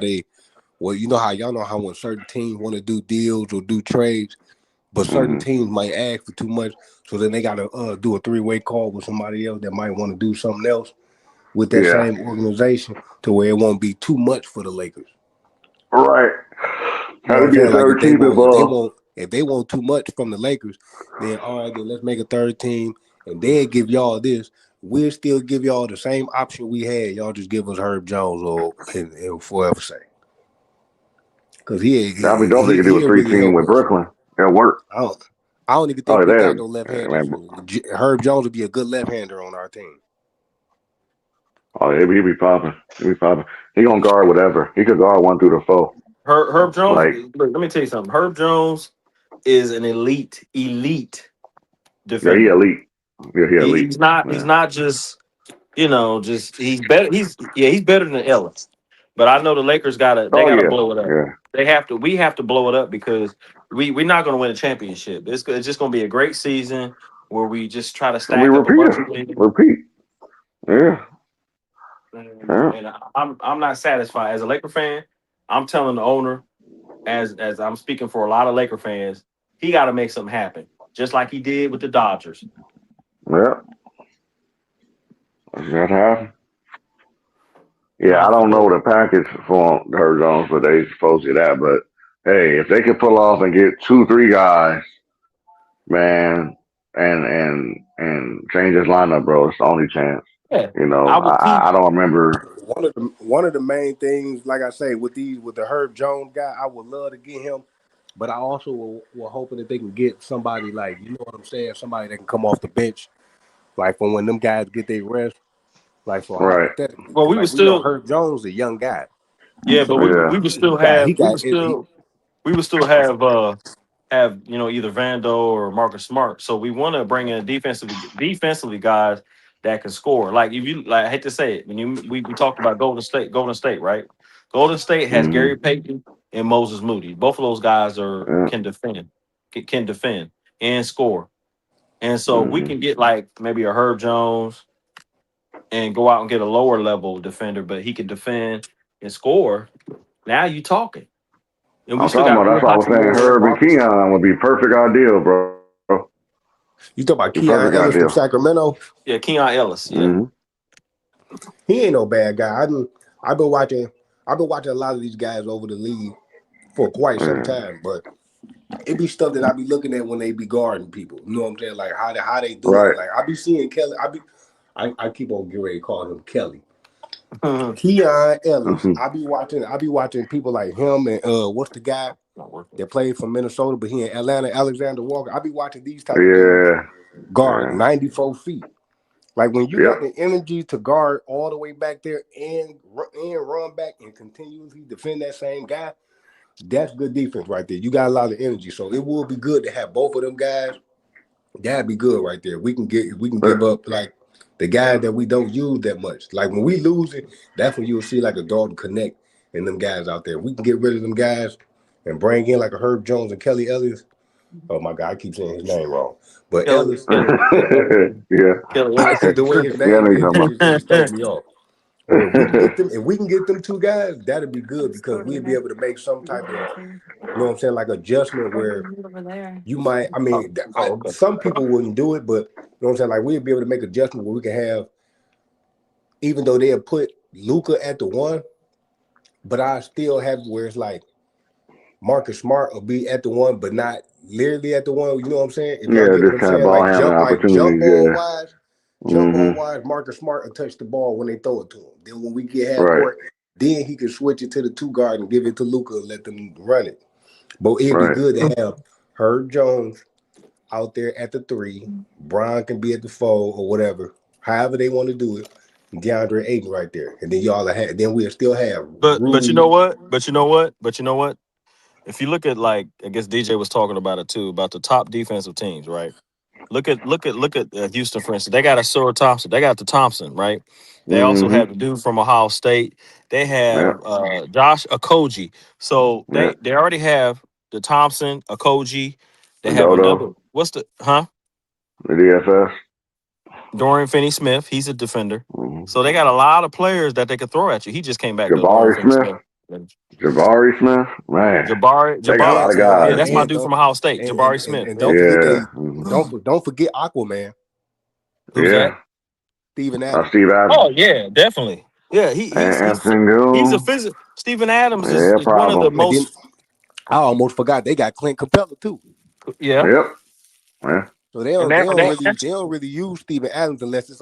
y'all know how when certain teams want to do deals or do trades, but certain Hmm. teams might ask for too much, so then they gotta do a three-way call with somebody else that might want to do something else with that Yeah. same organization to where it won't be too much for the Lakers. Right. You know Had what to I'm be a saying? Like third team involved. if they want too much from the Lakers, then all right, then let's make a third team and then give y'all this. We'll still give y'all the same option we had. Y'all just give us Herb Jones or and forever say. Because That'd be dope. They could do a he'll three really team help with us. Brooklyn. That'll work. I don't I don't even Oh, think we got no left-handers. man. Herb Jones would be a good left-hander on our team. Oh, he'd be popping. He'd be popping. He gonna guard whatever. He could guard 1 through the 4. Herb Jones. Like, Look, let me tell you something. Herb Jones is an elite yeah, he defender. elite. Yeah, he elite. He's not. He's Yeah. not just just he's better. He's better than Ellis. But I know the Lakers they Oh gotta yeah, blow it up. yeah. They have to. We have to blow it up because we're not going to win a championship. It's just going to be a great season where we just try to And we stack up a repeat bunch it. of wins. Repeat. Yeah. And, Yeah. and I'm not satisfied as a Laker fan. I'm telling the owner as I'm speaking for a lot of Laker fans, he got to make something happen, just like he did with the Dodgers. Yeah, that's happen. Yeah, I Nah, for don't know sure. the package for Herb Jones, but they supposed to get that. But hey, if they can pull off and get 2, 3 guys, man, and change his lineup, bro, it's the only chance. Yeah, You know, I would keep. I don't remember. One of the main things, like I say, with the Herb Jones guy, I would love to get him, but I also will hoping that they can get somebody like, you know what I'm saying, somebody that can come off the bench, like from when them guys get their rest, like for Right. hypothetically, Well, because we would like we know still. Herb Jones is a young guy, Yeah, but so we Yeah. would still he have. We got would he, still. We would still have either Vando or Marcus Smart. So we want to bring in defensively guys that can score. Like if you like, I hate to say it, when we talked about Golden State, right? Golden State has Hmm. Gary Payton and Moses Moody. Both of those guys are Yeah. can defend and score. And so we Hmm. can get like maybe a Herb Jones and go out and get a lower level defender, but he can defend and score. Now you talking. And we I'm still talking got about. That's Rui why I was saying Hachimura. Herb and Marcus. Keon would be perfect ideal, bro. You talk about Be Keon perfect Ellis from ideal. Sacramento. Yeah, Keon Ellis. Yeah. Hmm. He ain't no bad guy. I've been watching. I've been watching a lot of these guys over the league for quite some Yeah. time, but it be stuff that I be looking at when they be guarding people. You know what I'm saying? Like how they do it. Right. Like I be seeing Kelly. I keep on getting ready to call him Kelly. Not Keon Ellis. Hmm. I be watching people like him and what's the guy working. that played for Minnesota, but he in Atlanta, Alexander Walker. I be watching these type of dudes Yeah. guard Yeah. 94 feet. Like when you Yep. got the energy to guard all the way back there and run back and continuously defend that same guy, that's good defense right there. You got a lot of energy, so it would be good to have both of them guys. That'd be good right there. We can give up like the guys that we don't use that much. Like when we lose it, that's when you'll see like a Dalton Connect and them guys out there. We can get rid of them guys and bring in like a Herb Jones and Kelly Ellis. Oh my God, I keep saying his name wrong. But Ellis, Yeah. Kelly Ellis. the way his Yeah, I name know you're is, talking it just throws me off. But if we can get them two guys, that'd be good because we'd be able to make some type of, you know what I'm saying, like adjustment where you might, I mean, Oh, okay. some people wouldn't do it, but you know what I'm saying, like we'd be able to make adjustment where we can have, even though they'll put Luca at the 1, but I still have where it's like Marcus Smart will be at the 1, but not literally at the 1. You know what I'm saying? If y'all Yeah, get what just I'm kind of saying, ball like handling jump opportunities. ball Yeah. wise. Jump Hmm. ball wise, Marcus Smart will touch the ball when they throw it to him. Then when we get half Right. court, then he can switch it to the 2 guard and give it to Luca and let them run it. But it'd be Right. good to have Herb Jones out there at the 3. Brian can be at the 4 or whatever. However they want to do it. DeAndre Ayton right there. And then y'all have then we'll still have But you Rui. know what? But you know what? If you look at like I guess DJ was talking about it too about the top defensive teams, right? Look at Houston for instance. They got a Sora Thompson. They got the Thompson, right? They also Hmm. have the dude from Ohio State. They Yeah. have Josh Okogie. So Yeah. they already have the Thompson, Okogie. They have another. Dodo. What's the huh? The DFS. Dorian Finney-Smith. He's a defender. Hmm. So they got a lot of players that they could throw at you. He just came back though. Dorian Jabari Smith. Finney-Smith. Jabari Smith. Man, they got a Jabari. lot of Yeah, guys. that's my And dude don't from Ohio State. and, Jabari and, Smith. and don't forget Yeah. they don't forget Aquaman, Who's that? Yeah. Steven Adams. Steve Adams. Oh yeah, definitely. Yeah, And he's a Sengun. physical. Steven Adams Yeah, is one of the problem. And then most. I almost forgot they got Clint Capella too. Yeah, Yep. Yeah. So they and don't they that, don't that really they don't really use Steven Adams unless they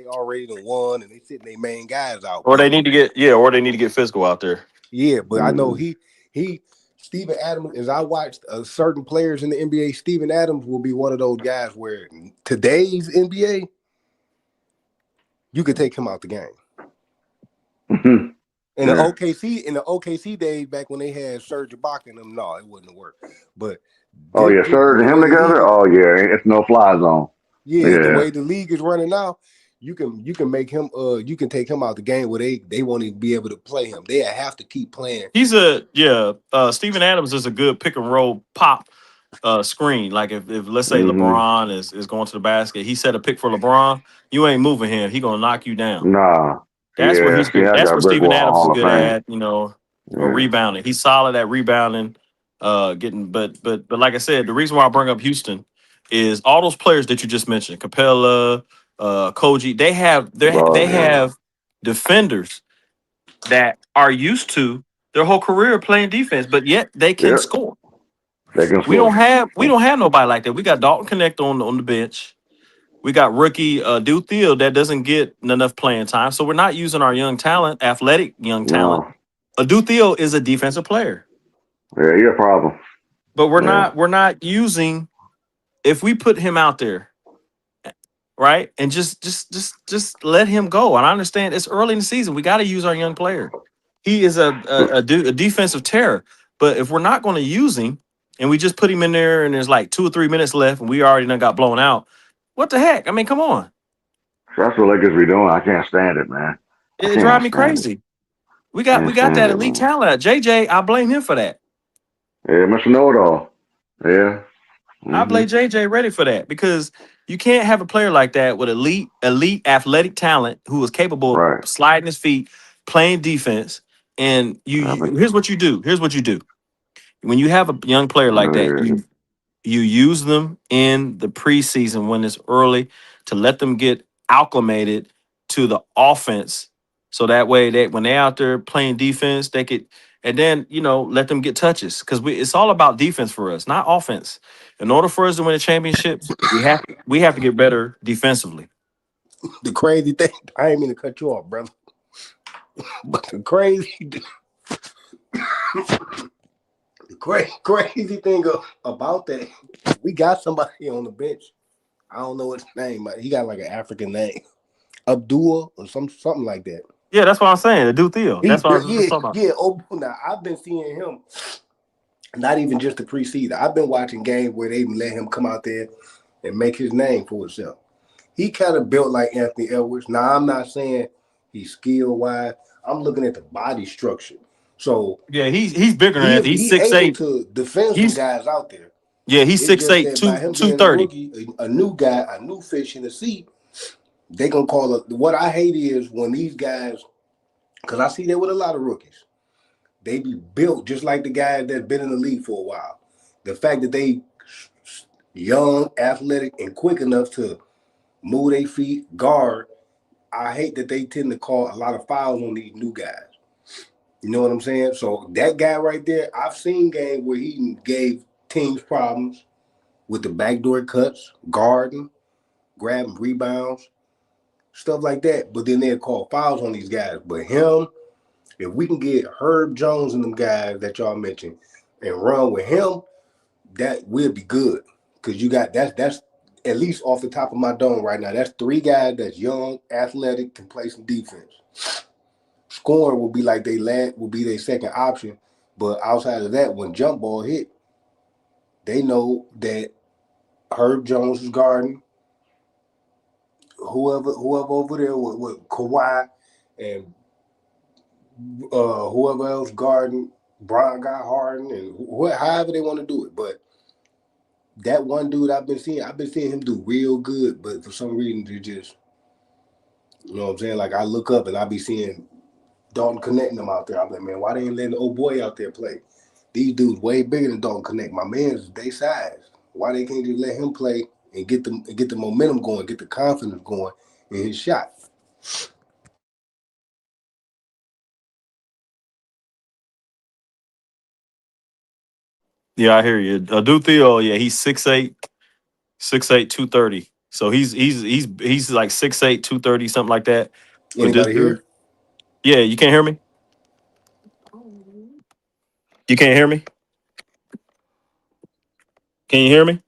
already done won and they sitting their main guys out. or But they need to get physical out there. yeah, but I know Hmm. he Steven Adams, as I watched certain players in the NBA, Steven Adams will be one of those guys where today's NBA, you could take him out the game. In the Yeah. OKC days back when they had Serge Ibaka and them, no, it wouldn't have worked. But Oh yeah, Serge the and him way the league together. is, Oh yeah, it's no fly zone. yeah, the Yeah. way the league is running now, you can make him you can take him out the game where they won't even be able to play him. They have to keep playing. He's Steven Adams is a good pick and roll pop screen. Like if let's say Hmm. LeBron is going to the basket, he set a pick for LeBron. You ain't moving him. He gonna knock you down. Nah. That's where Yeah. he's See, good. I That's got where brick Steven wall Adams is Hall of good Fame. at. You know, or Yeah. rebounding. He's solid at rebounding, getting. But like I said, the reason why I bring up Houston is all those players that you just mentioned, Capella, Koji. They Bro, yeah. have defenders that are used to their whole career playing defense, but yet they can Yep. score. They can We don't score. have we don't have nobody like that. We got Dalton Connect on the bench. We got rookie Duke Thiel that doesn't get enough playing time. So we're not using our young talent, athletic young talent. No. Duke Thiel is a defensive player, Yeah, he a problem. but Yeah. we're not using if we put him out there, right? And just let him go. And I understand it's early in the season. We got to use our young player. He is a defensive terror. But if we're not going to use him and we just put him in there and there's like 2 or 3 minutes left and we already done got blown out, what the heck? I mean, come on. That's what Lakers be doing. I can't stand it, man. I It drives can't me stand it. crazy. We Can't got stand that it, elite man. talent. JJ, I blame him for that. Yeah, Mr. Know It All. Yeah. I Mm-hmm. blame JJ ready for that because you can't have a player like that with elite athletic talent who is capable of Right. sliding his feet, playing defense. And I mean, here's what you do. Here's what you do. When you have a young player like that, yeah. you use them in the preseason when it's early to let them get acclimated to the offense. So that way that when they're out there playing defense, they could and then let them get touches because it's all about defense for us, not offense. In order for us to win a championship, we have to get better defensively. The crazy thing, I ain't mean to cut you off, brother. But crazy thing about that, we got somebody on the bench. I don't know his name, but he got like an African name, Abdul or something like that. Yeah, that's what I'm saying. The Duke Theo. That's what I was just Yeah, talking about. yeah. Oh, now I've been seeing him. Not even just the preseason. I've been watching games where they even let him come out there and make his name for himself. He kind of built like Anthony Edwards. Now I'm not saying he's skill wise. I'm looking at the body structure. So Yeah, he's bigger than that. He's he six able eight. to defend some He's guys out there. yeah, he's It's six just eight, that by two him two being a thirty. rookie, a new guy, a new fish in the sea, they gonna call it. What I hate is when these guys, because I see that with a lot of rookies, they be built just like the guys that's been in the league for a while. The fact that they young, athletic, and quick enough to move their feet, guard. I hate that they tend to call a lot of fouls on these new guys. You know what I'm saying? So that guy right there, I've seen games where he gave teams problems with the backdoor cuts, guarding, grabbing rebounds, stuff like that. But then they'll call fouls on these guys. But him, if we can get Herb Jones and them guys that y'all mentioned and run with him, that will be good. Cause you got that's at least off the top of my dome right now. That's three guys that's young, athletic, can play some defense. Scoring will be like will be their second option. But outside of that, when jump ball hit, they know that Herb Jones is guarding whoever over there with Kawhi and whoever else guarding Brian got Harden and however they want to do it. But that one dude I've been seeing him do real good, but for some reason they just, you know what I'm saying? Like I look up and I be seeing Dalton connecting them out there. I'm like, man, why they ain't letting the old boy out there play? These dudes way bigger than Dalton Connect. My man's they size. Why they can't just let him play and get the momentum going, get the confidence going in his shot? Yeah, I hear you. Duke Theo, yeah, he's 6'8", 6'8", 230. So he's like 6'8", 230, something like that. But this Anybody dude, here? yeah, you can't hear me? You can't hear me? Can you hear me?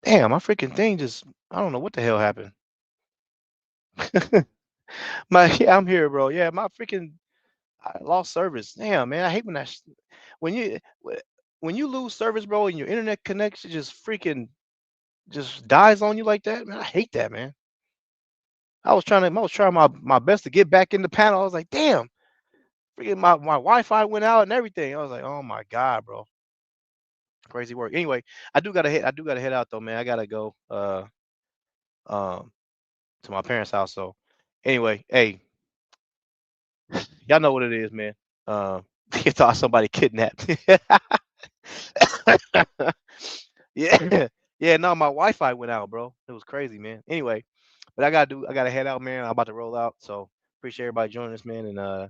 Damn, my freaking thing just, I don't know what the hell happened. Yeah, I'm here, bro. Yeah, my freaking, I lost service. Damn, man, I hate when when you when you lose service, bro, and your internet connection just freaking just dies on you like that, man. I hate that, man. I was trying my best to get back in the panel. I was like, damn, freaking my Wi-Fi went out and everything. I was like, oh my God, bro. Crazy work. Anyway, I do gotta head out though, man. I gotta go um to my parents' house. So anyway, hey, y'all know what it is, man. You thought somebody kidnapped. Yeah. Yeah, no, my Wi-Fi went out, bro. It was crazy, man. Anyway, but I gotta head out, man. I'm about to roll out. So appreciate everybody joining us, man. And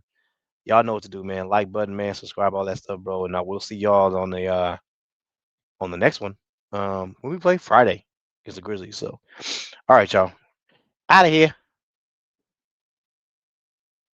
y'all know what to do, man. Like button, man, subscribe, all that stuff, bro. And I will see y'all on the next one. When we play Friday against the Grizzlies. So all right, y'all. Out of here.